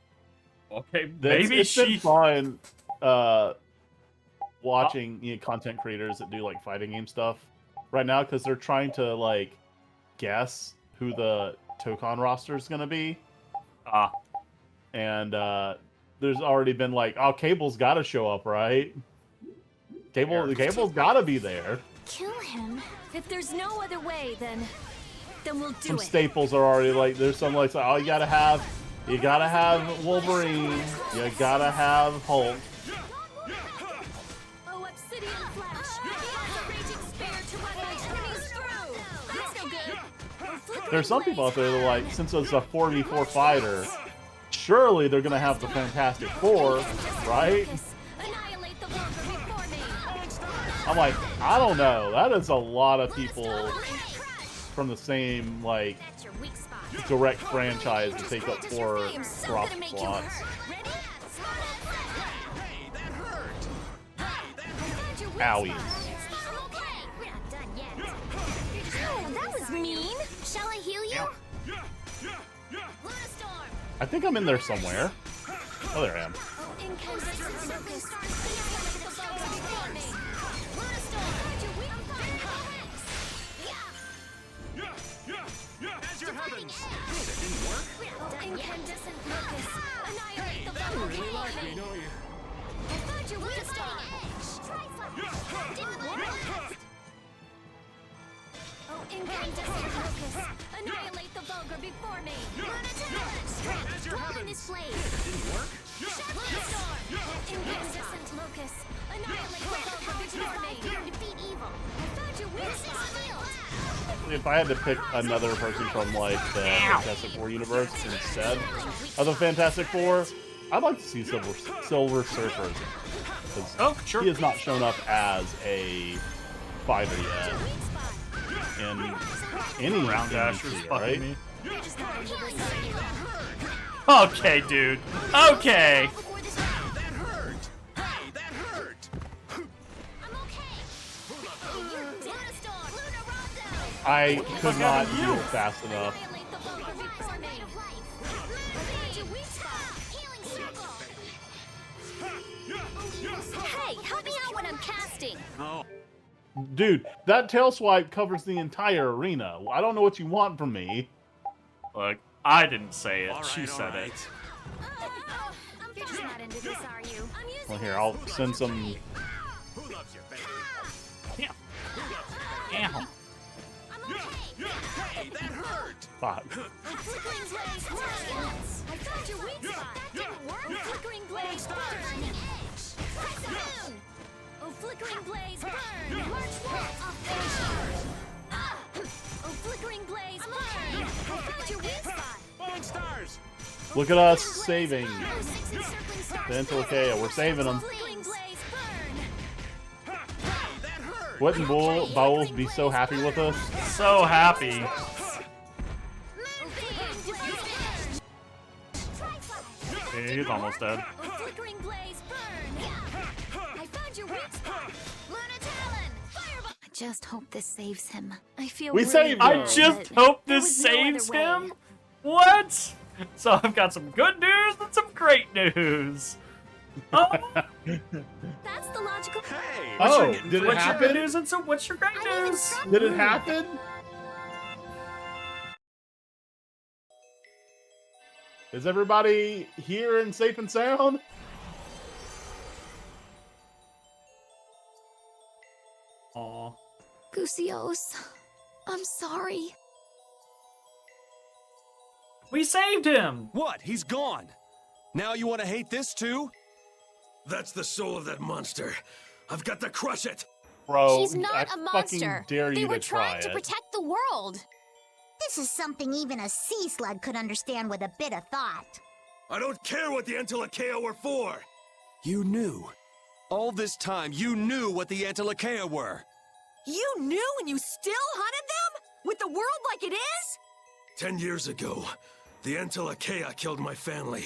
Okay, maybe it's been fun watching content creators that do like fighting game stuff right now because they're trying to like guess who the Tokon roster is gonna be. And there's already been like, oh, Cable's got to show up, right? Cable's got to be there. Kill him? If there's no other way, then we'll do Some it. staples are already like, there's some like, oh, you gotta have Wolverine, you gotta have Hulk. Oh, obsidian flash! A raging spear to run my enemies through! That's no good! There's some people out there that are like, since it's a 4v4 fighter, surely they're gonna have the Fantastic Four, right? Annihilate the Vulgar before me! I'm like, I don't know. That is a lot of people from the same like direct franchise to take up 4 drop slots. Owie. Oh, that was mean! Shall I heal you? I think I'm in there somewhere. Oh, there I am. As your heavens! That didn't work? Incandescent locust, annihilate the Vulgar Really like me, before don't you? I found your weak spot! Didn't work! Oh, incandescent locust, annihilate the Vulgar before me! As your heavens! This blade! That didn't work? Incandescent locust, annihilate the Vulgar before me! Defeat evil! I found your weak spot! If I had to pick another person from like the Fantastic Four universe instead of the Fantastic Four, I'd like to see Silver Surfer. Oh, sure. He has not shown up as a fighter yet in any Round Dasher's MCU, fucking right? me. Okay, dude. Okay. That hurt! Hey, that hurt! I could not do it fast enough. Hey, help me out when I'm casting! Oh. Dude, that tail swipe covers the entire arena. I don't know what you want from me. Look, I didn't say it. All She right, said all right. it. You're just not into this, are you? I'm using Well, here, I'll send some... Who loves you, baby? Yeah. I'm okay. Hey, that hurt! Fuck. Flickering blaze, burn! I found your weak spot. That didn't work. Flickering blaze, burn! Press moon! Oh, flickering blaze, burn! March walk off Oh, flickering blaze, burn! I found your weak spot. Falling stars! Look at us saving Oh, 6 encircling stars. the Entelekea. We're saving them. Flickering blaze, burn! Hey, that hurt! Wouldn't Bowles be so happy with us? So happy. He's almost dead. Flickering blaze burn. I found your weak spot. Luna Talon, fireball. I just hope this saves him. I feel We really saved bad, him. I just but hope there this was no other saves way. him. What? So I've got some good news and some great news. Oh, That's the logical. Hey! Oh, did it what's your good happen? news and some what's your great news? Did it happen? Is everybody here and safe and sound? Aw. Gusios, I'm sorry. We saved him. What? He's gone. Now you want to hate this too? That's the soul of that monster. I've got to crush it! Bro, He's not I a fucking monster. dare They you were to try trying to it. protect the world. This is something even a sea slug could understand with a bit of thought. I don't care what the Entelakea were for! You knew. All this time, you knew what the Antilakea were. You knew and you still hunted them? With the world like it is? 10 years ago, the Entelakea killed my family.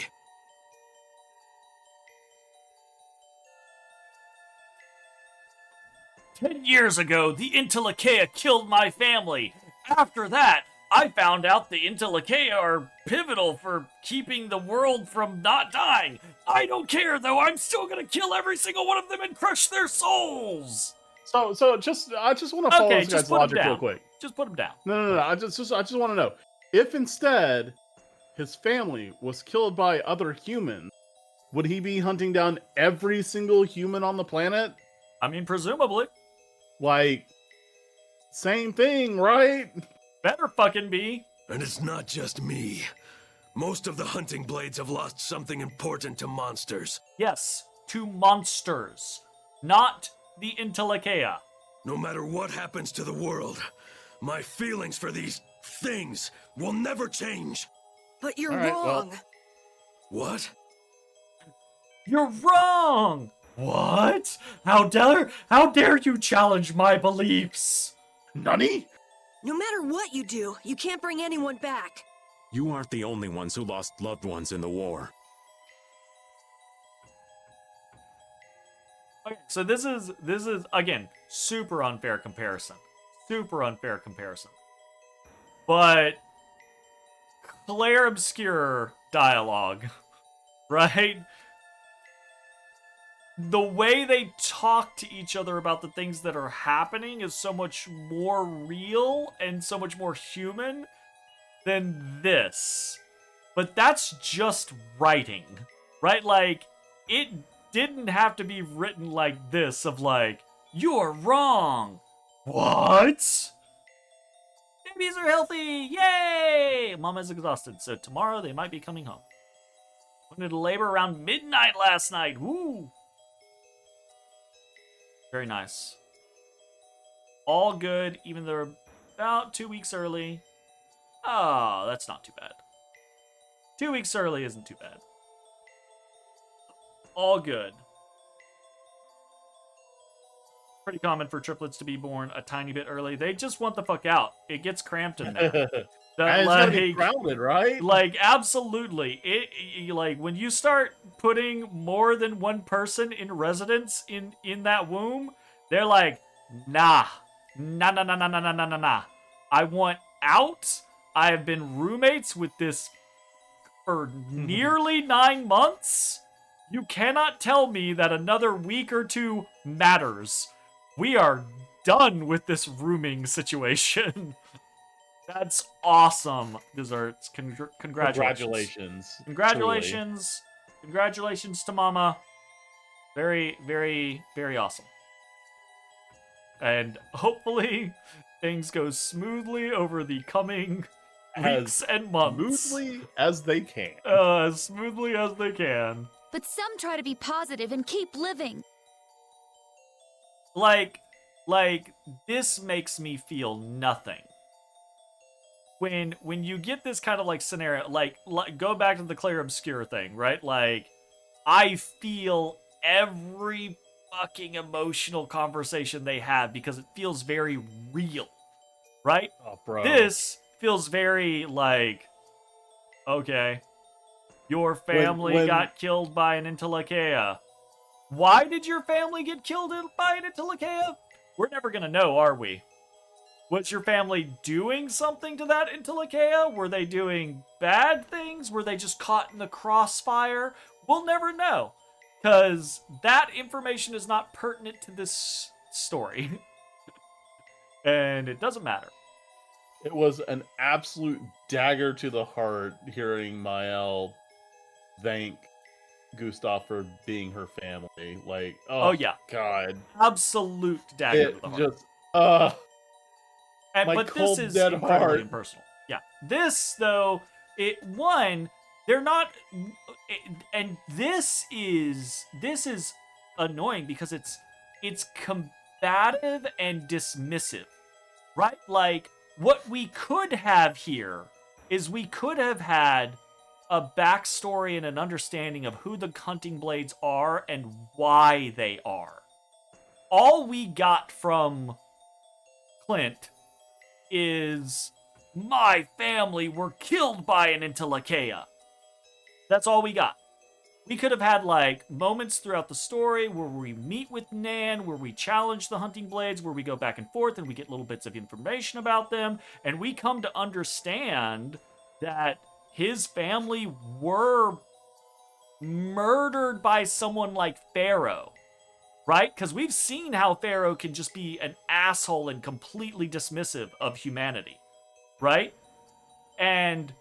"10 years ago, the Intelakea killed my family. After that, I found out the Intelakea are pivotal for keeping the world from not dying. I don't care, though. I'm still gonna kill every single one of them and crush their souls." So I just want to follow Okay, this just guy's put him logic real down. quick. Just put him down. No. I just want to know if instead his family was killed by other humans, would he be hunting down every single human on the planet? I mean, presumably. Like, same thing, right? Better fucking be. And it's not just me. Most of the hunting blades have lost something important to monsters. Yes, to monsters, not the Intelakea. No matter what happens to the world, my feelings for these things will never change. But you're All right, well- wrong. What? You're wrong. What? How dare you challenge my beliefs? Nani? No matter what you do, you can't bring anyone back. You aren't the only ones who lost loved ones in the war. Okay, so this is again super unfair comparison. Super unfair comparison. But Claire Obscure dialogue, right? The way they talk to each other about the things that are happening is so much more real and so much more human than this. But that's just writing, right? Like, it didn't have to be written like this, of like, you're wrong. What? Babies are healthy, yay! Mama's exhausted, so tomorrow they might be coming home. Went into labor around midnight last night, woo! Very nice. All good, even though they're about 2 weeks early. Oh, that's not too bad. 2 weeks early isn't too bad. All good. Pretty common for triplets to be born a tiny bit early. They just want the fuck out. It gets cramped in there. It's gonna be crowded, right? Like, absolutely. Like, when you start putting more than one person in residence in that womb, they're like, nah. I want out. I have been roommates with this for nearly 9 months. You cannot tell me that another week or two matters. We are done with this rooming situation. That's awesome, Desserts. Congratulations. Congratulations. Congratulations to Mama. Very, very, very awesome. And hopefully things go smoothly over the coming weeks and months. Smoothly as they can. As smoothly as they can. But some try to be positive and keep living. Like, this makes me feel nothing. When you get this kind of like scenario, like go back to the Claire Obscure thing, right? Like, I feel every fucking emotional conversation they have because it feels very real, right? Oh, bro. This feels very like, okay, your family got killed by an Intellicaea. Why did your family get killed by an Intellicaea? We're never gonna know, are we? Was your family doing something to that Intellicaea? Were they doing bad things? Were they just caught in the crossfire? We'll never know, because that information is not pertinent to this story. And it doesn't matter. It was an absolute dagger to the heart hearing Mael thank Gustav for being her family. Like, oh yeah, God, absolute dagger it to the heart. Just, but cold, this is dead incredibly heart. impersonal. Yeah, this though, they're not, and this is annoying because it's combative and dismissive, right? Like, what we could have here is we could have had a backstory and an understanding of who the hunting blades are and why they are. All we got from Clint is, my family were killed by an Intellicaea. That's all we got. We could have had like moments throughout the story where we meet with Nan, where we challenge the hunting blades, where we go back and forth and we get little bits of information about them, and we come to understand that his family were murdered by someone like Pharaoh, right? Because we've seen how Pharaoh can just be an asshole and completely dismissive of humanity, right? And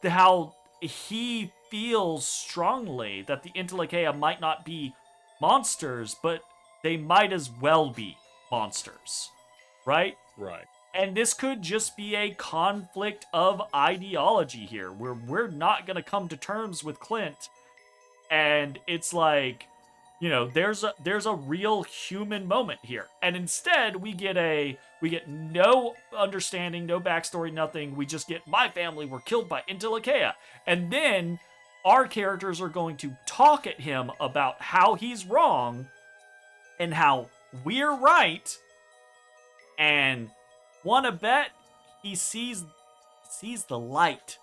how he feels strongly that the Intellicaea might not be monsters, but they might as well be monsters, right? Right. And this could just be a conflict of ideology here, where we're not going to come to terms with Clint. And it's like, you know, there's a real human moment here. And instead, we get no understanding, no backstory, nothing. We just get, my family were killed by Intellicaea. And then our characters are going to talk at him about how he's wrong and how we're right. And wanna bet he sees the light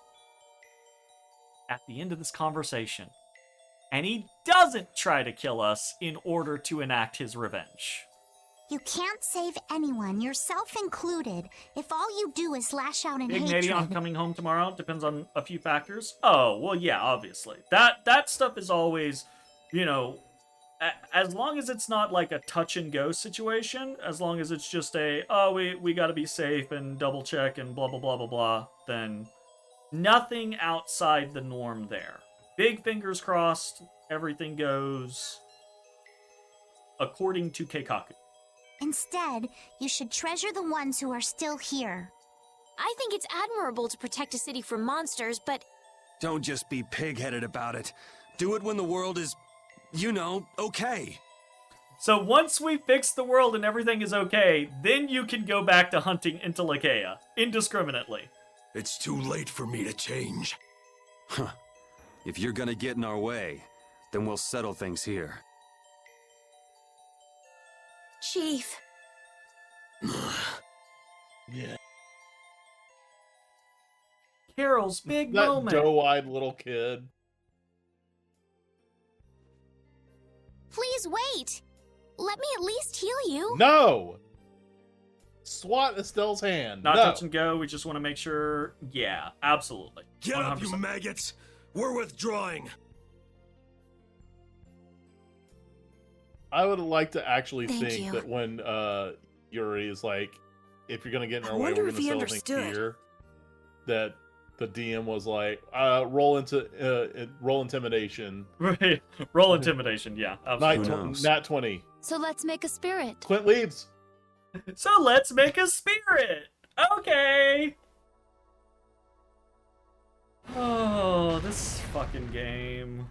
at the end of this conversation. And he doesn't try to kill us in order to enact his revenge. You can't save anyone, yourself included, if all you do is lash out in Big hatred. Nady on coming home tomorrow depends on a few factors. Oh, well, yeah, obviously. That stuff is always, you know, as long as it's not like a touch and go situation, as long as it's just we got to be safe and double check and blah, blah, blah, blah, blah, then nothing outside the norm there. Big fingers crossed, everything goes according to Keikaku. Instead, you should treasure the ones who are still here. I think it's admirable to protect a city from monsters, but... Don't just be pig-headed about it. Do it when the world is, you know, okay. So once we fix the world and everything is okay, then you can go back to hunting Intellicaea indiscriminately. It's too late for me to change. Huh. If you're gonna get in our way, then we'll settle things here. Chief. Yeah. Carol's big that moment. doe-eyed little kid. Please wait. Let me at least heal you. No! Swat Estelle's hand. Not no. touch and go. We just want to make sure. Yeah, absolutely. Get 100%. up, you maggots! We're withdrawing. I would like to actually Thank think you. that when Yuri is like, if you're gonna get in I our way, wonder we're if gonna he settle things understood. here. That the DM was like, roll intimidation. Right. Roll intimidation. Yeah, absolutely. Nat 20. So let's make a spirit. Clint leaves. So let's make a spirit. Okay. Oh, this fucking game.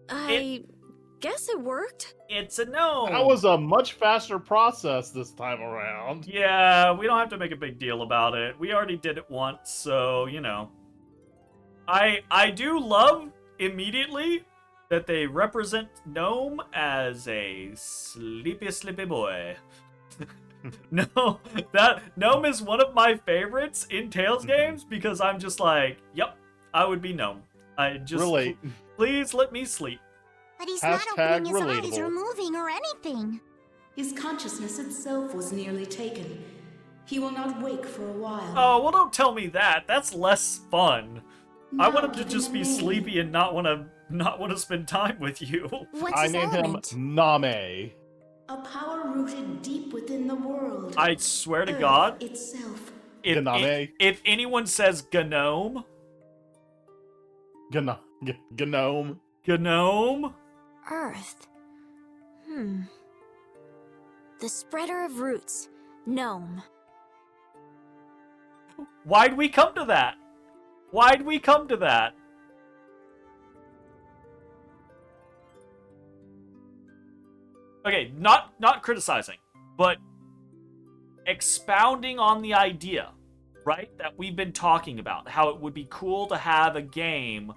I guess it worked. It's a no. That was a much faster process this time around. Yeah, we don't have to make a big deal about it. We already did it once, so, you know. I do love immediately that they represent Gnome as a sleepy boy. No, that Gnome is one of my favorites in Tales games because I'm just like, yep, I would be Gnome. I just Relate. Please let me sleep. But he's Hashtag not opening his eyes relatable. or moving or anything. His consciousness itself was nearly taken. He will not wake for a while. Oh, well, don't tell me that. That's less fun. I Now want him to give just him be a name. sleepy and not want to spend time with you. What's I his named element? him Name. A power rooted deep within the world. I swear to Earth God, itself. if anyone says Gnome, Gnome. Gnome, Earth. The spreader of roots. Gnome. why'd we come to that? Why'd we come to that? Okay, not criticizing, but expounding on the idea, right, that we've been talking about, how it would be cool to have a game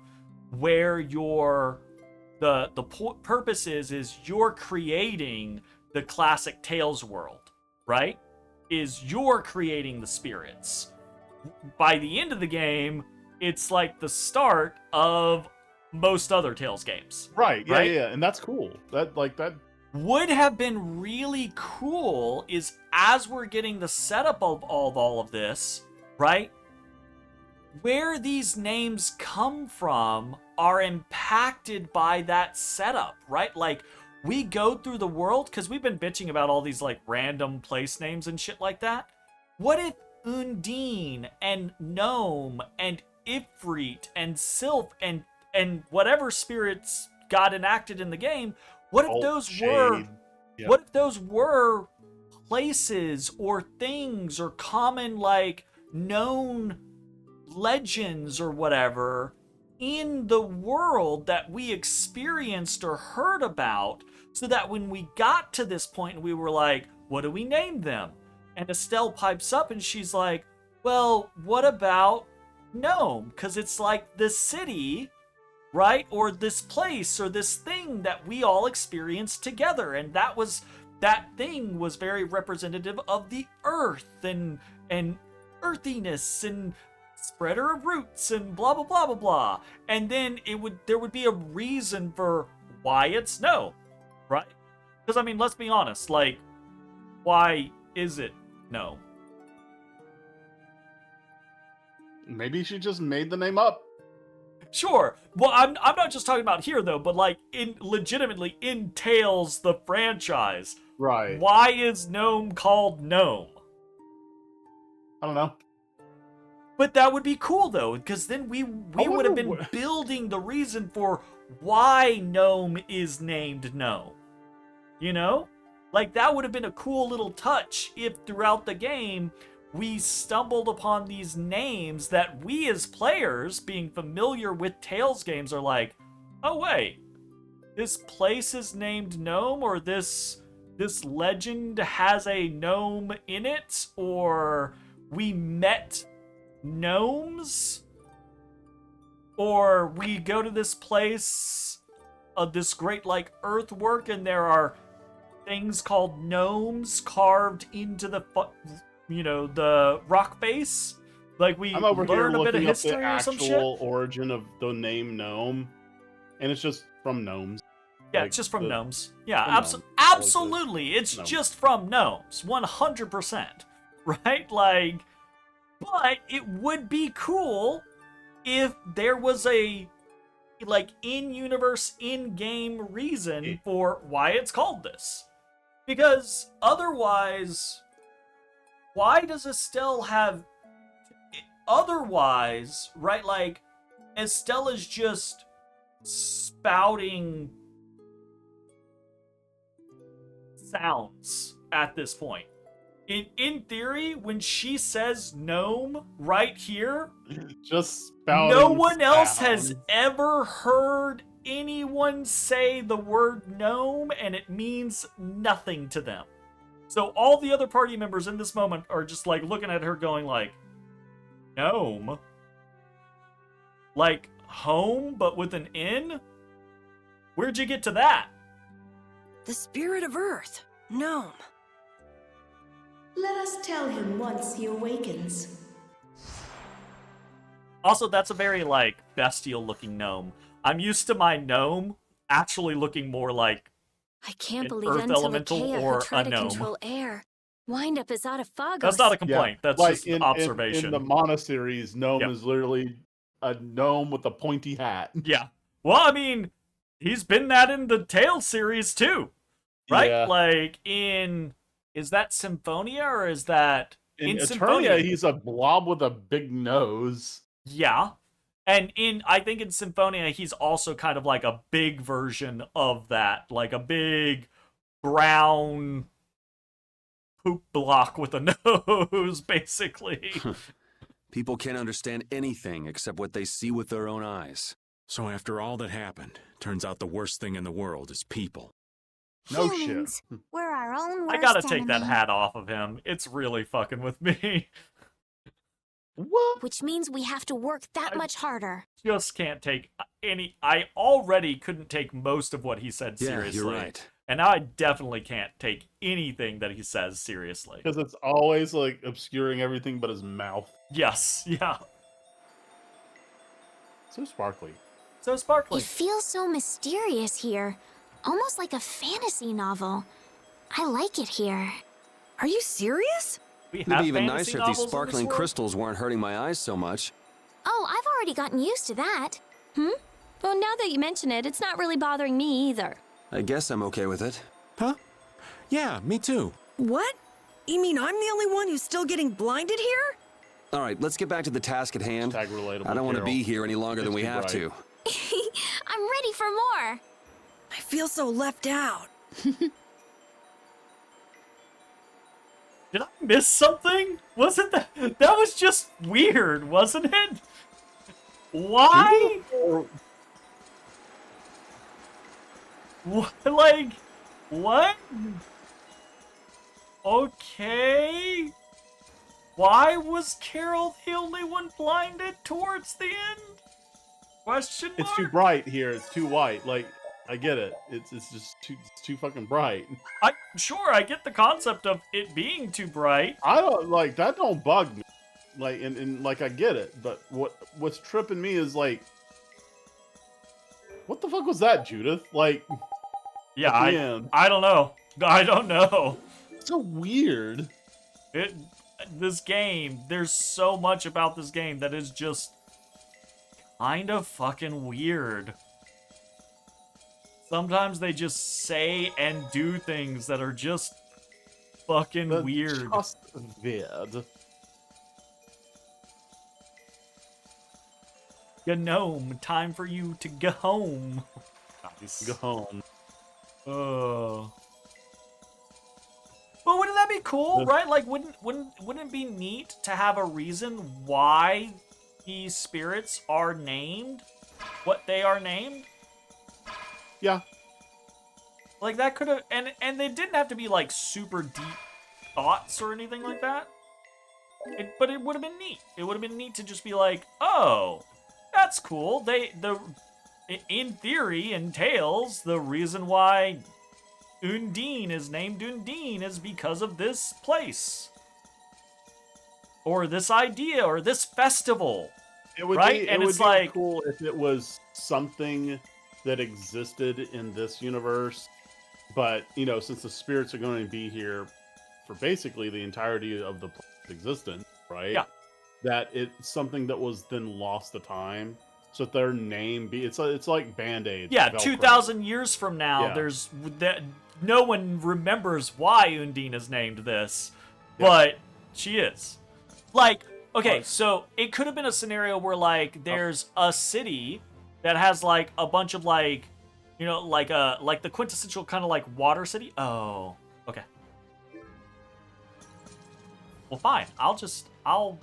where the purpose is you're creating the classic Tales world, right? Is you're creating the spirits. By the end of the game, it's like the start of most other Tales games. Right. Yeah. Right? Yeah. And that's cool. That Would have been really cool is as we're getting the setup of all of this, right? Where these names come from are impacted by that setup, right? Like, we go through the world, because we've been bitching about all these, like, random place names and shit like that. What if Undine and Gnome and Ifrit and Sylph and whatever spirits got enacted in the game, what if what if those were places or things or common, like, known legends or whatever in the world that we experienced or heard about, so that when we got to this point we were like, what do we name them? And Estelle pipes up and she's like, well, what about Gnome? Because it's like this city, right? Or this place or this thing that we all experienced together. And that thing was very representative of the earth and earthiness and spreader of roots and blah blah blah blah blah. And then there would be a reason for why it's no, right? Because I mean, let's be honest, like, why is it no? maybe she just made the name up. Sure. Well, I'm not just talking about here though, but like legitimately in Tales the franchise. Right. Why is Gnome called Gnome? I don't know. But that would be cool though, because then we would have been building the reason for why Gnome is named Gnome. You know? Like, that would have been a cool little touch if throughout the game we stumbled upon these names that we as players, being familiar with Tales games, are like, oh wait, this place is named Gnome, or this legend has a gnome in it, or we met gnomes, or we go to this place of this great, like, earthwork, and there are things called gnomes carved into the the rock face. Like, we I'm over here learn a bit of looking up the history or some shit. actual origin of the name Gnome, and it's just from gnomes. Yeah, Like, it's just from the- gnomes. Yeah, the gnomes. absolutely. It's Gnomes. just from gnomes. 100%. Right? Like, but it would be cool if there was a, like, in-universe, in-game reason for why it's called this. Because otherwise, why does Estelle have... Otherwise, right, like, Estelle is just spouting sounds at this point. In theory, when she says gnome right here, just spouting no one else has sounds. ever heard anyone say the word gnome, and it means nothing to them. So all the other party members in this moment are just like looking at her going like, gnome? Like, home, but with an N? Where'd you get to that? The spirit of Earth, Gnome. Let us tell him once he awakens. Also, that's a very, like, bestial-looking gnome. I'm used to my gnome actually looking more like I can't an believe earth elemental Entelekea or could try a to gnome. control air. Wind up his Autophagos. That's not a complaint. That's like just an observation. In the monasteries, gnome Yep. is literally a gnome with a pointy hat. Yeah. Well, I mean, he's been that in the Tales series too, right? Yeah. Like is that Symphonia or is that In Eternia, Symphonia? he's a blob with a big nose. Yeah. And I think in Symphonia, he's also kind of like a big version of that, like a big brown poop block with a nose, basically. People can't understand anything except what they see with their own eyes. So after all that happened, turns out the worst thing in the world is people. No shit. Humans, we're our own worst I gotta take that enemy. hat off of him. It's really fucking with me. What? Which means we have to work that much harder. Just can't take any. I already couldn't take most of what he said Yeah, seriously. you're right. And now I definitely can't take anything that he says seriously. Because it's always like obscuring everything but his mouth. Yes, yeah. So sparkly. So sparkly. It feels so mysterious here. Almost like a fantasy novel. I like it here. Are you serious? We It'd have be even fantasy nicer if these novels in this sparkling world? crystals weren't hurting my eyes so much. Oh, I've already gotten used to that. Well, now that you mention it, it's not really bothering me either. I guess I'm okay with it. Huh? Yeah, me too. What? You mean I'm the only one who's still getting blinded here? All right, let's get back to the task at hand. Tag relatable, I don't want to Carol. be here any longer than It's we too have bright. to. I'm ready for more. I feel so left out. Did I miss something? Wasn't that... That was just weird, wasn't it? Why? What? Like... What? Okay. Why was Carol the only one blinded towards the end? Question mark? It's too bright here. It's too white. Like, I get it. It's just too fucking bright. I'm sure I get the concept of it being too bright. I don't like that. Don't bug me. Like, and like I get it. But what's tripping me is like, what the fuck was that, Judith? Like, Yeah, at the end. I don't know. I don't know. So weird. This game, there's so much about this game that is just kind of fucking weird. Sometimes they just say and do things that are just fucking That's weird. Just weird. Gnome, time for you to go home. Nice. Go home. Oh. But wouldn't that be cool, right? Like, wouldn't it be neat to have a reason why these spirits are named what they are named? Yeah. Like that could have, and they didn't have to be like super deep thoughts or anything like that. But it would have been neat. It would have been neat to just be like, oh, that's cool. In theory, in Tales, the reason why Undine is named Undine is because of this place. Or this idea, or this festival. It would right? be, And it it's would be like, cool if it was something that existed in this universe, but you know, since the spirits are going to be here for basically the entirety of the planet's existence, right? Yeah. That it's something that was then lost to time, so that their name be it's like Band-Aid. yeah, Velcro. 2,000 years from now, Yeah. there's that no one remembers why Undine is named this, Yeah. but she is. Like, okay, Right. so it could have been a scenario where like there's a city that has like a bunch of like, you know, like the quintessential kind of like water city. Oh, okay. Well, fine. I'll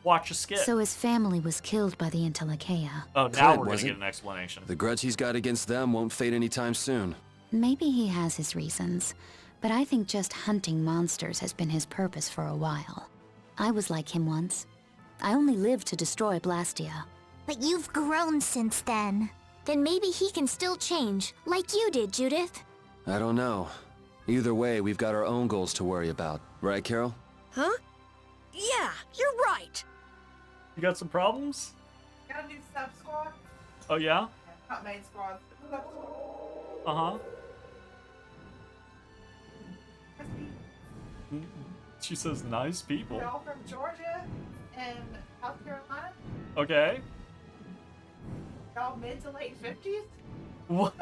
watch a skit. So his family was killed by the Entelekea. Oh, now Clint, we're gonna was get it? an explanation. The grudge he's got against them won't fade anytime soon. Maybe he has his reasons, but I think just hunting monsters has been his purpose for a while. I was like him once. I only lived to destroy Blastia. But you've grown since then. Then maybe he can still change, like you did, Judith. I don't know. Either way, we've got our own goals to worry about. Right, Carol? Huh? Yeah, you're right. You got some problems? Gotta do sub squad. Oh, yeah? Not main squad. Sub squad. Uh-huh. She says nice people. We're all from Georgia and South Carolina. Okay. Y'all mid to late 50s. What?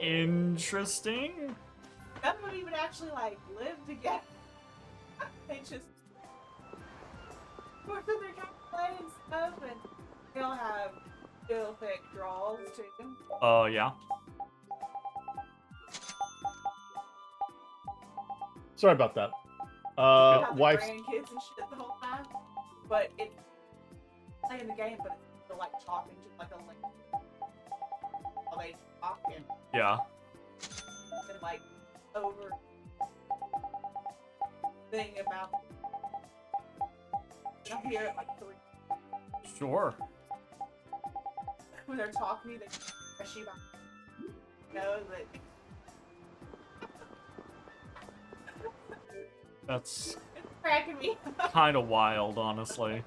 Interesting. None would even actually like live together. They just they're kind of playing stuff, and they all have ill thick draws too. Oh, yeah. Sorry about that. Have Wife's grandkids and shit the whole time, but it's playing the game, but it's still like talking to like a link. While they talking Yeah. and like over thing about. I hear it like 3 Sure. when they're talking to me. She knows that. That's It's cracking me. kind of wild, honestly.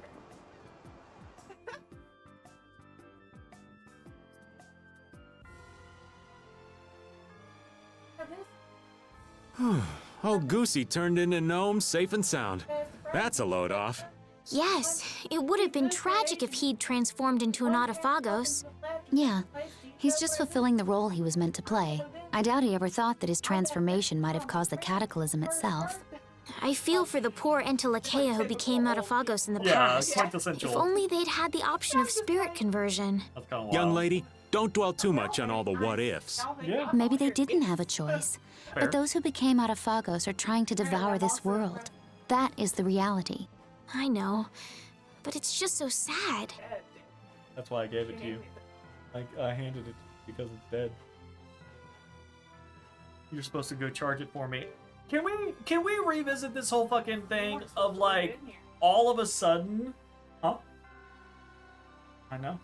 Oh, Goosey turned into gnome safe and sound. That's a load off. Yes, it would have been tragic if he'd transformed into an Autophagos. Yeah, he's just fulfilling the role he was meant to play. I doubt he ever thought that his transformation might have caused the cataclysm itself. I feel for the poor Entelekea who became Autophagos in the Yeah, past. it's quintessential. If only they'd had the option of spirit conversion. That's kind of wild. Young lady, don't dwell too much on all the what-ifs. Yeah. Maybe they didn't have a choice. Fair. But those who became Autophagos are trying to devour this world. That is the reality. I know, but it's just so sad. That's why I gave it to you. I handed it because it's dead. You're supposed to go charge it for me. Can we revisit this whole fucking thing of like all of a sudden? Huh? I know.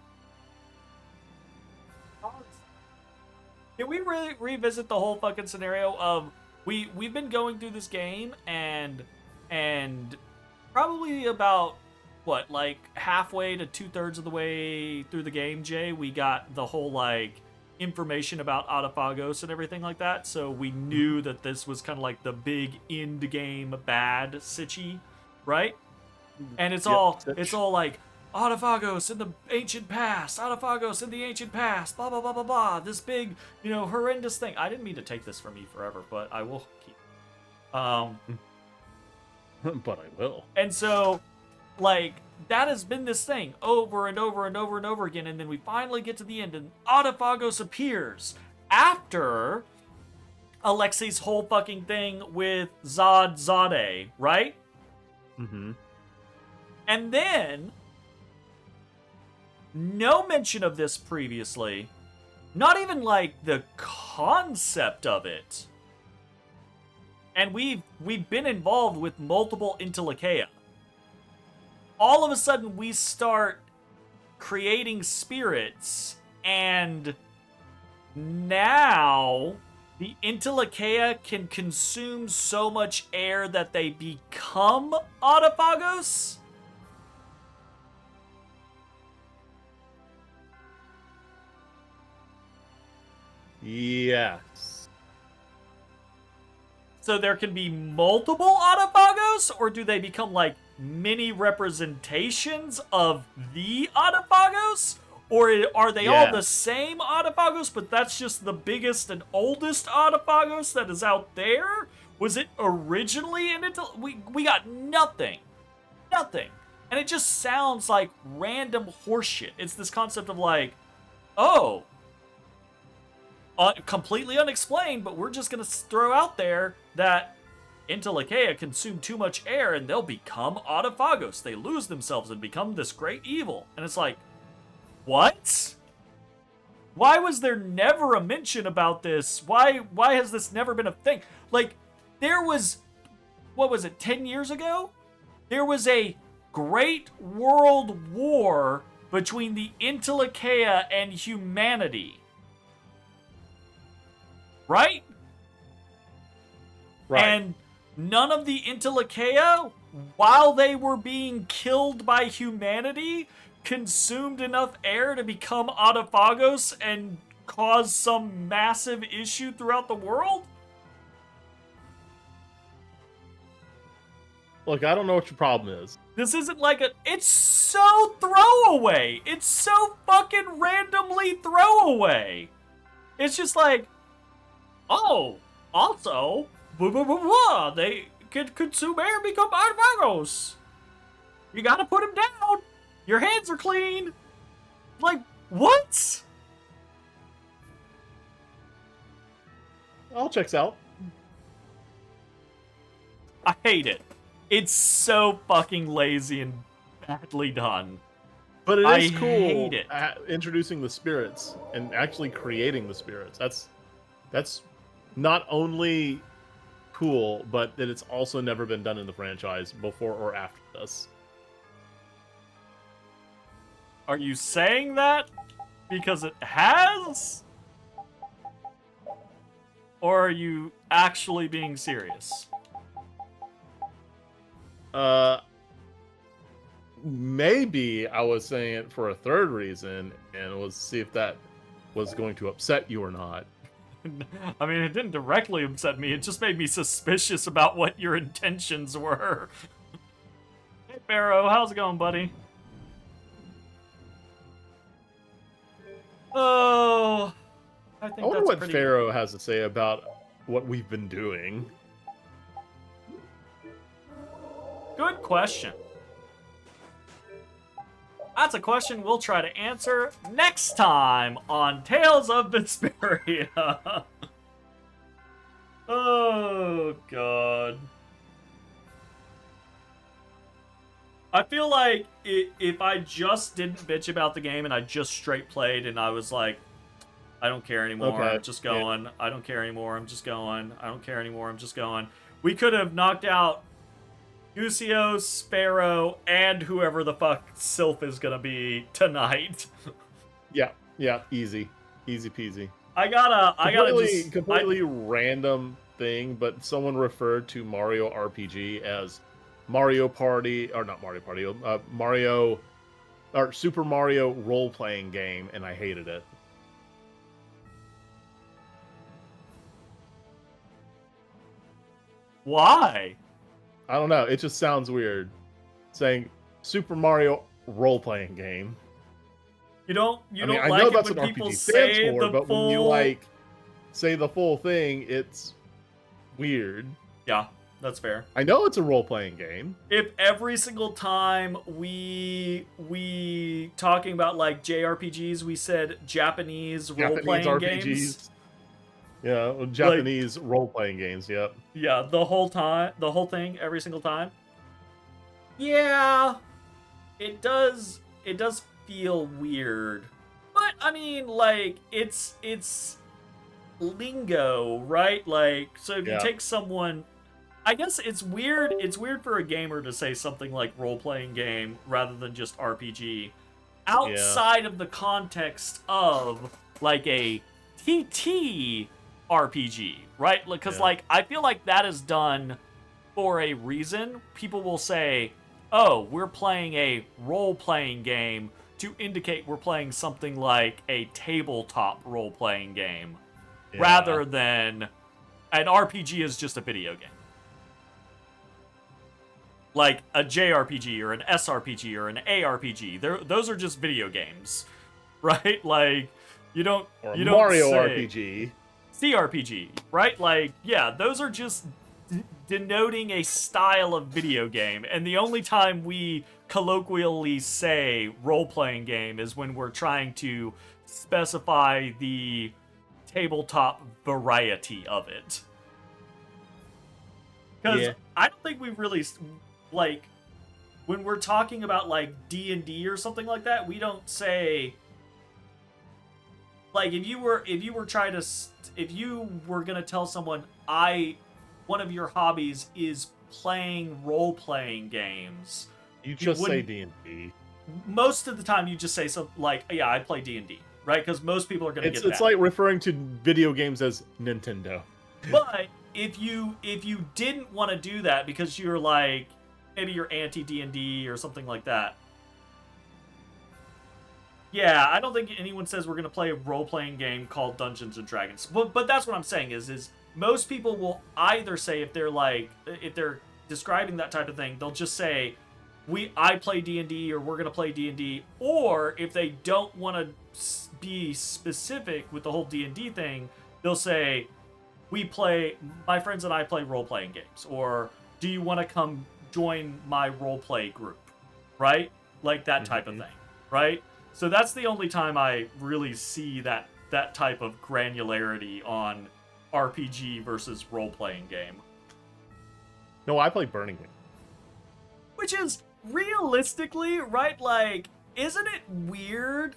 Can we really revisit the whole fucking scenario of we've been going through this game and probably about what, like halfway to 2/3 of the way through the game, Jay, we got the whole like information about Autophagos and everything like that, so we knew that this was kind of like the big end game bad sitchy, right? And it's all like Autophagos in the ancient past, Autophagos in the ancient past, blah blah blah blah blah. This big, horrendous thing. I didn't mean to take this from you forever, but I will keep. but I will. And so, like, that has been this thing over and over and over and over again, and then we finally get to the end, and Autophagos appears after Alexi's whole fucking thing with Zade, right? Mm-hmm. And then, no mention of this previously. Not even, like, the concept of it. And we've been involved with multiple Entelekea. All of a sudden, we start creating spirits, and now the Entelekea can consume so much air that they become Autophagos? Yes. So there can be multiple Autophagos, or do they become like mini representations of the Autophagos? Or are they all the same Autophagos, but that's just the biggest and oldest Autophagos that is out there? Was it originally in it? We got nothing. Nothing. And it just sounds like random horseshit. It's this concept of like, oh, completely unexplained, but we're just going to throw out there that Entelekea consume too much air and they'll become Autophagos. They lose themselves and become this great evil. And it's like, what? Why was there never a mention about this? Why has this never been a thing? Like, there was, what was it, 10 years ago? There was a great world war between the Intellikeia and humanity. Right? Right. And none of the Intellikeia, while they were being killed by humanity, consumed enough air to become autophagos and cause some massive issue throughout the world? Look, I don't know what your problem is. This isn't like a... It's so throwaway! It's so fucking randomly throwaway! It's just like... Oh, also... Blah, blah, blah, blah. They can consume air and become autophagos. You gotta put them down. Your hands are clean. Like, what? All checks out. I hate it. It's so fucking lazy and badly done. But it is I cool hate it. Introducing the spirits and actually creating the spirits. That's not only cool, but that it's also never been done in the franchise before or after this. Are you saying that because it has? Or are you actually being serious? Maybe I was saying it for a third reason, and it was to see if that was going to upset you or not. I mean, it didn't directly upset me. It just made me suspicious about what your intentions were. Hey, Barrow, how's it going, buddy? Oh, I think I wonder that's what pretty... Pharaoh has to say about what we've been doing. Good question. That's a question we'll try to answer next time on Tales of Vesperia. Oh, God. I feel like if I just didn't bitch about the game and I just straight played and I was like, I don't care anymore, Okay, I'm just going, yeah. I don't care anymore, I'm just going, I don't care anymore, I'm just going. We could have knocked out Lucio, Sparrow, and whoever the fuck Sylph is gonna be tonight. Yeah, easy peasy. I gotta just... completely random thing, but someone referred to Mario RPG as Mario Party, or not Mario Party, Mario, or Super Mario role-playing game, and I hated it. Why? I don't know. It just sounds weird saying Super Mario role-playing game. You don't I like know it that's when what people RPG stands say for, the but full... when you like say the full thing, it's weird. Yeah, that's fair. I know it's a role-playing game. If every single time we talking about like JRPGs, we said Japanese role-playing games. Yeah, well, Japanese role-playing games, yep. Yeah, the whole thing, every single time. Yeah, it does feel weird. But I mean, like, it's lingo, right? Like, so if you take someone, I guess it's weird for a gamer to say something like role-playing game rather than just RPG outside of the context of like a TT RPG, right? Because like I feel like that is done for a reason. People will say, oh, we're playing a role-playing game to indicate we're playing something like a tabletop role-playing game rather than an RPG is just a video game. Like a JRPG or an SRPG or an ARPG. Those are just video games, right? Like you don't Mario say RPG. CRPG, right? Like, yeah, those are just denoting a style of video game. And the only time we colloquially say role-playing game is when we're trying to specify the tabletop variety of it. Because I don't think we really, like, when we're talking about, like, D&D or something like that, we don't say... Like, if you were gonna tell someone, one of your hobbies is playing role-playing games, You just say wouldn't- D&D. Most of the time, you just say something like, "Yeah, I play D&D," right? Because most people are going to get that. It's like referring to video games as Nintendo. But if you didn't want to do that because you're like, maybe you're anti D&D or something like that. Yeah, I don't think anyone says we're gonna play a role-playing game called Dungeons and Dragons. But that's what I'm saying is most people will either say if they're describing that type of thing, they'll just say I play D&D or we're gonna play D&D, or if they don't want to be specific with the whole D&D thing, they'll say my friends and I play role-playing games, or do you want to come join my role-play group, right? Like that type of thing, right? So that's the only time I really see that type of granularity on RPG versus role-playing game. No, I play Burning Wing. Which is realistically, right? Like, isn't it weird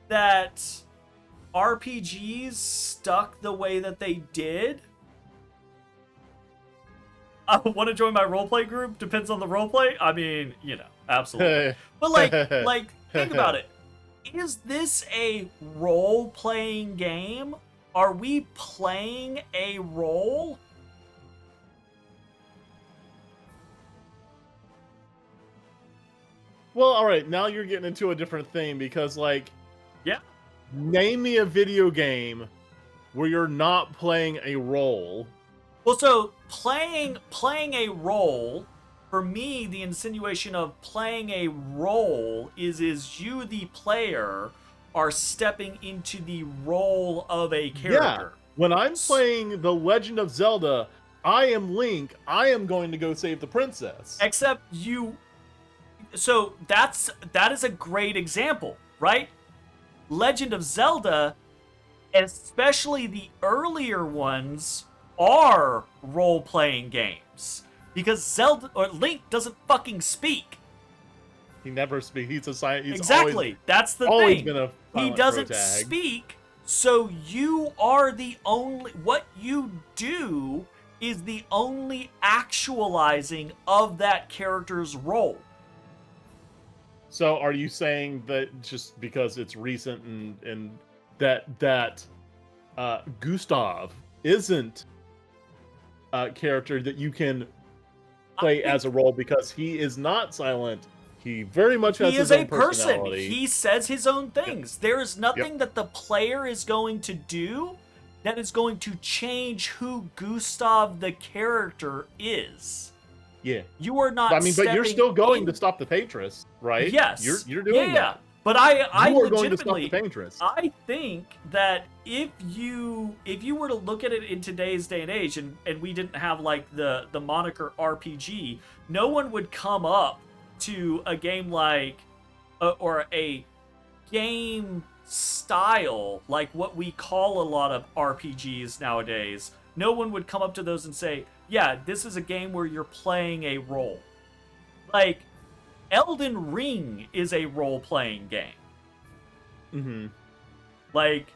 that RPGs stuck the way that they did? I want to join my roleplay group. Depends on the roleplay. I mean, absolutely. But like, think about it. Is this a role-playing game? Are we playing a role? Well, all right. Now you're getting into a different thing because, like, yeah, name me a video game where you're not playing a role. Well, so playing a role, for me, the insinuation of playing a role is you, the player, are stepping into the role of a character. Yeah. When I'm playing The Legend of Zelda, I am Link. I am going to go save the princess. Except so that is a great example, right? Legend of Zelda, especially the earlier ones, are role-playing games because Zelda or Link doesn't fucking speak. He never speaks. He's a silent. Exactly. That's the always thing. Been a He doesn't protag. speak, so you are the only. What you do is the only actualizing of that character's role. So, are you saying that just because it's recent and that Gustav isn't a character that you can play as a role because he is not silent? He very much has his own personality. He says his own things. Yep. There is nothing that the player is going to do that is going to change who Gustav the character is. Yeah. You are not. But you're still going to stop the Patris, right? Yes. You're doing that. But I are legitimately, going to stop the Patris. I think that if you were to look at it in today's day and age, and we didn't have like the moniker RPG, no one would come up to a game like or a game style like what we call a lot of RPGs nowadays. No one would come up to those and say, yeah, this is a game where you're playing a role. Like, Elden Ring is a role-playing game. Mm-hmm. Like,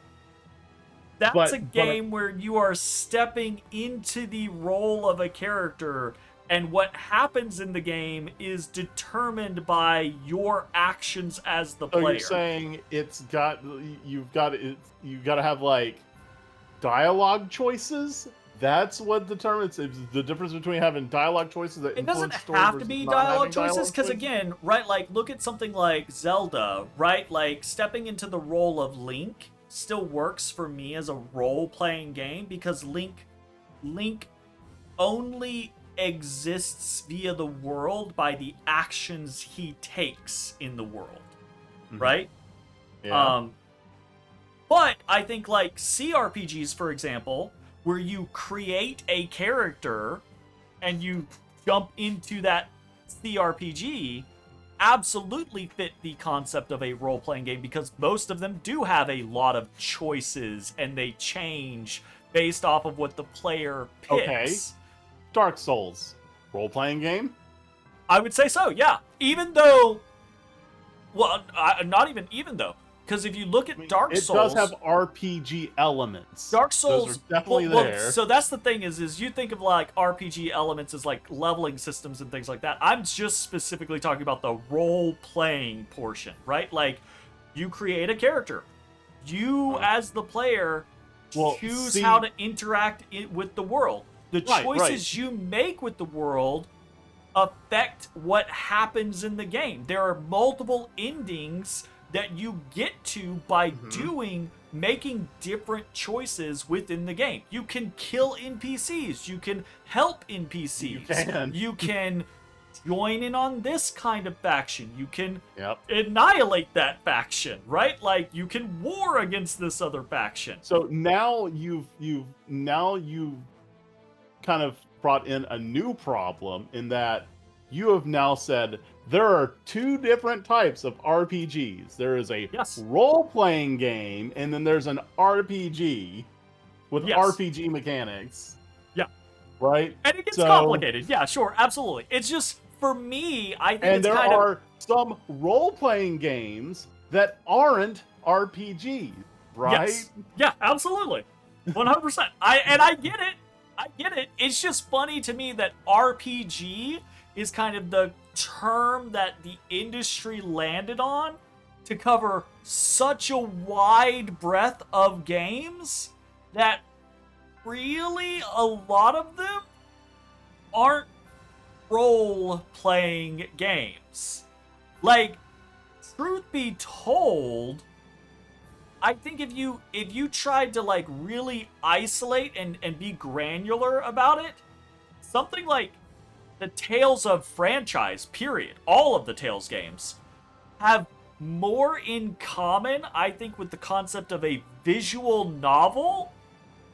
that's a game where you are stepping into the role of a character, and what happens in the game is determined by your actions as the player. So you're saying you've got to have like dialogue choices? That's what determines the difference between having dialogue choices that influence story. It doesn't have to be dialogue choices, because again, right, like look at something like Zelda, right? Like stepping into the role of Link still works for me as a role-playing game because Link only exists via the world by the actions he takes in the world, right? Yeah. But I think like CRPGs, for example, where you create a character and you jump into that CRPG, absolutely fit the concept of a role-playing game because most of them do have a lot of choices and they change based off of what the player picks. Okay. Dark Souls, role-playing game? I would say so, yeah. Even though, well, not even though, because if you look at Dark It Souls, does have RPG elements. Dark Souls Those are definitely well, there. so that's the thing is you think of like RPG elements as like leveling systems and things like that. I'm just specifically talking about the role-playing portion, right? Like, you create a character. You, as the player, choose how to interact with the world. The choices you make with the world affect what happens in the game. There are multiple endings that you get to by making different choices within the game. You can kill NPCs. You can help NPCs. You can join in on this kind of faction. You can annihilate that faction, right? Like, you can war against this other faction. So now you've kind of brought in a new problem in that you have now said there are two different types of RPGs. There is a role-playing game, and then there's an RPG with RPG mechanics. Yeah. Right? And it gets complicated. Yeah, sure, absolutely. It's just, for me, I think and it's there are some role-playing games that aren't RPGs, right? Yes. Yeah, absolutely. 100%. I get it. I get it. It's just funny to me that RPG is kind of the term that the industry landed on to cover such a wide breadth of games that really a lot of them aren't role-playing games. Like, truth be told, I think if you tried to like really isolate and be granular about it, something like the Tales of franchise, period, all of the Tales games, have more in common, I think, with the concept of a visual novel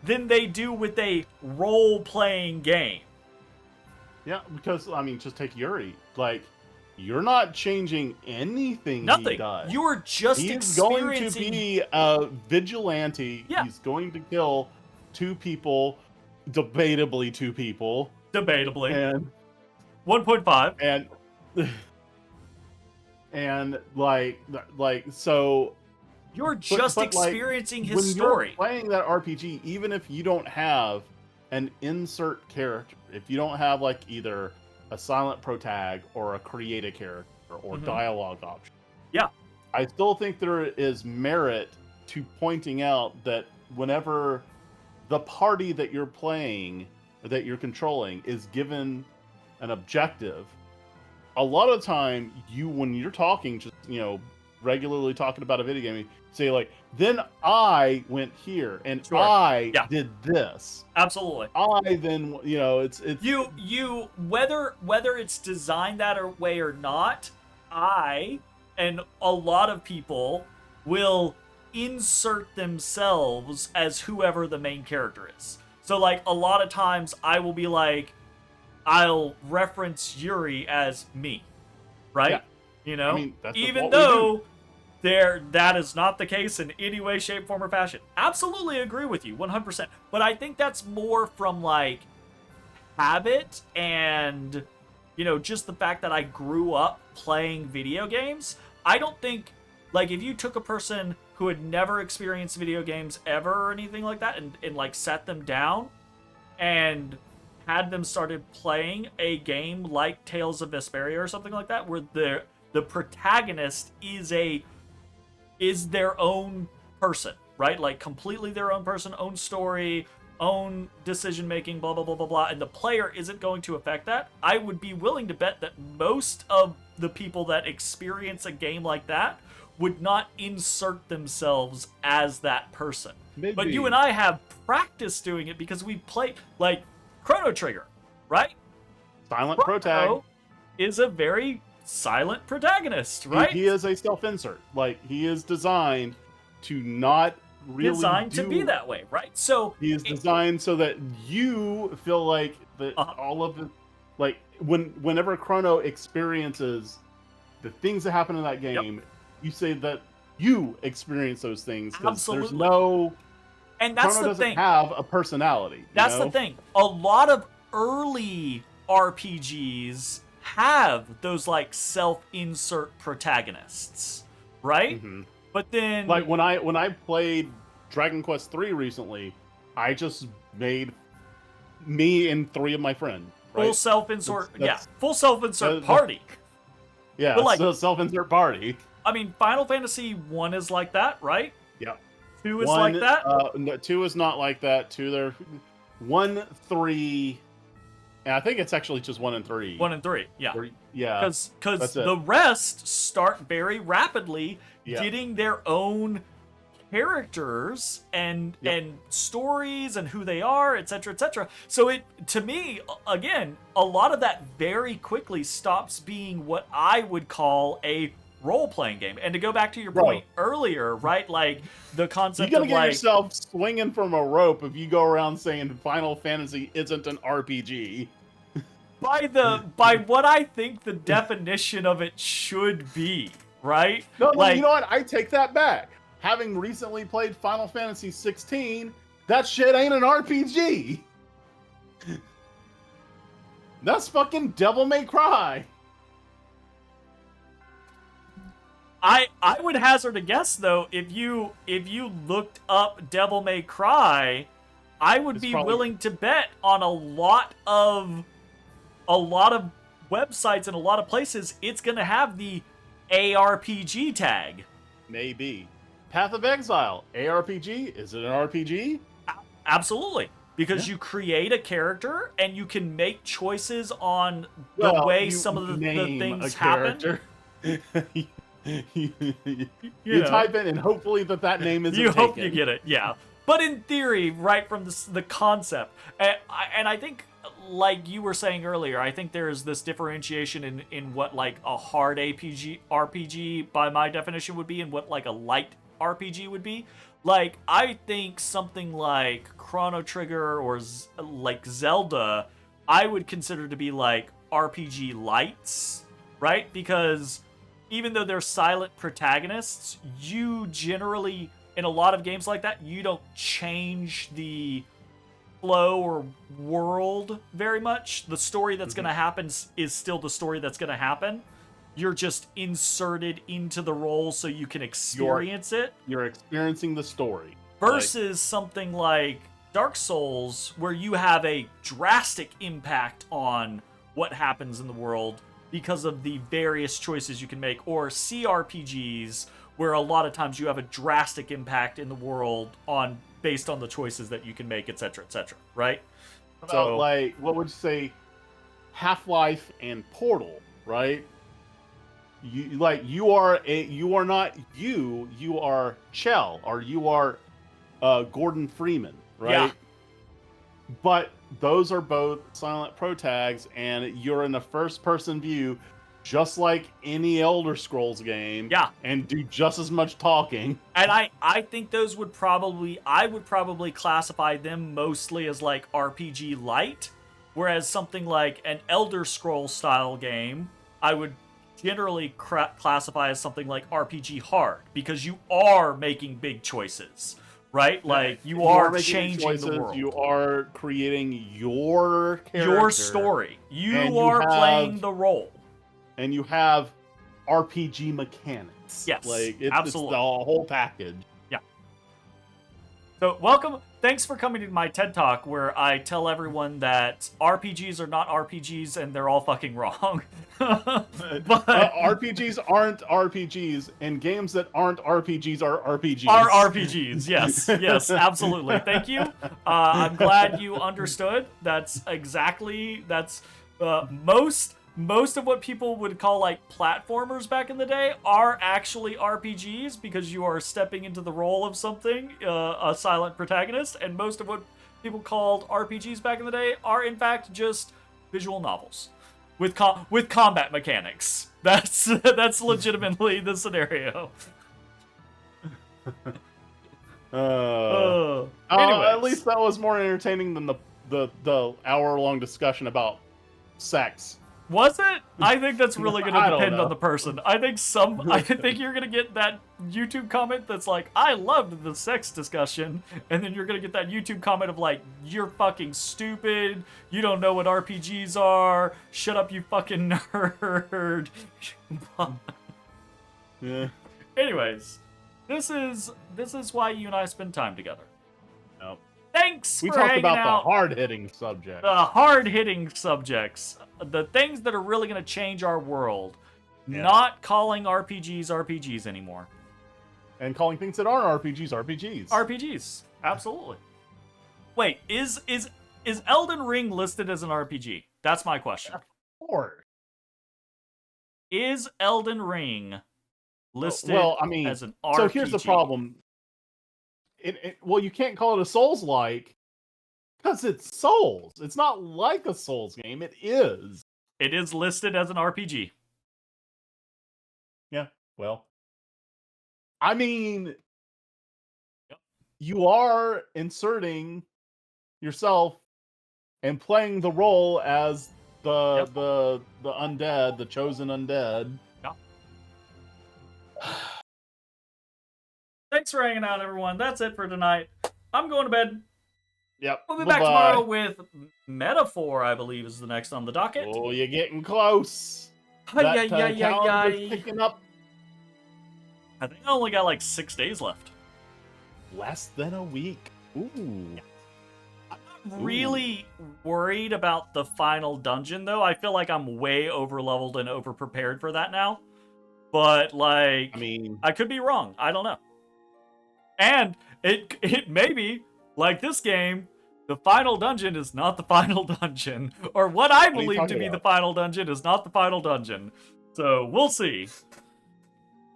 than they do with a role-playing game. Yeah, because, I mean, just take Yuri. Like, you're not changing anything Nothing. he does. You are just He's going experiencing... to be a vigilante. Yeah. He's going to kill two people, debatably two people. Debatably. And 1.5. And like so you're just experiencing like, his when story. You're playing that RPG, even if you don't have an insert character, if you don't have like either a silent protag or a create a character or dialogue option. Yeah. I still think there is merit to pointing out that whenever the party that you're playing, that you're controlling, is given an objective, a lot of time when you're talking, just, regularly talking about a video game, you say like, then I went here and I did this. Absolutely. I then, it's you whether it's designed that way or not, I and a lot of people will insert themselves as whoever the main character is. So like a lot of times I will be like, I'll reference Yuri as me, right? Yeah. I mean, that's even though that is not the case in any way, shape, form, or fashion. Absolutely agree with you, 100%. But I think that's more from like habit and just the fact that I grew up playing video games. I don't think, like, if you took a person who had never experienced video games ever or anything like that and like sat them down and had them started playing a game like Tales of Vesperia or something like that, where the protagonist is their own person, right? Like completely their own person, own story, own decision making, blah blah blah blah blah, and the player isn't going to affect that. I would be willing to bet that most of the people that experience a game like that would not insert themselves as that person. Maybe. But you and I have practiced doing it because we play like Chrono Trigger, right? Silent protag is a very silent protagonist, right? He is a self-insert. Like, he is designed to not really designed to be that way, right? So he is designed so that you feel like that all of the, like, whenever Chrono experiences the things that happen in that game, you say that you experience those things because there's no. And that's Chrono the doesn't thing. have a personality. That's the thing. A lot of early RPGs have those like self-insert protagonists, right? But then, Like when I played Dragon Quest 3 recently, I just made me and 3 of my friends. Right? full self-insert, full that- self-insert party. Yeah, But, like, so self-insert party. I mean, Final Fantasy 1 is like that, right? Yeah. 2 is like that? No, 2 is not like that. 2, they're 1, 3, and I think it's actually just 1 and 3. 1 and 3, yeah. Yeah. Because that's it. the rest start very rapidly Yeah. getting their own characters and stories and who they are, etc., etc. So it, to me, again, a lot of that very quickly stops being what I would call a role-playing game. And to go back to your point earlier, right? Like the concept You're of gonna get like yourself swinging from a rope if you go around saying Final Fantasy isn't an RPG. by what I think the definition of it should be, right? No, like, you know what? I take that back. Having recently played Final Fantasy 16, that shit ain't an RPG. That's fucking Devil May Cry. I would hazard a guess though, if you looked up Devil May Cry, I would be willing to bet on a lot of websites and a lot of places it's gonna have the ARPG tag. Maybe. Path of Exile, ARPG? Is it an RPG? Absolutely. Because you create a character and you can make choices on the way some of the things happen. You type in and hopefully that name isn't You hope taken. you get it, yeah. But in theory, right from the concept, and I think, like you were saying earlier, I think there's this differentiation in what like a hard RPG by my definition would be and what like a light RPG would be. Like, I think something like Chrono Trigger or like Zelda, I would consider to be like RPG lights, right? Because even though they're silent protagonists, you generally, in a lot of games like that, you don't change the flow or world very much. The story that's going to happen is still the story that's going to happen. You're just inserted into the role so you can experience it. You're experiencing the story. Versus something like Dark Souls, where you have a drastic impact on what happens in the world because of the various choices you can make. Or CRPGs, where a lot of times you have a drastic impact in the world based on the choices that you can make, etc., etc., right? So, like, what would you say Half-Life and Portal, right? You are not you are Chell, or you are Gordon Freeman, right? Yeah. But those are both silent pro tags, and you're in the first person view, just like any Elder Scrolls game. Yeah. And do just as much talking. And I think those would probably classify them mostly as like RPG light, whereas something like an Elder Scrolls style game, I would generally classify as something like RPG hard, because you are making big choices, right? Like you are changing choices, the world. You are creating your character, your story. You are playing the role, and you have RPG mechanics. Yes, like absolutely, it's the whole package. Yeah. So welcome. Thanks for coming to my TED Talk, where I tell everyone that RPGs are not RPGs and they're all fucking wrong. But RPGs aren't RPGs, and games that aren't RPGs are RPGs. Are RPGs, yes. Yes, absolutely. Thank you. I'm glad you understood. That's most of what people would call like platformers back in the day are actually RPGs, because you are stepping into the role of something, a silent protagonist, and most of what people called RPGs back in the day are in fact just visual novels with combat mechanics. That's legitimately the scenario. At least that was more entertaining than the hour-long discussion about sex. Was it? I think that's really going to depend on the person. I think you're going to get that YouTube comment that's like, I loved the sex discussion. And then you're going to get that YouTube comment of like, you're fucking stupid. You don't know what RPGs are. Shut up, you fucking nerd. Yeah. Anyways, This is why you and I spend time together. Nope. Thanks We for talked hanging about out. the hard-hitting subject. The hard-hitting subjects. The things that are really going to change our world. Yeah. Not calling RPGs RPGs anymore. And calling things that aren't RPGs RPGs. RPGs. Absolutely. Wait, is Elden Ring listed as an RPG? That's my question. Of course. Is Elden Ring listed as an RPG? So here's the problem. Well, you can't call it a Souls-like because it's Souls. It's not like a Souls game. It is. It is listed as an RPG. Yeah, well. I mean, you are inserting yourself and playing the role as the undead, the chosen undead. Yeah. Thanks for hanging out, everyone. That's it for tonight. I'm going to bed. Yep. We'll be back tomorrow with Metaphor, I believe, is the next on the docket. Oh, you're getting close. Calendar's picking up. I think I only got like 6 days left. Less than a week. Ooh. I'm really worried about the final dungeon, though. I feel like I'm way overleveled and overprepared for that now. But, like, I mean, I could be wrong. I don't know. And it may be, like this game, the final dungeon is not the final dungeon. Or what I believe to be the final dungeon is not the final dungeon. So, we'll see.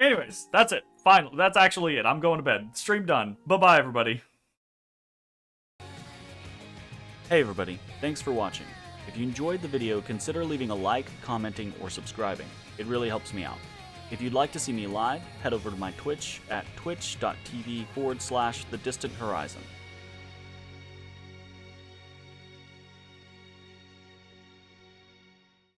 Anyways, that's it. Final. That's actually it. I'm going to bed. Stream done. Bye-bye, everybody. Hey, everybody. Thanks for watching. If you enjoyed the video, consider leaving a like, commenting, or subscribing. It really helps me out. If you'd like to see me live, head over to my Twitch at twitch.tv/thedistanthorizon.